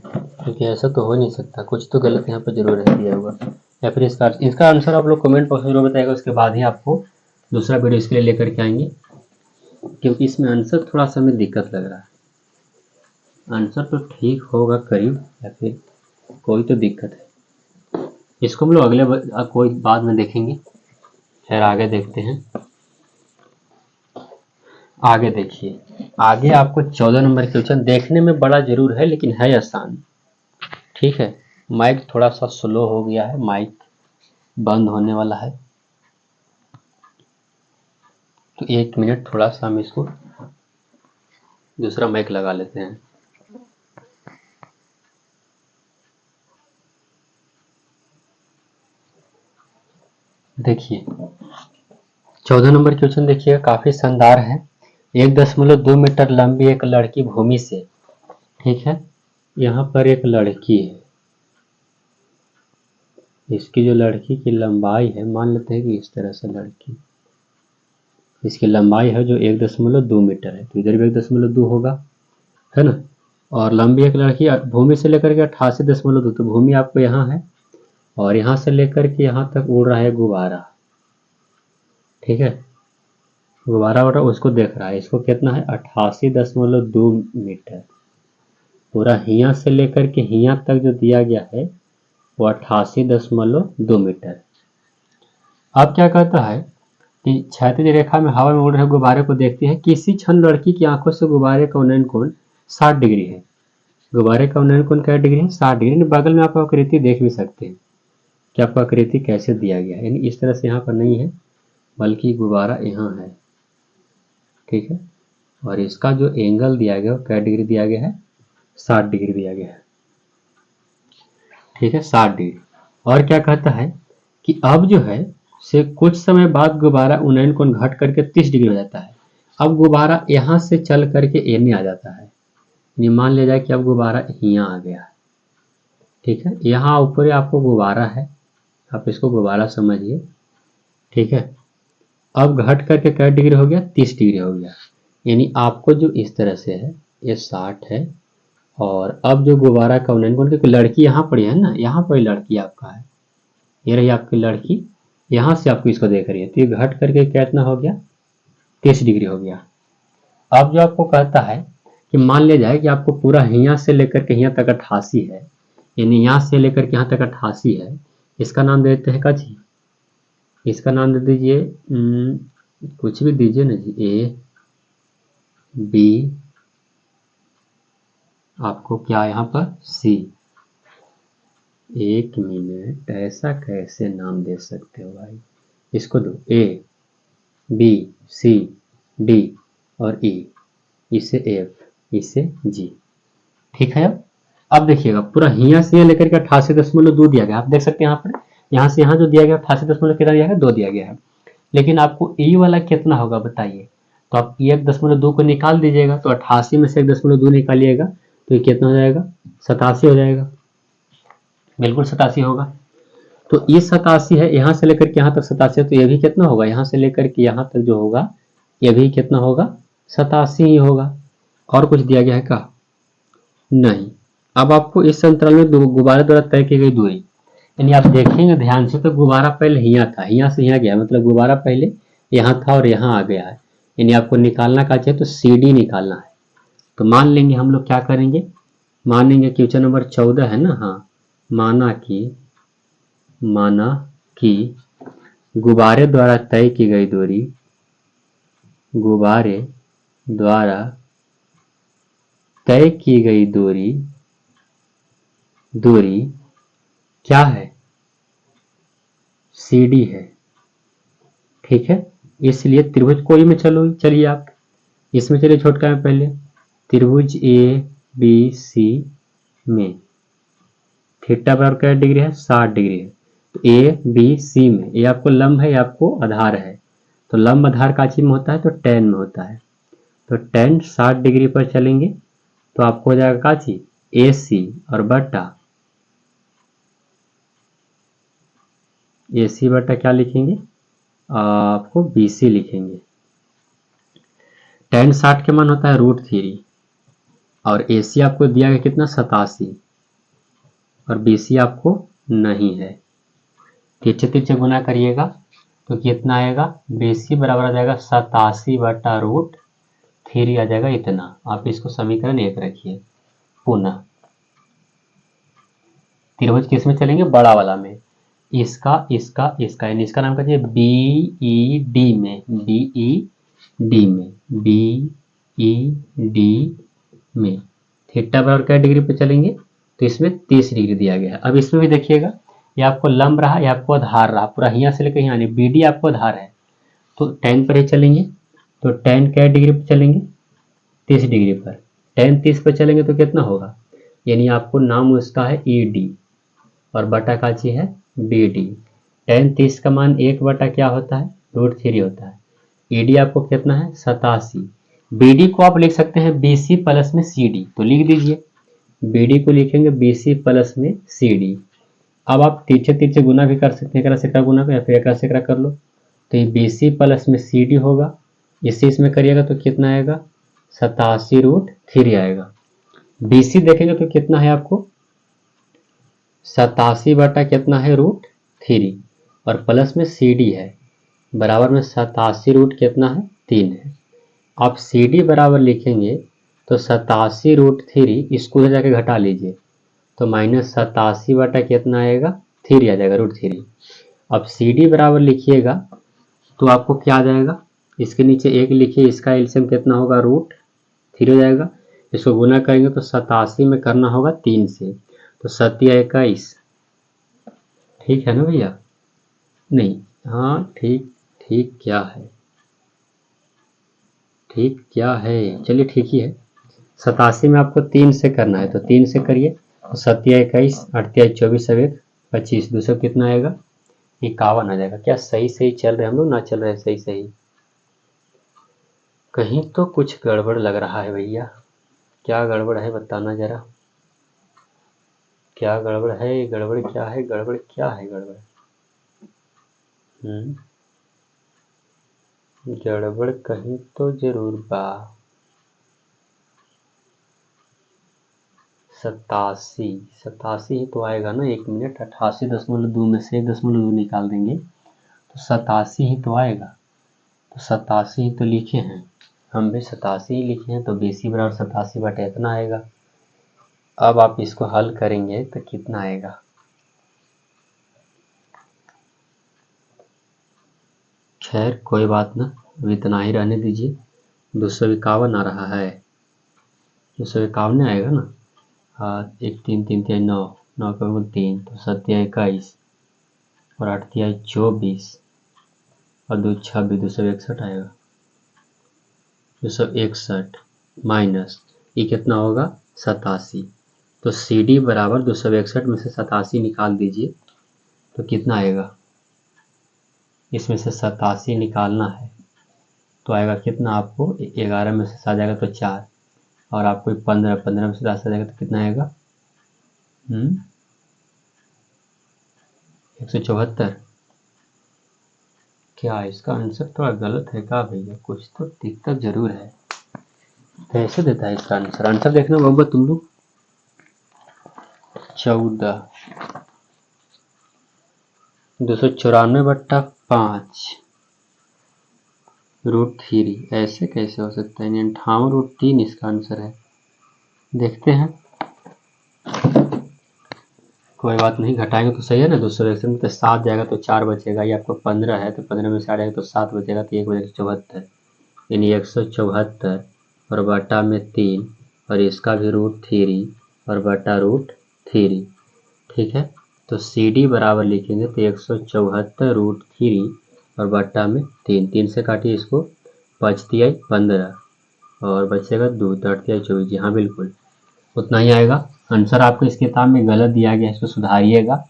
क्योंकि ऐसा तो हो नहीं सकता, कुछ तो गलत यहाँ पर जरूर रह दिया होगा, या फिर इसका आंसर आप लोग कमेंट बॉक्स में जरूर बताएगा, उसके बाद ही आपको दूसरा वीडियो इसके लिए लेकर के आएंगे, क्योंकि इसमें आंसर थोड़ा सा हमें दिक्कत लग रहा है। आंसर तो ठीक होगा करीब, या फिर कोई तो दिक्कत है, इसको हम लोग अगले कोई बाद में देखेंगे। फिर आगे देखते हैं, आगे देखिए, आगे आपको 14 नंबर क्वेश्चन देखने में बड़ा जरूर है लेकिन है आसान, ठीक है। माइक थोड़ा सा स्लो हो गया है, माइक बंद होने वाला है, तो 1 मिनट थोड़ा सा हम इसको दूसरा माइक लगा लेते हैं। देखिए 14 नंबर क्वेश्चन देखिए, काफी शानदार है। 1.2 मीटर लंबी एक लड़की भूमि से, ठीक है, यहाँ पर एक लड़की है, इसकी जो लड़की की लंबाई है, मान लेते हैं कि इस तरह से लड़की, इसकी लंबाई है जो 1.2 मीटर है, तो इधर भी 1.2 होगा, है ना। और लंबी एक लड़की भूमि से लेकर के 88.2, तो भूमि आपको यहाँ है और यहाँ से लेकर के यहाँ तक उड़ रहा है गुब्बारा, ठीक है, गुब्बारा उड़ रहा है, उसको देख रहा है, इसको कितना है 88.2 मीटर, पूरा हिया से लेकर के हिया तक जो दिया गया है वो 88.2 मीटर। अब क्या कहता है, कि क्षैतिज रेखा में हवा में उड़ रहे गुब्बारे को देखती है। किसी क्षण लड़की की आंखों से गुब्बारे का उन्नयन कोण 60 डिग्री है। गुब्बारे का उन्नयन कोण क्या डिग्री है? 60 डिग्री। बगल में आप आकृति देख भी सकते हैं कि आपको आकृति कैसे दिया गया है, यानी इस तरह से यहाँ पर नहीं है बल्कि गुब्बारा यहाँ है, ठीक है। और इसका जो एंगल दिया गया वो क्या डिग्री दिया गया है? 60 डिग्री दिया गया है, ठीक है, 60 डिग्री। और क्या कहता है कि अब जो है से कुछ समय बाद गुब्बारा उन्नयन कोण घट करके 30 डिग्री हो जाता है। अब गुब्बारा यहाँ से चल करके एने आ जाता है, मान लिया जाए कि अब गुब्बारा यहाँ आ गया, ठीक है। यहाँ ऊपर आपको गुब्बारा है, आप इसको गुब्बारा समझिए, ठीक है। अब घट करके क्या डिग्री हो गया? 30 डिग्री हो गया। यानी आपको जो इस तरह से है ये 60 है, और अब जो गुब्बारा का उन्नयन कोण, क्योंकि लड़की यहाँ पर है ना, यहाँ पर लड़की आपका है, ये रही आपकी लड़की, यहाँ से आपको इसको देख रही है, तो ये घट करके कितना हो गया? 30 डिग्री हो गया। अब जो आपको कहता है कि मान लिया जाए कि आपको पूरा यहाँ से लेकर के यहाँ तक 88 है, यानी यहाँ से लेकर के यहाँ तक 88 है, इसका नाम दे देते हैं का जी, इसका नाम दे दीजिए कुछ भी दीजिए ना जी, ए बी, आपको क्या यहाँ पर सी। 1 मिनट, ऐसा कैसे नाम दे सकते हो भाई? इसको दो ए बी सी डी और ई, इसे एफ, इसे जी, ठीक है। अब देखिएगा पूरा हिया से लेकर के 88.2 दिया गया, आप देख सकते हैं यहाँ पर, यहाँ से यहाँ जो दिया गया 88 कितना दिया गया? 2 दिया गया है। लेकिन आपको ई वाला कितना होगा बताइए? तो आप 1.2 को निकाल दीजिएगा, तो 88 में से 1.2 निकालिएगा तो ये कितना हो जाएगा? 87 हो जाएगा, बिल्कुल 87 होगा। तो ये 87 है, यहाँ से लेकर के यहाँ तक 87 है, तो ये भी कितना होगा? यहाँ से लेकर के यहाँ तक जो होगा ये भी कितना होगा? 87 ही होगा। और कुछ दिया गया है क्या? नहीं। अब आपको इस अंतराल में गुब्बारे द्वारा तय की गई दूरी, यानी आप देखेंगे ध्यान से तो गुब्बारा पहले यहाँ था, यहाँ से यहाँ गया, मतलब गुब्बारा पहले यहाँ था और यहाँ आ गया है, यानी आपको निकालना क्या चाहिए? तो CD निकालना है। तो मान लेंगे हम लोग क्या करेंगे, मान लेंगे क्वेश्चन नंबर 14 है ना, हाँ, माना कि गुब्बारे द्वारा तय की गई दूरी, गुब्बारे द्वारा तय की गई दूरी क्या है? CD है, ठीक है। इसलिए त्रिभुज कोई में चलिए आप इसमें चलिए, छोटका में पहले त्रिभुज ABC में थीटा बराबर क्या डिग्री है? 60 डिग्री है। तो ABC में ये आपको लंब है, ये आपको आधार है, तो लंब आधार का चिन्ह होता है तो tan में होता है, तो tan 60 डिग्री पर चलेंगे तो आपको हो जाएगा का चीज? AC और बटा AC बटा क्या लिखेंगे? आपको BC लिखेंगे। tan 60 के मान होता है √3 और AC आपको दिया गया कितना? 87 और BC आपको नहीं है। तिरछे गुना करिएगा तो कितना आएगा? BC बराबर आ जाएगा 87 बटा √3 आ जाएगा इतना। आप इसको समीकरण 1 रखिए। पुनः त्रिभुज किस में चलेंगे? बड़ा वाला में, इसका यानी इसका नाम कीजिए BED में थीटा बराबर क्या डिग्री पे चलेंगे? तो इसमें 30 डिग्री दिया गया है। अब इसमें भी देखिएगा, ये आपको लंब रहा, ये आपको आधार रहा, पूरा यहाँ से लेकर यहाँ BD आपको आधार है, तो tan पर ही चलेंगे। तो tan क्या डिग्री पर चलेंगे? 30 डिग्री पर। tan 30 पर चलेंगे तो कितना होगा? यानी आपको नाम उसका है ED और बटा का चीज है BD। tan 30 का मान 1 बटा क्या होता है? √3 होता है। ED आपको कितना है? 87। BD को आप लिख सकते हैं BC प्लस में CD, तो लिख दीजिए BD को लिखेंगे BC प्लस में CD। अब आप तिरछे गुना भी कर सकते हैं, एकरा से एकरा गुना या फिर एकरा से एकरा कर लो, तो ये BC प्लस में CD होगा। इसे इसमें करिएगा तो कितना आएगा? 87√3 आएगा। BC देखेंगे तो कितना है आपको? 87 बटा कितना है? √3 और प्लस में CD है, बराबर में 87 रूट कितना है? 3 है। आप CD बराबर लिखेंगे तो 87√3, इसको जाके घटा लीजिए तो -87 बटा कितना आएगा? 3 आ जाएगा √3। अब CD बराबर लिखिएगा तो आपको क्या आ जाएगा, इसके नीचे 1 लिखिए, इसका एलसीएम कितना होगा, √3 हो जाएगा। इसको गुना करेंगे तो 87 में करना होगा 3 से, तो 7 या 21, ठीक है ना भैया? नहीं, हाँ ठीक, ठीक क्या है, ठीक क्या है, चलिए ठीक ही है। 87 में आपको 3 से करना है, तो 3 से करिए, तो 7 या 21, 8 या 24, 25, दूसरा कितना आएगा, 51 आ जाएगा। क्या सही सही चल रहे हम लोग, ना चल रहे सही सही? कहीं तो कुछ गड़बड़ लग रहा है भैया, क्या गड़बड़ है बताना जरा, क्या गड़बड़ है, गड़बड़ क्या है, गड़बड़ क्या है, गड़बड़ गड़बड़ कहीं तो जरूर बा। 87 ही तो आएगा ना, 1 मिनट, 88.2 में से 1.2 निकाल देंगे तो 87 ही तो आएगा। तो 87 ही तो लिखे हैं, हम भी 87 ही लिखे हैं, तो BC बराबर 87 बटे इतना आएगा। अब आप इसको हल करेंगे तो कितना आएगा, खैर कोई बात ना, अब इतना ही रहने दीजिए। 251 आ रहा है, 251 आएगा ना। हाँ, 1 3 3 3 9, 9 का 3, तो 7 या 21 और 8 या 24 और 2 26, 261 आएगा। 261 माइनस ये कितना होगा, 87। तो CD बराबर 261 में से 87 निकाल दीजिए तो कितना आएगा, इसमें से 87 निकालना है तो आएगा कितना, आपको 11 में से 7 जाएगा तो 4, और आपको 15 में से 10 आ जाएगा तो कितना आएगा, 174। क्या इसका आंसर थोड़ा गलत है क्या भैया, कुछ तो दिक्कत जरूर है। कैसे देता है इसका आंसर, आंसर देखना बाबा तुम लोग। 14, 294/5 √3, ऐसे कैसे हो सकता है, 58/3 इसका आंसर है। देखते हैं, कोई बात नहीं, घटाएंगे तो सही है ना। 261 में तो 7 जाएगा तो 4 बचेगा, ये आपको 15 है तो 15 में से 8 जाएगा तो 7 बचेगा, तो 1 बचेगा 74, यानी 174 और बटा में 3, और इसका भी √3 और बटा √3, ठीक है। तो CD बराबर लिखेंगे तो 174 √3 और बटा में 3, 3 से काटिए इसको, 5 तिहाई 15 और बचेगा 2, 8 तिहाई 24, जी हाँ बिल्कुल उतना ही आएगा। आंसर आपको इस किताब में गलत दिया गया है, इसको सुधारिएगा।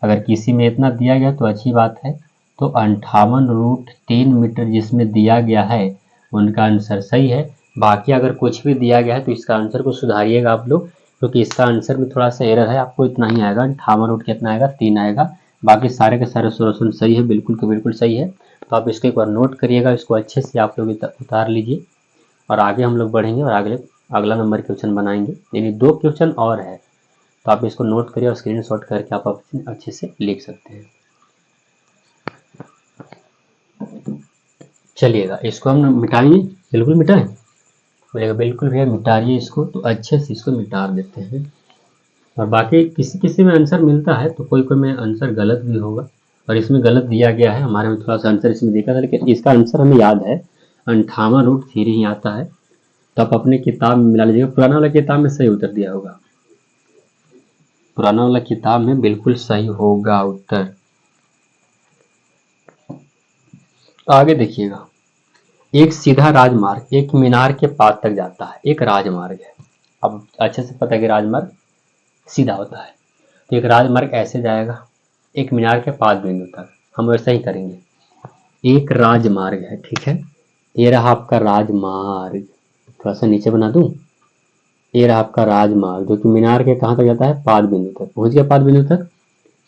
अगर किसी में इतना दिया गया तो अच्छी बात है, तो 58√3 मीटर जिसमें दिया गया है उनका आंसर सही है। बाकी अगर कुछ भी दिया गया है तो इसका आंसर को सुधारिएगा आप लोग, क्योंकि इसका आंसर में थोड़ा सा एरर है। आपको इतना ही आएगा, 58 कितना आएगा, 3 आएगा। बाकी सारे के सारे सोल्यूशन सही है, बिल्कुल के बिल्कुल सही है। तो आप इसको एक बार नोट करिएगा, इसको अच्छे से आप लोग उतार लीजिए, और आगे हम लोग बढ़ेंगे और अगला नंबर क्वेश्चन बनाएंगे, यानी 2 क्वेश्चन और है। तो आप इसको नोट करिए और स्क्रीनशॉट करके आप अच्छे से लिख सकते हैं। चलिएगा इसको हम मिटाइए, बिल्कुल मिटाएं, बोलेगा बिल्कुल भैया मिटाइए इसको, तो अच्छे से इसको मिटा देते हैं। और बाकी किसी किसी में आंसर मिलता है, तो कोई कोई में आंसर गलत भी होगा, और इसमें गलत दिया गया है, हमारे में थोड़ा सा आंसर इसमें देखा था, लेकिन इसका आंसर हमें याद है, 58√3 ही आता है। तो आप अपने किताब में मिला लीजिएगा, पुराना वाला किताब में सही उत्तर दिया होगा, पुराना वाला किताब में बिल्कुल सही होगा उत्तर। आगे देखिएगा, एक सीधा राजमार्ग एक मीनार के पास तक जाता है, एक राजमार्ग है। अब अच्छे से पता है कि राजमार्ग सीधा होता है, तो एक राजमार्ग ऐसे जाएगा एक मीनार के पास बिंदु तक, हम वैसा ही करेंगे। एक राजमार्ग है, ठीक है, ये रहा आपका राजमार्ग, थोड़ा सा नीचे बना दूं, ये रहा आपका राजमार्ग जो कि मीनार के कहाँ तक जाता है, पाद बिंदु तक, पहुंच गया पाद बिंदु तक,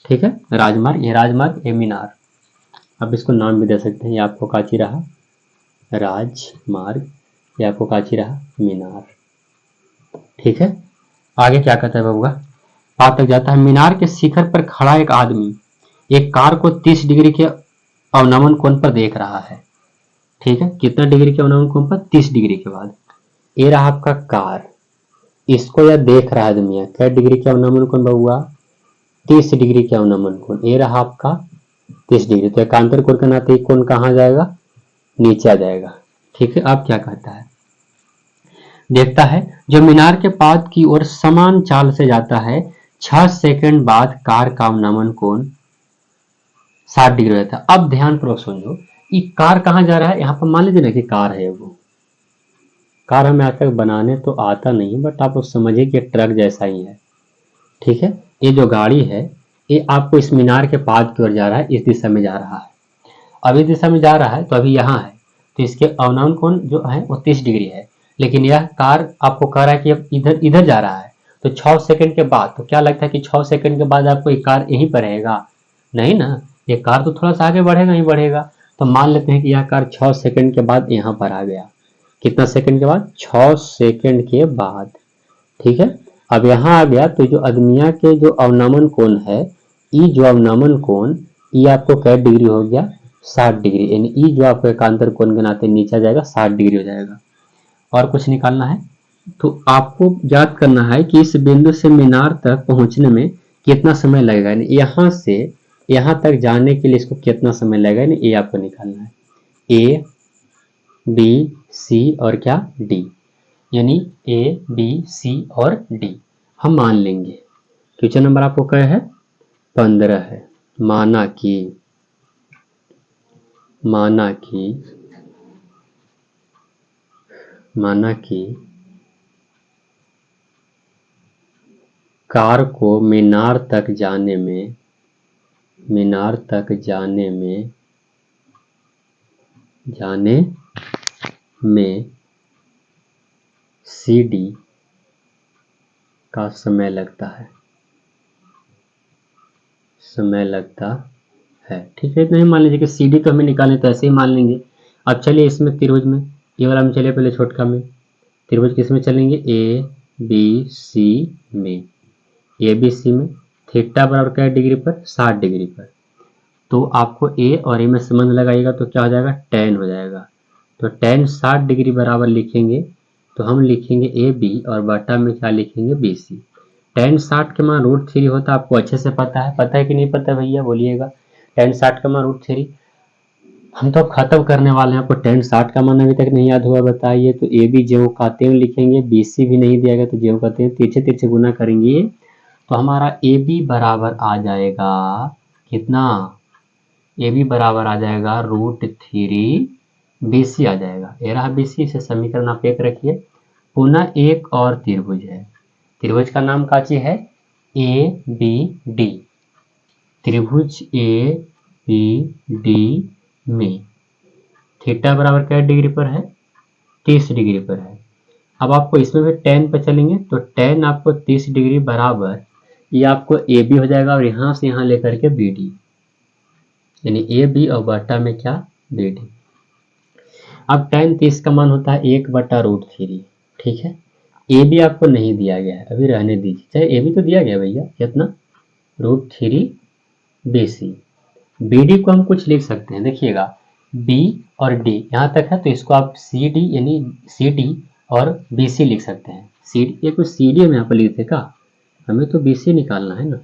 ठीक है। राजमार्ग, ये राजमार्ग, ये मीनार, अब इसको नाम भी दे सकते हैं, ये आपको काची रहा राजमार्ग, ये आपको काची रहा मीनार, ठीक है। आगे क्या कहता है बबुआ, पाद तक जाता है, मीनार के शिखर पर खड़ा एक आदमी एक कार को 30 डिग्री के अवनमन कोण पर देख रहा है, ठीक है। कितना डिग्री के अवनमन कोण पर, 30 डिग्री के बाद। ये रहा आपका कार, इसको यह देख रहा है आदमी, क्या डिग्री के अवनमन कोण बबुआ, 30 डिग्री के अवनमन कोण। ये रहा आपका 30 डिग्री। तो एकांतर कोण के नाते कोण कहाँ जाएगा, नीचे आ जाएगा। ठीक है, अब क्या कहता है, देखता है जो मीनार के पाद की ओर समान चाल से जाता है, 6 सेकंड बाद कार का अवनमन कोण 60 डिग्री रहता है। अब ध्यान पूर्वक समझो, ये कार कहाँ जा रहा है, यहाँ पर मान लीजिए ना कि कार है, वो कार हमें आज तक बनाने तो आता नहीं, बट आप समझिए कि ट्रक जैसा ही है। ठीक है, ये जो गाड़ी है ये आपको इस मीनार के पाद की ओर जा रहा है, इस दिशा में जा रहा है। अब इस दिशा में जा रहा है तो अभी यहाँ है, तो इसके अवनमन कोण जो है वो 30 डिग्री है। लेकिन यह कार आपको कह रहा है कि अब इधर इधर जा रहा है, तो 6 सेकंड के बाद, तो क्या लगता है कि 6 सेकंड के बाद आपको ये कार यहीं पर रहेगा, नहीं ना, ये कार तो थोड़ा सा आगे बढ़ेगा ही बढ़ेगा। तो मान लेते हैं कि यह कार 6 सेकंड के बाद यहाँ पर आ गया। कितना सेकंड के बाद, 6 सेकंड के बाद। ठीक है, अब यहाँ आ गया, तो जो अदमिया के जो अवनमन कोण है, ई जो अवनमन कोण, ई आपको कै डिग्री हो गया, 60 डिग्री, यानी ई जो आपको एकांतर कोण के नाते नीचे जाएगा 60 डिग्री हो जाएगा। और कुछ निकालना है तो आपको याद करना है कि इस बिंदु से मीनार तक पहुंचने में कितना समय लगेगा, यानी यहाँ से यहाँ तक जाने के लिए इसको कितना समय लगेगा, यानी ये आपको निकालना है, ए बी सी और क्या डी, यानी ए बी सी और डी हम मान लेंगे। क्वेश्चन नंबर आपको क्या है, 15 है। माना कि कार को मीनार तक जाने में CD का समय लगता है। ठीक है, इतना ही मान लीजिए कि CD तो हमें निकालने, तो ऐसे ही मान लेंगे। अब चलिए इसमें त्रिभुज में, ये वाला में चलिए पहले छोटका में, त्रिभुज किस में चलेंगे, ए बी सी में, ए बी सी में थीटा बराबर क्या डिग्री पर, 60 डिग्री पर। तो आपको ए और ए में संबंध लगाइएगा तो क्या हो जाएगा, tan हो जाएगा। तो tan 60 डिग्री बराबर लिखेंगे तो हम लिखेंगे ए बी और बटा में क्या लिखेंगे, बी सी। tan 60 के मान √3 होता है, आपको अच्छे से पता है कि नहीं पता भैया, बोलिएगा। tan 60 का मान √3, हम तो खत्म करने वाले हैं, आपको tan 60 का मान अभी तक नहीं याद हुआ, बताइए। तो ए बी ज्यों का त्यों लिखेंगे, बी सी भी नहीं दिया गया तो ज्यों का त्यों, तिरछे तिरछे गुना करेंगे तो हमारा ए बी बराबर आ जाएगा कितना, ए बी बराबर आ जाएगा √3 बी सी आ जाएगा। ये रहा बी सी, से समीकरण आप एक रखिए। पुनः एक और त्रिभुज है, त्रिभुज का नाम काची है, ए बी डी। त्रिभुज ए बी डी में थीटा बराबर क्या डिग्री पर है, 30 डिग्री पर है। अब आपको इसमें भी tan पर चलेंगे तो tan आपको 30 डिग्री बराबर, ये आपको ए बी हो जाएगा और यहाँ से यहाँ लेकर के बी डी, यानी ए बी और बटा में क्या, बी डी। अब tan 30 का मान होता है 1/√3। ठीक है, ए बी आपको नहीं दिया गया है, अभी रहने दीजिए, चाहे ए बी तो दिया गया भैया, कितना, √3 बी सी। बी डी को हम कुछ लिख सकते हैं, देखिएगा बी और डी यहाँ तक है तो इसको आप सी डी यानी सी डी और बी सी लिख सकते हैं। सी डी, ये कुछ सी डी हम यहाँ पर लिखते का, हमें तो बी सी निकालना है ना,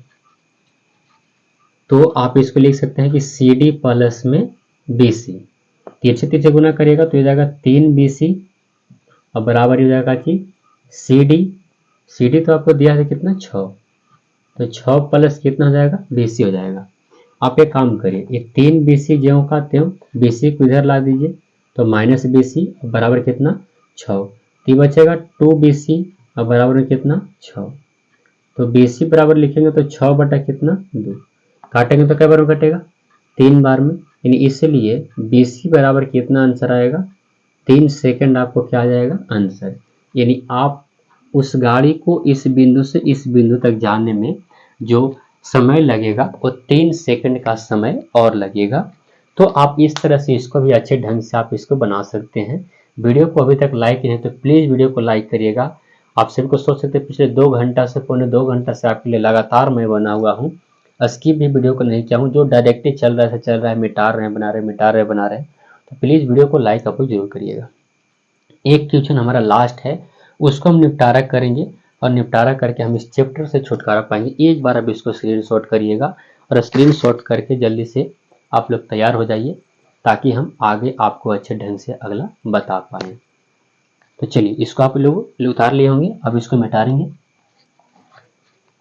तो आप इसको लिख सकते हैं कि सी डी प्लस में बी सी, तिरछे तिरछे गुना करिएगा तो ये जाएगा 3 बी सी और बराबर हो जाएगा कि सी डी तो आपको दिया है कितना, 6, तो 6 प्लस कितना हो जाएगा, बी सी हो जाएगा। आप एक काम करिए, ये 3 बी सी ज्यों का त्यों, बी सी को इधर ला दीजिए तो माइनस बी सी बराबर कितना, 6, तो बचेगा 2 बी सी और बराबर में कितना, 6। तो बी सी बराबर लिखेंगे तो 6 बटा कितना, 2, काटेंगे तो क्या बार में कटेगा, 3 बार में, यानी इसलिए बी सी बराबर कितना आंसर आएगा, 3 सेकंड आपको क्या आ जाएगा आंसर। यानी आप उस गाड़ी को इस बिंदु से इस बिंदु तक जाने में जो समय लगेगा वो 3 सेकंड का समय और लगेगा। तो आप इस तरह से इसको भी अच्छे ढंग से आप इसको बना सकते हैं। वीडियो को अभी तक लाइक नहीं तो प्लीज़ वीडियो को लाइक करिएगा। आप सभी को सोच सकते हैं पिछले 2 घंटा से पौने 2 घंटा से आपके लिए लगातार मैं बना हुआ हूँ, स्किप भी वीडियो को नहीं किया हूँ, जो डायरेक्टली चल रहा है, मिटा रहे हैं बना रहे हैं, तो प्लीज़ वीडियो को लाइक आप जरूर करिएगा। एक क्वेश्चन हमारा लास्ट है, उसको हम निपटारा करेंगे और निपटारा करके हम इस चैप्टर से छुटकारा पाएंगे। एक बार अब इसको स्क्रीनशॉट करिएगा और स्क्रीनशॉट करके जल्दी से आप लोग तैयार हो जाइए ताकि हम आगे आपको अच्छे ढंग से अगला बता पाएँ। तो चलिए इसको आप लोग उतार लिए होंगे, अब इसको मिटाएंगे।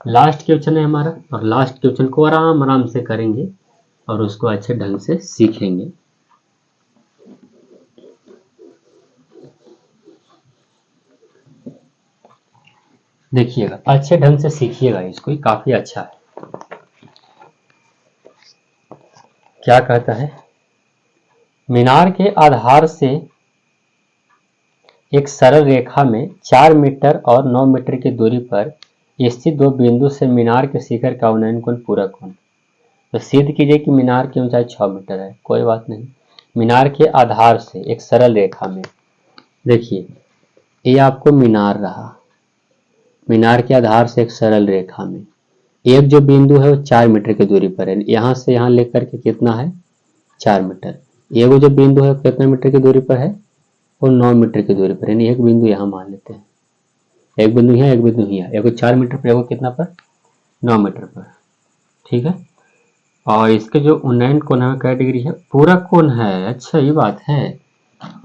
लास्ट क्वेश्चन है हमारा और लास्ट क्वेश्चन को आराम आराम से करेंगे और उसको अच्छे ढंग से सीखेंगे। देखिएगा अच्छे ढंग से सीखिएगा इसको, ही काफी अच्छा है। क्या कहता है, मीनार के आधार से एक सरल रेखा में 4 मीटर और 9 मीटर की दूरी पर स्थित दो बिंदु से मीनार के शिखर का उन्नयन कोण पूरक कोण। तो सिद्ध कीजिए कि मीनार की ऊंचाई 6 मीटर है। कोई बात नहीं, मीनार के आधार से एक सरल रेखा में, देखिए ये आपको मीनार रहा, मीनार के आधार से एक सरल रेखा में एक जो बिंदु है वो 4 मीटर की दूरी पर है, यहां से यहां लेकर के कितना है 4 मीटर। एक जो बिंदु है कितना मीटर की दूरी पर है, वो 9 मीटर की दूरी पर, यानी एक बिंदु यहाँ मान लेते हैं, एक बिंदु यहाँ एक बिंदु यहाँ, एक 4 मीटर पर, एक कितना पर 9 मीटर पर, ठीक है। और इसके जो उन्नयन कोण है क्या डिग्री है, पूरक कोण है। अच्छा ये बात है,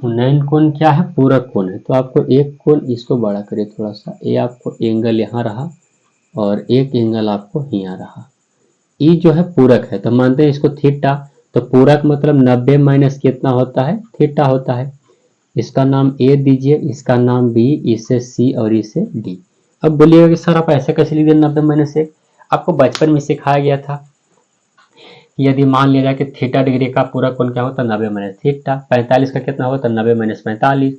उन्नयन कोण क्या है, पूरक कोण है। तो आपको एक कोण इसको बड़ा करिए थोड़ा सा, ये आपको एंगल यहाँ रहा और एक एंगल आपको यहाँ रहा, ई जो है पूरक है। तो मानते हैं इसको थीटा, तो पूरक मतलब 90 माइनस कितना होता है, थीटा होता है। इसका नाम ए दीजिए, इसका नाम बी, इसे सी और इसे डी। अब बोलिएगा कि सर आप ऐसे कैसे लिख दिए 90 माइनस 1, आपको बचपन में सिखाया गया था यदि मान लिया जाए कि थीटा डिग्री का पूरा कोण क्या होता है 90 माइनस थीटा, 45 का कितना होता है 90 माइनस 45,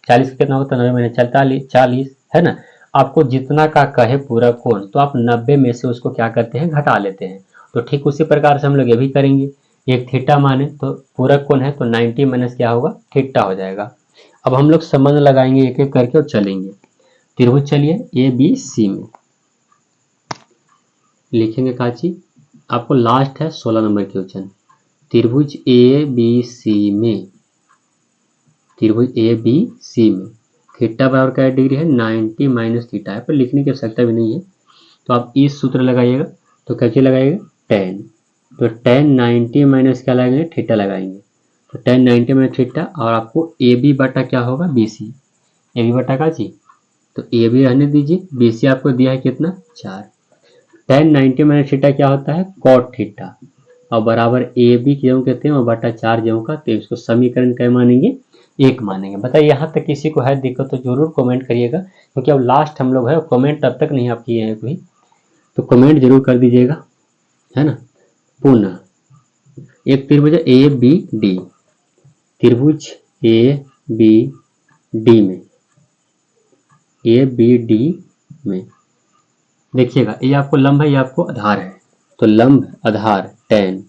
40 का कितना होता है 90 माइनस 40, है ना। आपको जितना का कहे पूरा कोण तो आप 90 में से उसको क्या करते हैं घटा लेते हैं। तो ठीक उसी प्रकार से हम लोग ये भी करेंगे, एक थीटा माने तो पूरा कोण है तो 90 माइनस क्या होगा थीटा हो जाएगा। अब हम लोग संबंध लगाएंगे एक एक करके और चलेंगे। त्रिभुज चलिए ए बी सी में लिखेंगे काची, आपको लास्ट है 16 नंबर क्वेश्चन। त्रिभुज ए बी सी में, त्रिभुज ए बी सी में थीटा बराबर क्या डिग्री है 90 माइनस थीटा है, पर लिखने की आवश्यकता भी नहीं है। तो आप इस सूत्र लगाइएगा, तो कैसे लगाइएगा tan, तो tan 90 माइनस क्या लगाएंगे थीटा लगाएंगे, तो tan 90 माइनस थीटा, और आपको ए बी बटा क्या होगा बी सी, ए बी बटा का जी, तो ए बी रहने दीजिए, बी सी आपको दिया है कितना 4, tan 90 माइनस थीटा क्या होता है cot थीटा, और बराबर ए बी क्यों कहते हैं और बटा 4 ज्यों का, तो इसको समीकरण क्या मानेंगे एक मानेंगे। बताइए यहाँ तक किसी को है दिक्कत तो जरूर कमेंट करिएगा, क्योंकि अब लास्ट हम लोग है, कमेंट तब तक नहीं आप किए हैं कोई, तो कमेंट जरूर कर दीजिएगा, है ना। पुनः एक त्रिभुज ए बी डी, त्रिभुज ए बी डी में, ए बी डी में देखिएगा ये आपको लंब है, ये आपको आधार है, तो लंब आधार tan,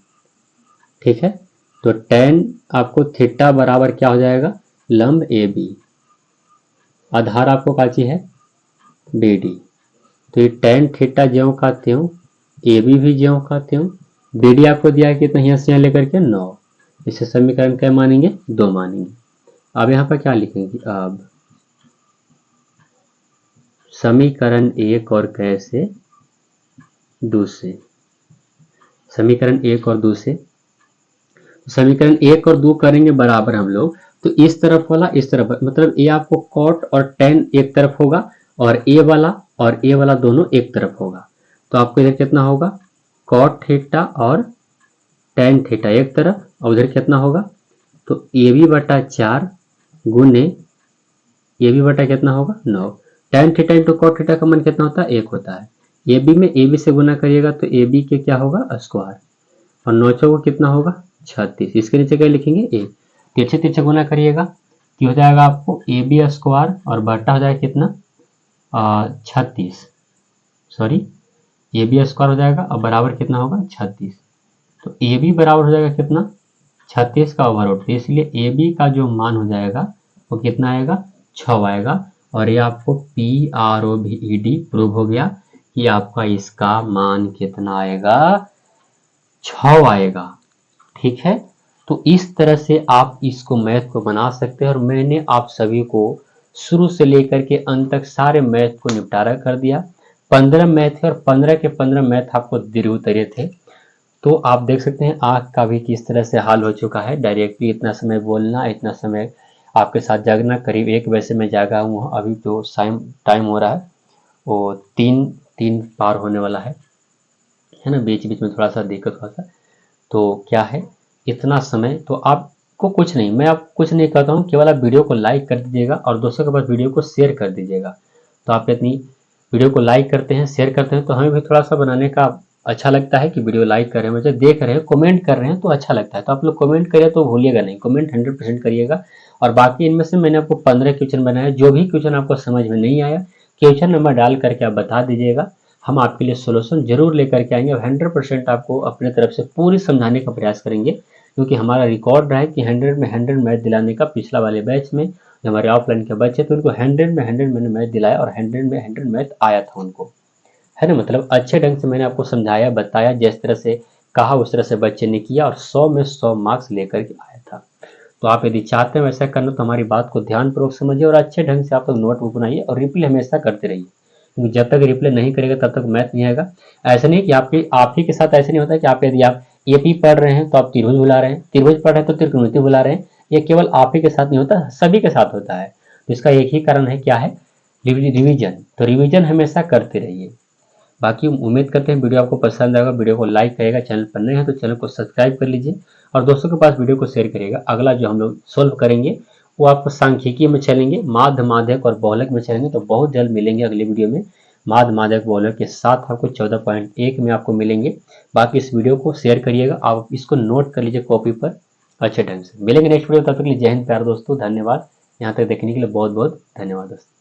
ठीक है। तो tan आपको थीटा बराबर क्या हो जाएगा लंब ए बी, आधार आपको काची है बी डी, तो ये tan थीटा ज्यों का त्यों, ए बी भी ज्यों का त्यों, बी डी आपको दिया है कितना यहाँ से यहाँ लेकर के 9, इसे समीकरण क्या मानेंगे 2 मानेंगे। अब यहाँ पर क्या लिखेंगे, अब समीकरण 1 और कैसे दूसरे, समीकरण 1 और 2 से, समीकरण 1 और 2 करेंगे बराबर हम लोग, तो इस तरफ वाला इस तरफ, मतलब ये आपको कॉट और tan एक तरफ होगा और ए वाला दोनों एक तरफ होगा, तो आपको इधर कितना होगा कॉट थीटा और tan थीटा एक तरफ, और उधर कितना होगा तो ए बी बटा 4 गुने ए बी बटा कितना होगा 9, tan theta into cot theta का मान कितना होता है 1 होता है, ए बी में ए बी से गुना करिएगा तो ए बी के क्या होगा स्क्वायर, और 9 चौको कितना होगा 36, इसके नीचे क्या लिखेंगे ए, तिरछे तिरछे गुना करिएगा तो हो जाएगा आपको ए बी स्क्वायर और बटा हो जाएगा कितना 36, सॉरी ए बी स्क्वायर हो जाएगा और बराबर कितना होगा 36, तो ए बी बराबर हो जाएगा कितना 36 का ओवरऑल, तो इसलिए ए बी का जो मान हो जाएगा वो कितना आएगा 6 आएगा, और ये आपको P R O V E D prove हो गया कि आपका इसका मान कितना आएगा 6 आएगा, ठीक है। तो इस तरह से आप इसको मैथ को बना सकते हैं, और मैंने आप सभी को शुरू से लेकर के अंत तक सारे मैथ को निपटारा कर दिया। 15 मैथ है और 15 के 15 मैथ आपको दीर्घ उतरे थे, तो आप देख सकते हैं आँख का भी किस तरह से हाल हो चुका है। डायरेक्टली इतना समय बोलना, इतना समय आपके साथ जागना, करीब 1 बजे से मैं जागा हूँ, अभी तो टाइम हो रहा है वो 3 पार होने वाला है ना। बीच बीच में थोड़ा सा दिक्कत हुआ था। तो क्या है, इतना समय तो आपको कुछ नहीं, मैं आपको कुछ नहीं कहता हूँ, केवल आप वीडियो को लाइक कर दीजिएगा और दोस्तों के पास वीडियो को शेयर कर दीजिएगा। तो आप इतनी वीडियो को लाइक करते हैं, शेयर करते हैं, तो हमें भी थोड़ा सा बनाने का अच्छा लगता है कि वीडियो लाइक कर रहे हैं, मुझे देख रहे हैं, कमेंट कर रहे हैं तो अच्छा लगता है। तो आप लोग कमेंट करिए, तो भूलिएगा नहीं, कमेंट 100% करिएगा। और बाकी इनमें से मैंने आपको 15 क्वेश्चन बनाया, जो भी क्वेश्चन आपको समझ में नहीं आया, क्वेश्चन नंबर डाल करके आप बता दीजिएगा, हम आपके लिए सोल्यूशन जरूर लेकर के आएंगे और 100% आपको अपने तरफ से पूरी समझाने का प्रयास करेंगे, क्योंकि हमारा रिकॉर्ड रहा है कि 100 में 100 मैथ दिलाने का। पिछला वाले बैच में जो हमारे ऑफलाइन के बच्चे थे, उनको 100 में 100 मैंने मैथ दिलाया और 100 में 100 मैथ आया था उनको, है ना। मतलब अच्छे ढंग से मैंने आपको समझाया, बताया, जिस तरह से कहा उस तरह से बच्चे ने किया और 100 में 100 मार्क्स लेकर के आया था। तो आप यदि चाहते हैं वैसा करना, तो हमारी बात को ध्यानपूर्वक समझिए और अच्छे ढंग से आप लोग नोटबुक बनाइए और रिप्ले हमेशा करते रहिए, क्योंकि जब तक रिप्ले नहीं करेगा तब तक मैथ नहीं आएगा। ऐसा नहीं कि आप ही के साथ ऐसा नहीं होता कि आप यदि आप एपी पढ़ रहे हैं तो आप त्रिभुज भुला रहे हैं, त्रिभुज पढ़ रहे हैं तो त्रिकोणमिति भुला रहे हैं। ये केवल आप ही के साथ नहीं होता, सभी के साथ होता है। तो इसका एक ही कारण है, क्या है, रिवीजन। तो रिवीजन हमेशा करते रहिए। बाकी उम्मीद करते हैं वीडियो आपको पसंद आएगा, वीडियो को लाइक करेगा, चैनल पर नए हैं तो चैनल को सब्सक्राइब कर लीजिए और दोस्तों के पास वीडियो को शेयर करिएगा। अगला जो हम लोग सोल्व करेंगे वो आपको सांख्यिकी में चलेंगे, माध्य, माध्यक और बहुलक में चलेंगे। तो बहुत जल्द मिलेंगे अगली वीडियो में, माध्य, माध्यक, बहुलक के साथ आपको 14.1 में आपको मिलेंगे। बाकी इस वीडियो को शेयर करिएगा, आप इसको नोट कर लीजिए कॉपी पर अच्छे ढंग से। मिलेंगे नेक्स्ट वीडियो, तब तक के लिए जय हिंद प्यारे दोस्तों, धन्यवाद। यहाँ तक देखने के लिए बहुत बहुत धन्यवाद दोस्तों।